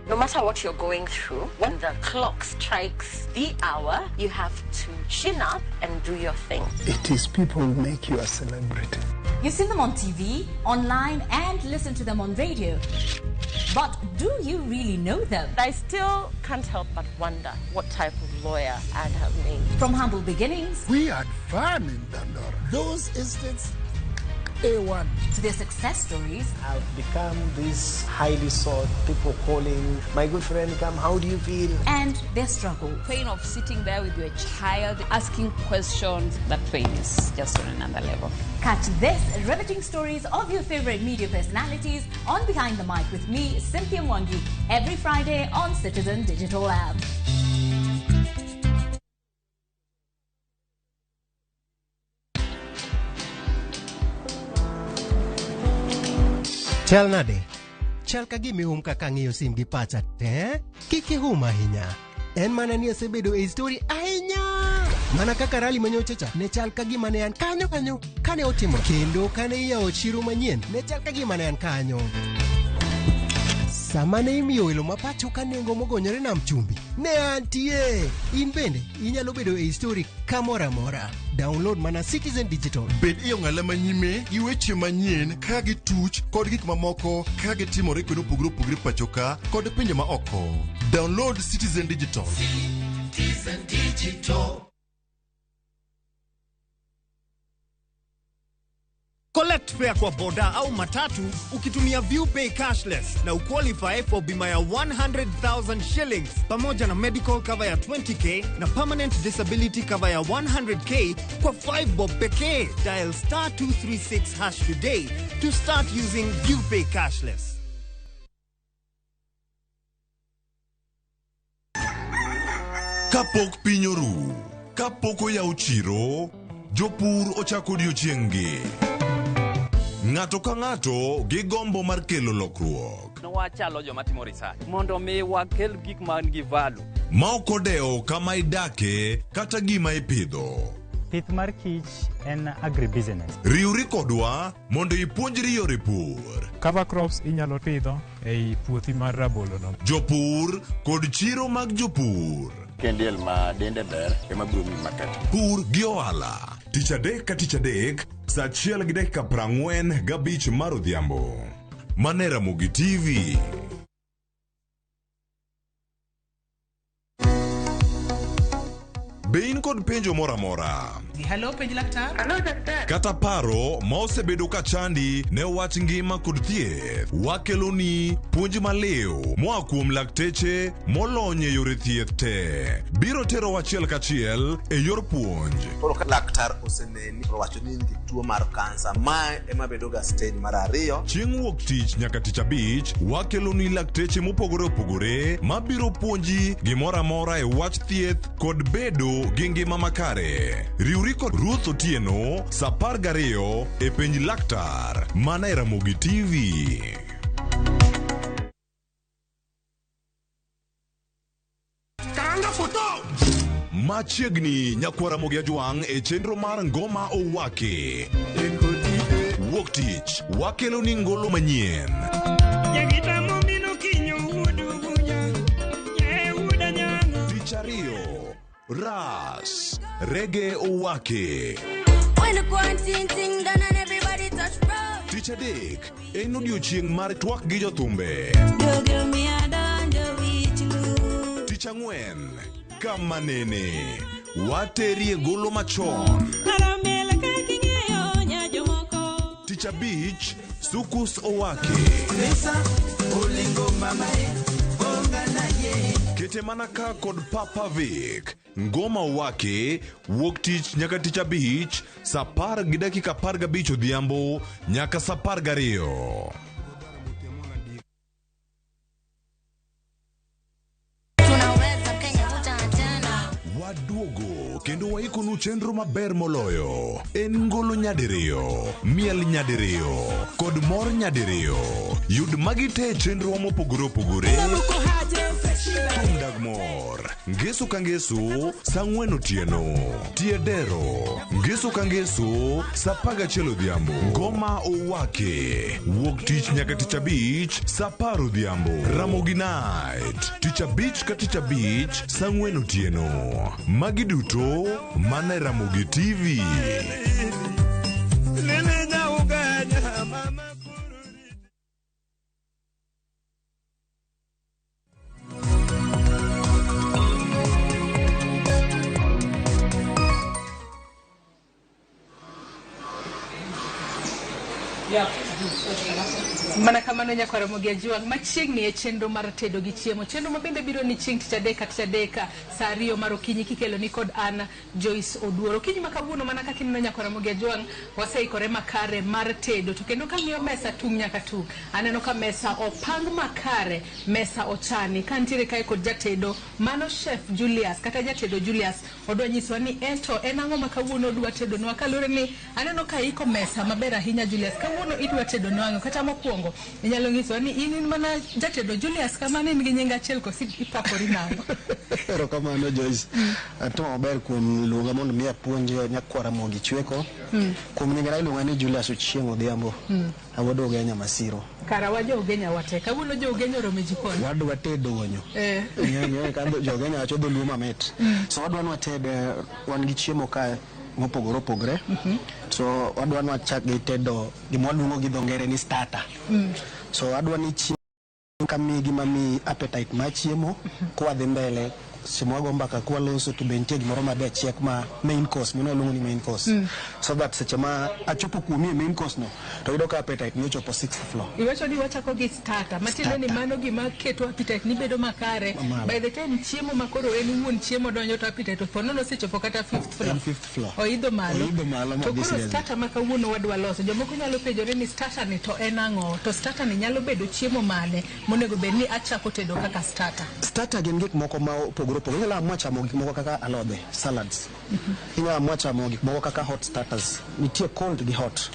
No matter what you're going through, when the clock strikes the hour, you have to chin up and do your thing. It is people who make you a celebrity. You see them on TV, online, and listen to them on radio. But do you really know them? I still can't help but wonder what type of lawyer I'd have made. From humble beginnings, We had fun in Dandora. Those estates, A1. to their success stories, I've become this highly sought, people calling, my good friend, come, how do you feel? and their struggle. Pain of sitting there with your child, asking questions, that pain is just on another level. Catch this riveting stories of your favorite media personalities on Behind the Mic with me, Cynthia Mwangi, every Friday on Citizen Digital app. Chal nade? Chal ka gimi kaka ng'iyo sim gi pacha te? Kiki ahinya. En mana ni asebedo e story ahinya. Mana kaka rali manyochacha ne chal ka gima ne an kanyo kane otimo. Kendo kane iyawo chiro manyien ne chal ka gima ne an kanyo. Sama ne imiyo welo mapacho ka nengo mogonyore nam chumbi ne antie. In bende inyalo bedo e story kamora mora. Download mana Citizen Digital. Bed iyo ng'ala manyime gi weche manyien ka gi tuch kod gik mamoko ka gi timore kendo opogore pachoka kod pinje ma oko. Download Citizen Digital. Citizen Digital. Collect fare kwa boda au matatu ukitumia ViewPay cashless na uqualify for bima ya 100,000 shillings pamoja na medical cover ya 20k na permanent disability cover ya 100k kwa 5 bob pekee. Dial *236# today to start using ViewPay cashless. Kapok piny oru, kapok oyaw chiro, jopur ochako odiochieng'gi. Ng'ato ka ng'ato gi gombo mar kelo lokruok. Wachalo joma timo research mondo mi wakel gik man gi value. Ma ok odewo kama idake kata gima ipidho. Pith mar kich en agribusiness. Riwri kodwa mondo ipuonjri yore pur. Cover crops inyalo pidho ei puothi mar rabolo no. Jopur kod chiro mag jopur. Kendiel ma dende ber ema biro mi market. Pur gi ohala. Tich adek ka tich adek, saa 1:45 mar odhiambo. Mane Ramogi TV. Be in kod penjo mora mora? Hello, penj laktar. Hello, daktar. Kata paro ma osebedo ka chandi ne wach ngima kod thieth, wakeloni puonj maliw moa kuom lakteche molony e yore thieth te. Biro tero wachiel kachiel e yor puonj. Koro ka laktar oseneni wacho ni tuo mar kansa ma ema bedo ga stage mar 2. Chieng' wuok tich nyaka tich abich, wakeloni lakteche mopogore opogore mabiro puonji gimoro amora e wach thieth kod bedo gi ngima makare. Riwri kod Ruth Otieno, saa 12 e penj laktar mana e Ramogi TV. Machiegni nyakwara Ramogi Ajwang' e chenro mar ngoma owake. Wuok tich, wakeloni ngolo manyien. Tich ariyo, Ras, Reggae owake. Tich adek, en odiochieng' mar twak gi jothumbe. Tich ang'wen, kama nene, wateri e golo machon. Tich abich, Sukus owake. Kete manaka kod Papa Vic, ngoma owake, wuok tich nyaka tich abich, saa 10:15 odhiambo nyaka saa 12. Waduogo kendo waikonu chenro maber moloyo. En ngolo nyadiriyo, miel nyadiriyo kod mor nyadiriyo. Yud magi te chenro mopogore opogore. Thum dag mor, ngeso ka ngeso, saa 4 otieno. Tiedero, ngeso ka ngeso, saa 11 odhiambo. Ngoma owake, wuok tich nyaka tich abich, saa 10 odhiambo. Ramogi Night, tich abich ka tich abich, saa 4 otieno. Magi duto mana e Ramogi TV. Mana kamano nyakwara Ramogi Ajwang' machiegni e chenro mar tedo gi chiemo. Chenro mabende biro ni chieng' tich adek saa 2 mar okinyi kikelo ni kod Anna Joyce Oduoro. Okinyi ma kawuono mana kaka ineno nyakwara Ramogi Ajwang' waseikore makare mar tedo. To kendo kang'iyo mesa tung' nyaka tung', aneno ka mesa opang makare, mesa ochani. Ka nitiere kae kod jatedo mano Chef Julius kata jatedo Julius odwa nyiswa ni ento en ang'o ma kawuono odwa tedo nwa. Kalure ni aneno ka iko mesa maber ahinya Julius. Kawuono idwa tedo nwa kata mokwongo inyalo nyiso ni in mana jatedo Julius kamane in gi nying achiel kosi ipakori nang'o. Erokamano Joyce. Atimo maber kuom luonga mondo mi apuonj nyakwara Ramogi chweko. Kuom nyinga iluonga ni Julius Ochieng' Odhiambo. Awado Ogenya Masiro. Kara wa jo Ogenya wate. Kawuono jo Ogenya oromo jikon. Wadwa tedo onyo. Ng'e kando jo Ogenya wacho dholuo mamit. So wadwa nwa tede wan gi chiemo ka mopogore opogore. So wadwa nwa chak gi tedo gima waluongo gi dho ngere ni starter. So wadwa ni chiemo kamigi mami appetite ma chiemo kwa dhi mbele. Simwago mbaka kwa loso to bentie gimoro mabe chiek ma main course mino luongo ni main course. So that seche ma achopo kuomie main course no to yudo ka appetite ni ochopo 6th floor. Iwacho ni wachako gi starter matiende ni mano gima keto appetite ni bedo makare. By the time chiemo makoro en wuon chiemo donjo to appetite to nono sechopo kata 5th floor. Oidho malo. To koro starter ma kawuono wadwa loso. Jomoko nyalo penjore ni starter ni to en ang'o? To starter ni nyalo bedo chiemo mane monego bed ni achako tedo kaka starter. Starter gin gik moko ma opogore opogore. Inyalo amua chamo gik moko kaka alode, salads. Inyalo amua chamo gik moko kaka hot starters. Nitie cold gi hot.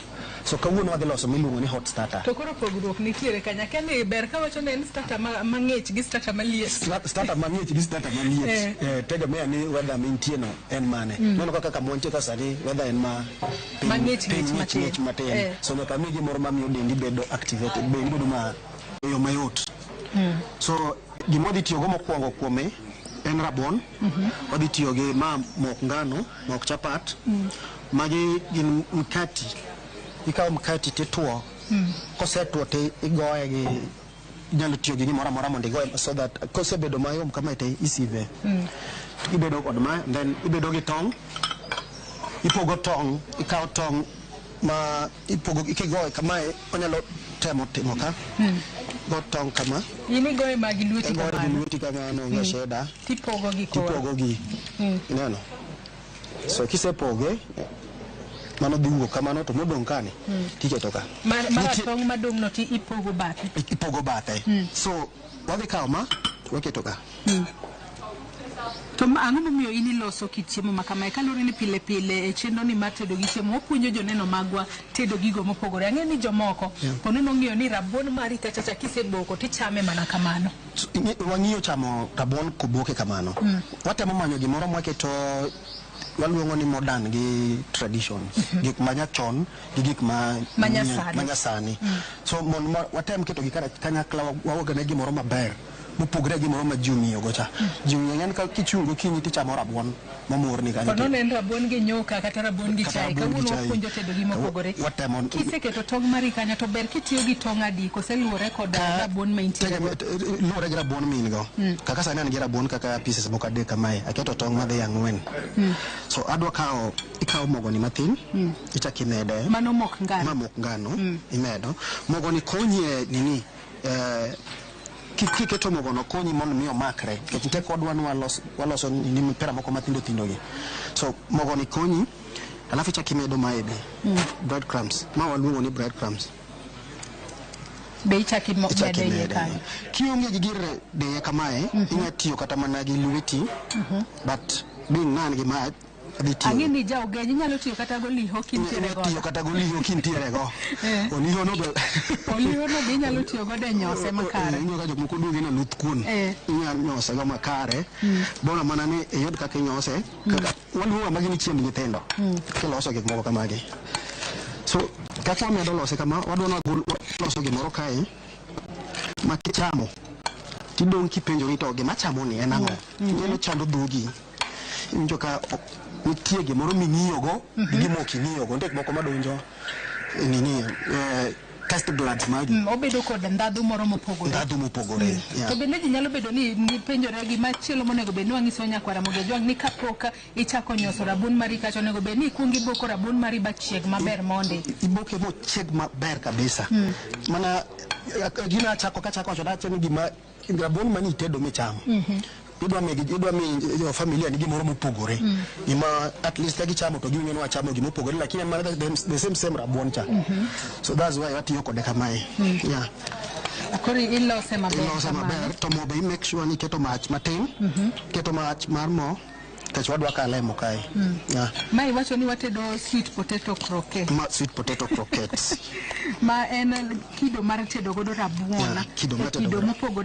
So kawuono wadhi loso miluongo ni hot starter. To koro pogruok nitiere kanya kani ber ka wacho ni en starter mang'ich gi starter maliet. Starter mang'ich gi starter maliet. Tegemea ni whether mintie no en mane. Nono kaka montie ka sani whether en ma mang'ich matin. So nyaka mi gimoro mamiyo dendi bedo activated, bedo ma yo mayot. So gima dhi tiyogo mokwongo kuome en rabon. Wadhi tiyo gi mok ngano, mok chapat. Magi gin mkati. Ikawo mkati tituo. Kosetuo te igoye gi nyalo tiyo gi gimoro amora mondo igoye so that kosebedo mayom kama te isive. Ibedo kod ma, then ibedo gi tong'. ipogo tong, ikaw tong ma ipogo ikigoe kamae onyalo temo timo ka. Go tong kama. Ini goe magi lueti kamano. Go lueti kamano nga sheda. Tipogo gi ko. Tipogo gi. Ineno. So kisepoge mano dingo kamano to modong kane tiketo ka. Mara tong madong no ti ipogo bate. Ipogo bate. So wadhi kaw ma waketo ka. To ang'o momiyo ini loso kit chiemo makama kalore ni pile pile e chenro ni mar tedo gi chiemo opuonjo joneno magwa tedo gigo mopogore ang'e ni jomoko pono nong'iyo ni rabuon mari kachacha kiseboko tichame mana kamano wang'iyo chamo rabuon koboke kamano watemo manyo gimoro mwaketo waluongo ni modern gi tradition gik manyachon gi gik manyasani so watem keto gi kanyakla wawogane gimoro maber mupogre gimoro ma jumi ogocha jumi ng'en ka kichungo kinyi tichamo rabuon mamor ni kanyo kono nen rabuon gi nyoka kata rabuon gi chai ka wuno puonjo tedo gi mopogore kiseketo tong mari kanyo to ber kitiyo gi tong adi koseluore kod rabuon ma intiere luore gi rabuon min go kaka sani an gi rabuon kaka pieces moko adek kamae aketo tong madhi ang'wen so adwa ikawo mogoni matin ichaki mede mano mok ngano imedo mogoni konye nini kiketo mogono konyi mondo miyo makre kech tek wadwa ni waloso ni mpera moko mathindo thindo gi so mogoni konyi alafu ichaki medo maebe bread crumbs ma waluongo ni bread crumbs be ichaki mede kanyo kionge gi gir de kamae inya tiyo kata mana gi lweti but being nan gi mad ang'e ni ja ogenyi nyalo tiyo kata goliho kintiere go tiyo kata goliho kintiere go oliho no be inyalo tiyo go de nyose makare inyo ka jomoko duoge na luth kuon inyalo nyose go makare bona mana ni eyod kaka nyose kaka waluongo magi ni chiemb nyithindo kiloso gik moko kamagi so kaka wamedo lose kama wadwa loso gimoro kae ma kichamo tidong' kipenjori to gima chamo ni en ang'o nyalo chando dhogi injo ka nitie gimoro ming'iyogo gimo king'iyogo ndek moko madonjo nini test blood magi obedo kod ndadhu moro mopogore to bende ji nyalo bedo ni penjore gima chielo monego bed ni wang'iso nyakwara moge jwang ni kapok ichako nyoso rabuon mari kacha onego bed ni ikwongi boko rabuon mari ba chieg maber mondi iboke mo chieg maber kabisa mana gina chako wacho dache ni gima rabuon mani itedo michamo idwa mi familia ni gimoro mopogore gima at least ka gichamo to ging'eno wachamo gima opogore lakini mana the same rabuon cha so that's why watiyo kode kamae akori ilose maber to mo be make sure ni keto mach matin keto mach mar mo kech wadwa kale mo kae ma iwacho ni watedo sweet potato croquettes ma en kido mar tedo godo rabuon kido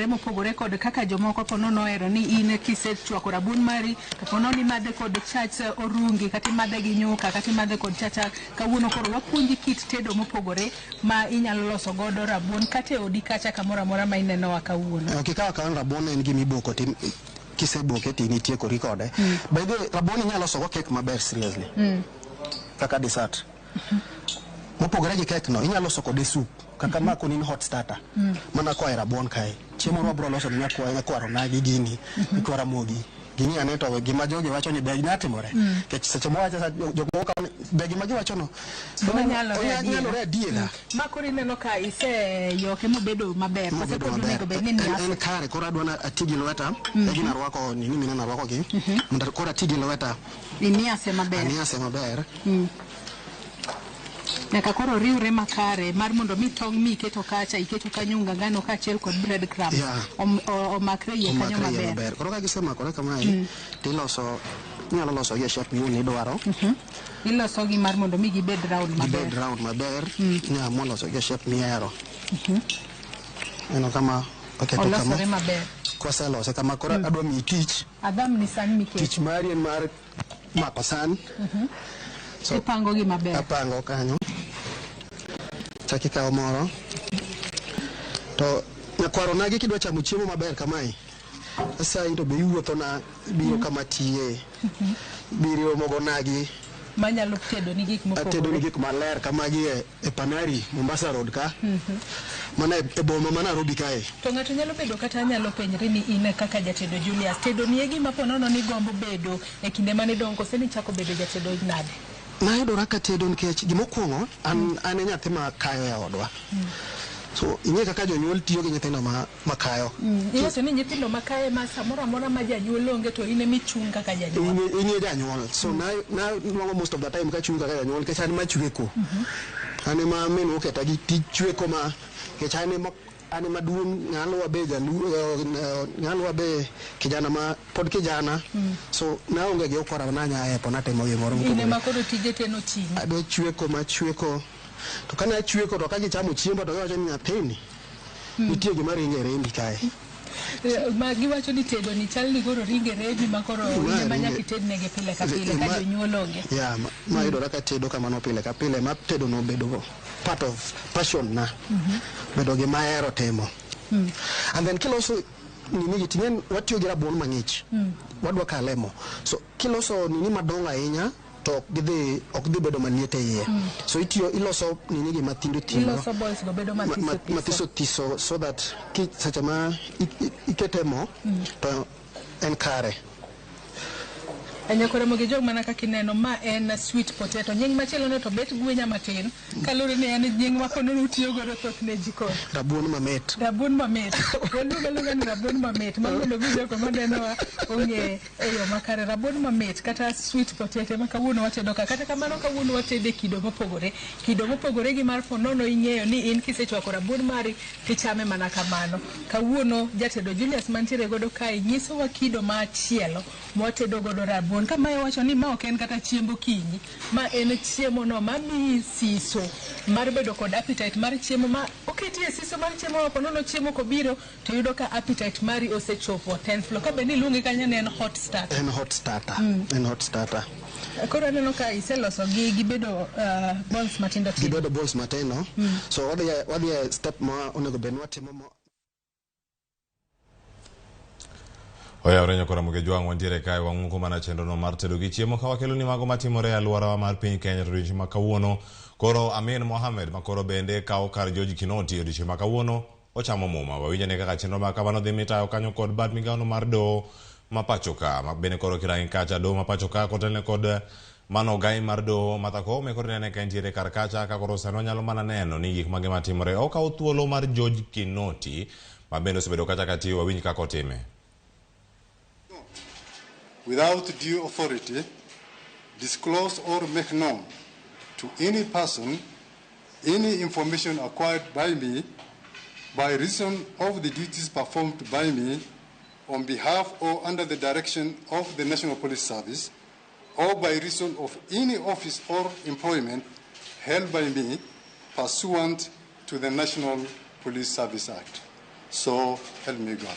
mopogore kod kaka jomoko pono noero ni in kisechwako rabuon mari to pono ni madhe kod chach orungi kata madhe gi nyuka kata madhe kod chacha kawuono koro wapuonji kit tedo mopogore ma inyalo loso godo rabuon kata odi kacha kamoro amora ma ineno wa kawuono kikawa kan rabuon en gimi boko tim kiseboke tini tieko rekode by the way rabuon inyalo loso go cake maber seriously kaka dessert mopogore gi cake no inyalo loso kode soup kaka mako ni hot starter mana kwa rabuon kae chiemo mabro loso ni nyakwaro nagi gini ikwara mogi gini aneto gima jogi wacho ni beg natimore kech seche mo wacho jomoko beg ma giwacho no nyalo rediela makori neno ka ise yoke mobedo maber kose pod nego bed ni en kare kora adwana atigi lweta gina rwako nini mina rwako gi mondo kora atigi lweta iniase maber nyaka koro riure makare mar mondo mi tong' mi iketo kacha iketo kanyo ngano kaachiel kod bread crumb omakre iye kanyo maber koro ka gisemakore kamae tiloso nyalo loso gi shape ni dwaro iloso gi mar mondo mi gibed round maber nyamo loso gi shape mihero eno kama oketo kama olosore maber kwaselose kama koro adwa mi tich adam ni san miketo tich mari en mar mako san so ipango gi maber apango kanyo chaki kawo moro to nyakwaro nagi kidwa chamo chiemo maber kamae sasa into be iwuotho na biro kama tiye biro mogo nagi manyalo tedo ni gik mopogore tedo ni gik maler kamagi e Panari Mombasa Road ka mana e boma mana Nairobi kae to ng'ato nyalo bedo kata nyalo penjre ni ine kaka jatedo Julius tedo ni gima ponono ni gombo bedo e kinde mane dongo se ni chako bedo jatedo nade nayudora katedo nikech gimokwongo an e nyathi ma kayo e odwa. So ing'e kaka jonyuol tiyo gi nyithindo makayo. Iwacho ni nyithindo makayo ma samoro amora ma janyuol onge to in emichung' kaka janyuol. Inye janyuol. So na most of the time ka chung' kaka janyuol nikech an machweko. An ema min oketa gi tich chweko ma nikech an maduong' nyalo wabe kijana ma pod kijana. So naonge gi okora nanya epo natimo gimoro mopogore. Ine ma koro tije teno ting'. Ado chweko to kana chweko to ka gichamo chiembo to giwacho ni nyathini nitie gima ringe rembi kae. Ma giwacho ni tedo ni chal ni goro ringe rembi ma koro ma nyaka itednegi pile ka pile ka jonyuol onge. Yeah, ma yudora ka tedo kamano pile ka pile ma tedo no bedo part of passion na. Bedo gi mahero timo. And then kiloso nini gitingen watiyo gi rabuon mang'ich. Wadwa kalemo. So kiloso nini madongo ahinya to ok dhi bedo maliet e iye. So iloso nini gi mathindo tindo. Iloso balls go bedo mathiso tiso so that seche ma ikete mo to en kare. Anyakore mogi jog mana kaka ineno ma en sweet potato. Nying machielo no to bet gwenya matin. Kalure ni en nying ma kono utiyo godo thoth ne jikon. Rabuon mamit. Rabuon mamit. Waluongo ni rabuon mamit. Mondo gijo ko maneno onge eyo makare rabuon mamit kata sweet potato ma kawuono watedo kata kamano kawuono watede kido mopogore. Kido mopogore gi mar ponono ing'eyo ni in kisechwako rabuon mari tichame mana kamano. Kawuono jatedo Julius mantiere godo kae nyisowa kido machielo mwatedo godo rabuon. Kama wacho ni ma ok en kata chiembo kinyi, ma en chiemo no mami siso mar bedo kod appetite mar chiemo ma oketie siso mar chiemo ma ponono chiemo kobiro to yudo ka appetite mari osechopo 10th floor. Ka beni lungi kanya ne en hot starter. En hot starter. Koro aneno ka iseloso gi bedo balls matindo tindo. Gibedo balls matindo. So wadhi step ma onego bed watimo mo. Oya orenyo kora muge jwang' wantiere kae wang'uko mana chenro no mar tedo gi chiemo ka wakelo ni mago matimore e alworawa mar piny Kenya to odiochieng' ma kawuono. Koro Amin Mohamed ma koro bende kawo kar George Kinoti odiochieng' ma kawuono ochamo muma. Wawinjo ne kaka chenro ma kamano dhi mitayo kanyo kod bad migawono mar doho ma pacho ka. Ma bende koro kirangi kacha doho ma pacho ka kotelne kod mano gai mar doho Martha Koome koro nene ka entiere kar kacha ka koro sano nyalo mana neno ni gik mage matimore. Okawo thuolo mar George Kinoti ma bende osebedo kacha katiyo wawinj kaka otime. Without due authority, disclose or make known to any person any information acquired by me by reason of the duties performed by me on behalf or under the direction of the National Police Service or by reason of any office or employment held by me pursuant to the National Police Service Act. So help me God.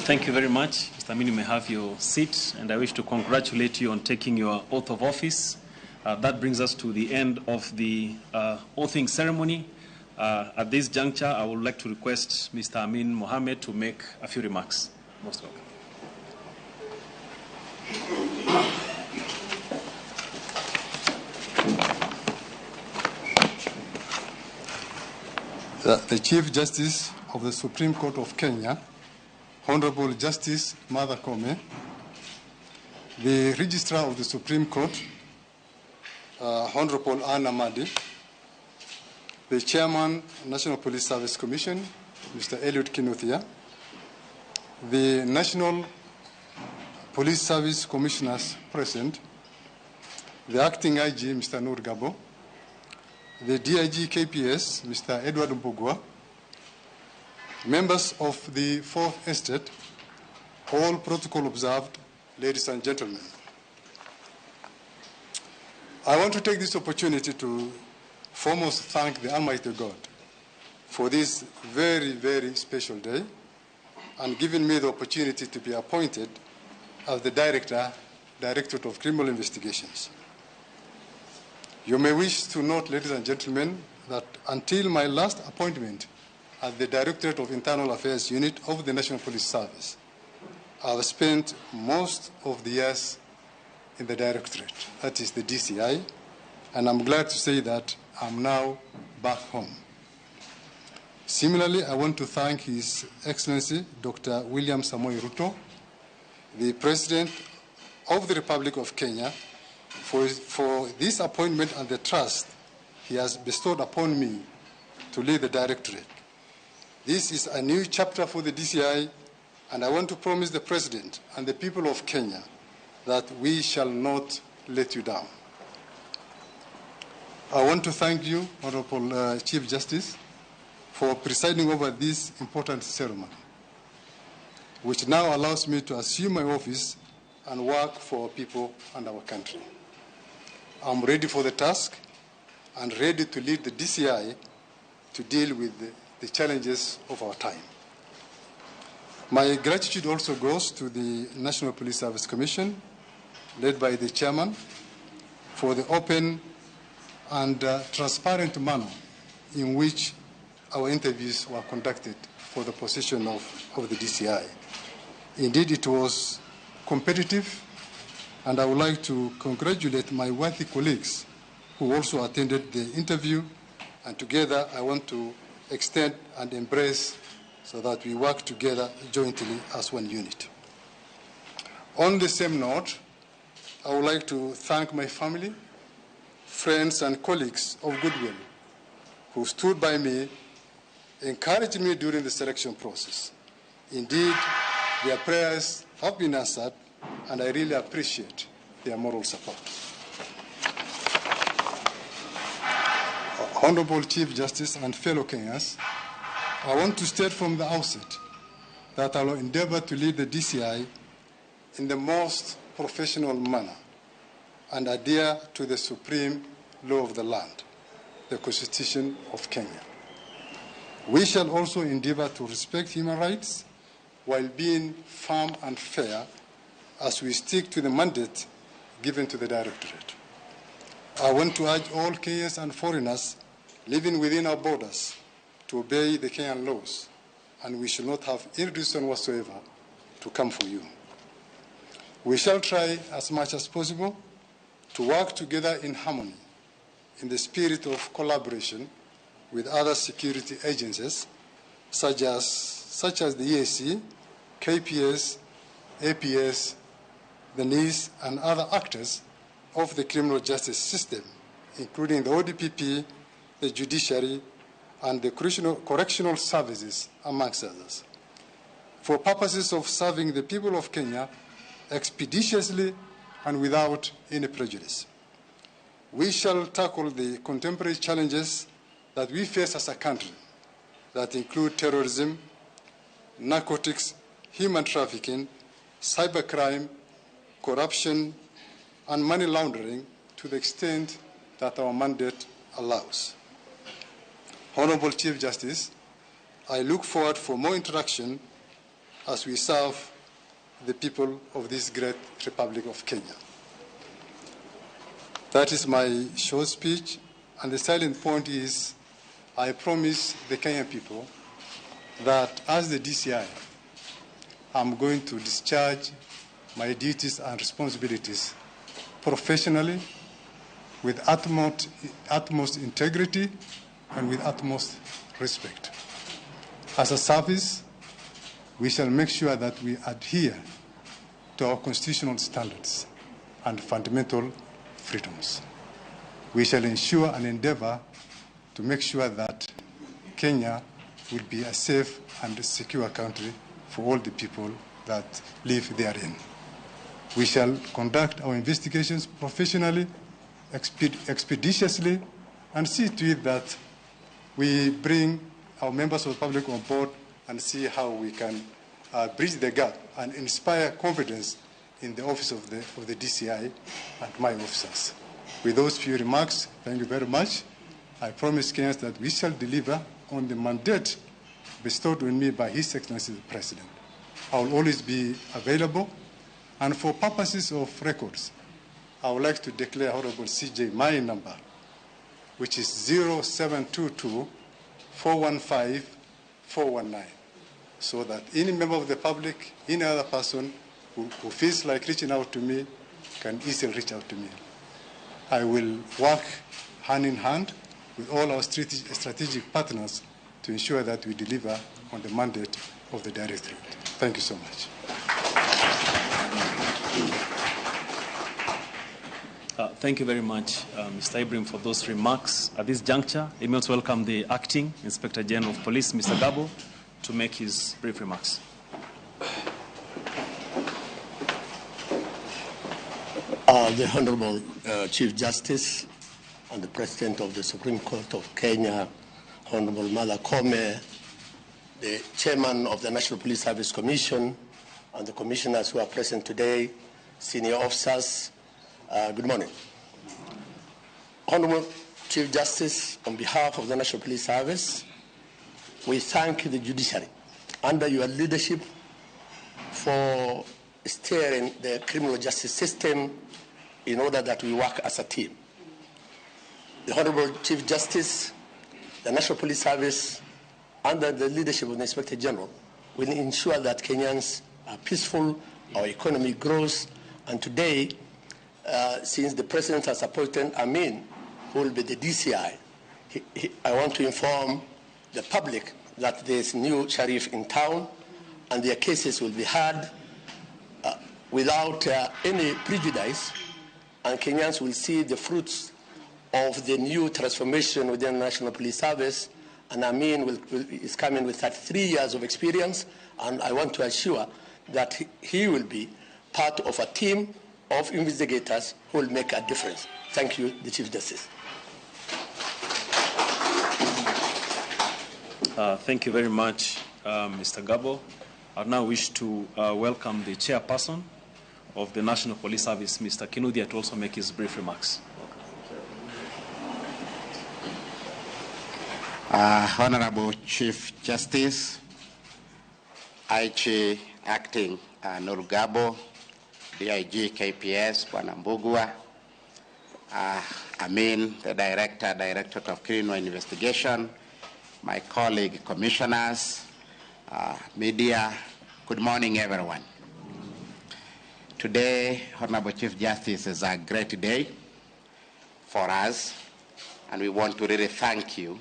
Thank you very much. Mr. Amin, you may have your seat, and I wish to congratulate you on taking your oath of office. That brings us to the end of the oathing ceremony. At this juncture, I would like to request Mr. Amin Mohamed to make a few remarks. Most welcome. The Chief Justice of the Supreme Court of Kenya, Honorable Justice Martha Koome, the Registrar of the Supreme Court, Honorable Anna Madi, the Chairman, National Police Service Commission, Mr. Eliud Kinothia, the National Police Service Commissioners present, the Acting IG, Mr. Nur Gabo, the DIG KPS, Mr. Edward Mbugua, members of the Fourth Estate, all protocol observed, ladies and gentlemen. I want to take this opportunity to foremost thank the Almighty God for this very, very special day and giving me the opportunity to be appointed as the Directorate of Criminal Investigations. You may wish to note, ladies and gentlemen, that until my last appointment as the Directorate of Internal Affairs Unit of the National Police Service, I've spent most of the years in the Directorate, that is the DCI, and I'm glad to say that I'm now back home. Similarly, I want to thank His Excellency Dr. William Samoei Ruto, the President of the Republic of Kenya, for this appointment and the trust he has bestowed upon me to lead the Directorate. This is a new chapter for the DCI, and I want to promise the President and the people of Kenya that we shall not let you down. I want to thank you, Honorable Chief Justice, for presiding over this important ceremony, which now allows me to assume my office and work for our people and our country. I'm ready for the task and ready to lead the DCI to deal with the challenges of our time. My gratitude also goes to the National Police Service Commission, led by the chairman, for the open and transparent manner in which our interviews were conducted for the position of the DCI. Indeed, it was competitive, and I would like to congratulate my worthy colleagues who also attended the interview, and together I want to extend and embrace so that we work together jointly as one unit. On the same note, I would like to thank my family, friends, and colleagues of goodwill who stood by me, encouraged me during the selection process. Indeed, their prayers have been answered, and I really appreciate their moral support. Honorable Chief Justice and fellow Kenyans, I want to state from the outset that I will endeavor to lead the DCI in the most professional manner and adhere to the supreme law of the land, the Constitution of Kenya. We shall also endeavor to respect human rights while being firm and fair as we stick to the mandate given to the Directorate. I want to urge all Kenyans and foreigners living within our borders to obey the Kenyan laws, and we should not have any reason whatsoever to come for you. We shall try as much as possible to work together in harmony in the spirit of collaboration with other security agencies such as the EAC, KPS, APS, the NIS, and other actors of the criminal justice system, including the ODPP, the judiciary, and the correctional services, amongst others, for purposes of serving the people of Kenya expeditiously and without any prejudice. We shall tackle the contemporary challenges that we face as a country that include terrorism, narcotics, human trafficking, cybercrime, corruption, and money laundering to the extent that our mandate allows. Honorable Chief Justice, I look forward for more interaction as we serve the people of this great Republic of Kenya. That is my short speech, and the silent point is I promise the Kenyan people that as the DCI, I'm going to discharge my duties and responsibilities professionally, with utmost integrity, and with utmost respect. As a service, we shall make sure that we adhere to our constitutional standards and fundamental freedoms. We shall ensure and endeavor to make sure that Kenya will be a safe and secure country for all the people that live therein. We shall conduct our investigations professionally, expeditiously, and see to it that we bring our members of the public on board and see how we can bridge the gap and inspire confidence in the office of the DCI and my officers. With those few remarks, thank you very much. I promise Kenyans that we shall deliver on the mandate bestowed on me by His Excellency the President. I will always be available, and for purposes of records, I would like to declare Honorable CJ my number, which is 0722-415-419, so that any member of the public, any other person who feels like reaching out to me can easily reach out to me. I will work hand in hand with all our strategic partners to ensure that we deliver on the mandate of the Directorate. Thank you so much. Thank you very much, Mr. Ibrahim, for those remarks. At this juncture, I may also welcome the Acting Inspector General of Police, Mr. Gabo, to make his brief remarks. The Honorable Chief Justice and the President of the Supreme Court of Kenya, Honorable Martha Koome, the Chairman of the National Police Service Commission, and the commissioners who are present today, senior officers, good morning. Honorable Chief Justice, on behalf of the National Police Service, we thank the judiciary under your leadership for steering the criminal justice system in order that we work as a team. The Honorable Chief Justice, the National Police Service, under the leadership of the Inspector General, will ensure that Kenyans are peaceful, our economy grows, and today, since the President has appointed Amin, who will be the DCI, I want to inform the public that there is new sheriff in town, and their cases will be heard without any prejudice, and Kenyans will see the fruits of the new transformation within the National Police Service. And Amin is coming with 33 years of experience, and I want to assure that he will be part of a team of investigators who will make a difference. Thank you, the Chief Justice. Thank you very much, Mr. Gabo. I now wish to welcome the chairperson of the National Police Service, Mr. Kinuthia, to also make his brief remarks. Honorable Chief Justice, IG Acting Nurugabo, DIG KPS, Bwana Mbugua, Amin, the Directorate of Criminal Investigation, my colleague commissioners, media, good morning everyone. Today, Honorable Chief Justice, is a great day for us, and we want to really thank you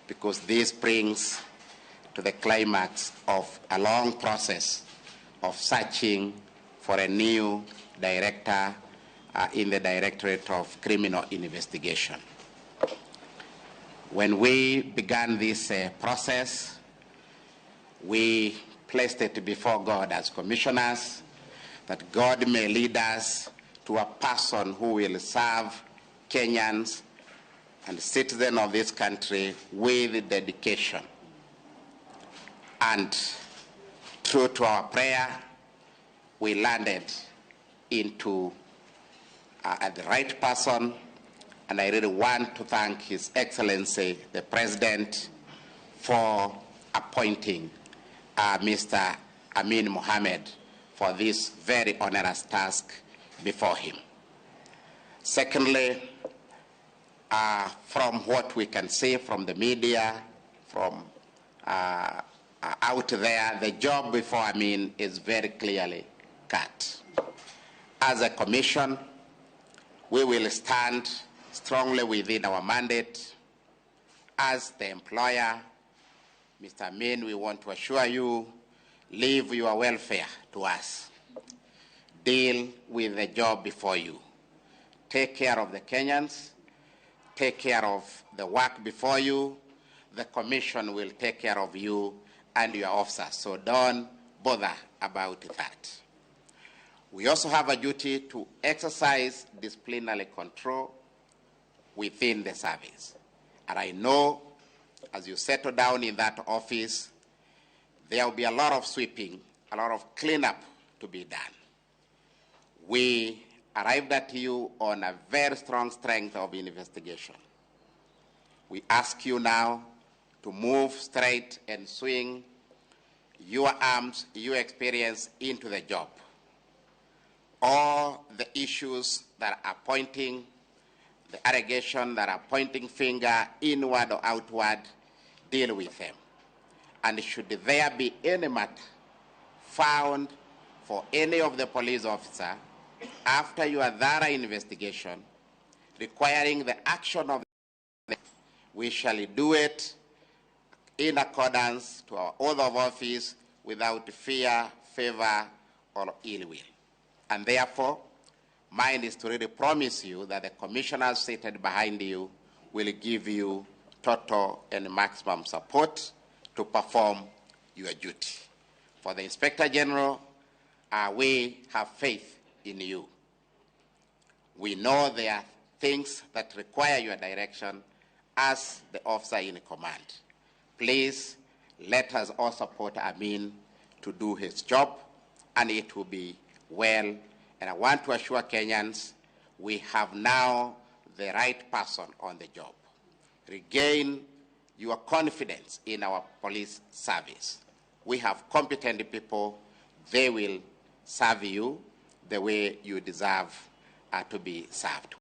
because this brings to the climax of a long process of searching for a new director in the Directorate of Criminal Investigation. When we began this process, we placed it before God as commissioners, that God may lead us to a person who will serve Kenyans and citizens of this country with dedication. And true to our prayer, we landed into the right person, and I really want to thank His Excellency, the President, for appointing Mr. Amin Mohammed for this very onerous task before him. Secondly, from what we can see from the media, from out there, the job before Amin is very clearly cut. As a commission, we will stand strongly within our mandate. As the employer, Mr. Amin, we want to assure you, leave your welfare to us. Deal with the job before you. Take care of the Kenyans. Take care of the work before you. The commission will take care of you and your officers. So don't bother about that. We also have a duty to exercise disciplinary control within the service. And I know as you settle down in that office, there will be a lot of sweeping, a lot of cleanup to be done. We arrived at you on a very strong strength of investigation. We ask you now to move straight and swing your arms, your experience into the job. All the issues that are pointing, the allegation that are pointing finger inward or outward, deal with them. And should there be any matter found for any of the police officer after your thorough investigation requiring the action of the, we shall do it in accordance to our oath of office without fear, favor, or ill will. And therefore, mine is to really promise you that the commissioners seated behind you will give you total and maximum support to perform your duty. For the Inspector General, we have faith in you. We know there are things that require your direction as the officer in command. Please let us all support Amin to do his job, and it will be well. And I want to assure Kenyans, we have now the right person on the job. Regain your confidence in our police service. We have competent people. They will serve you the way you deserve to be served.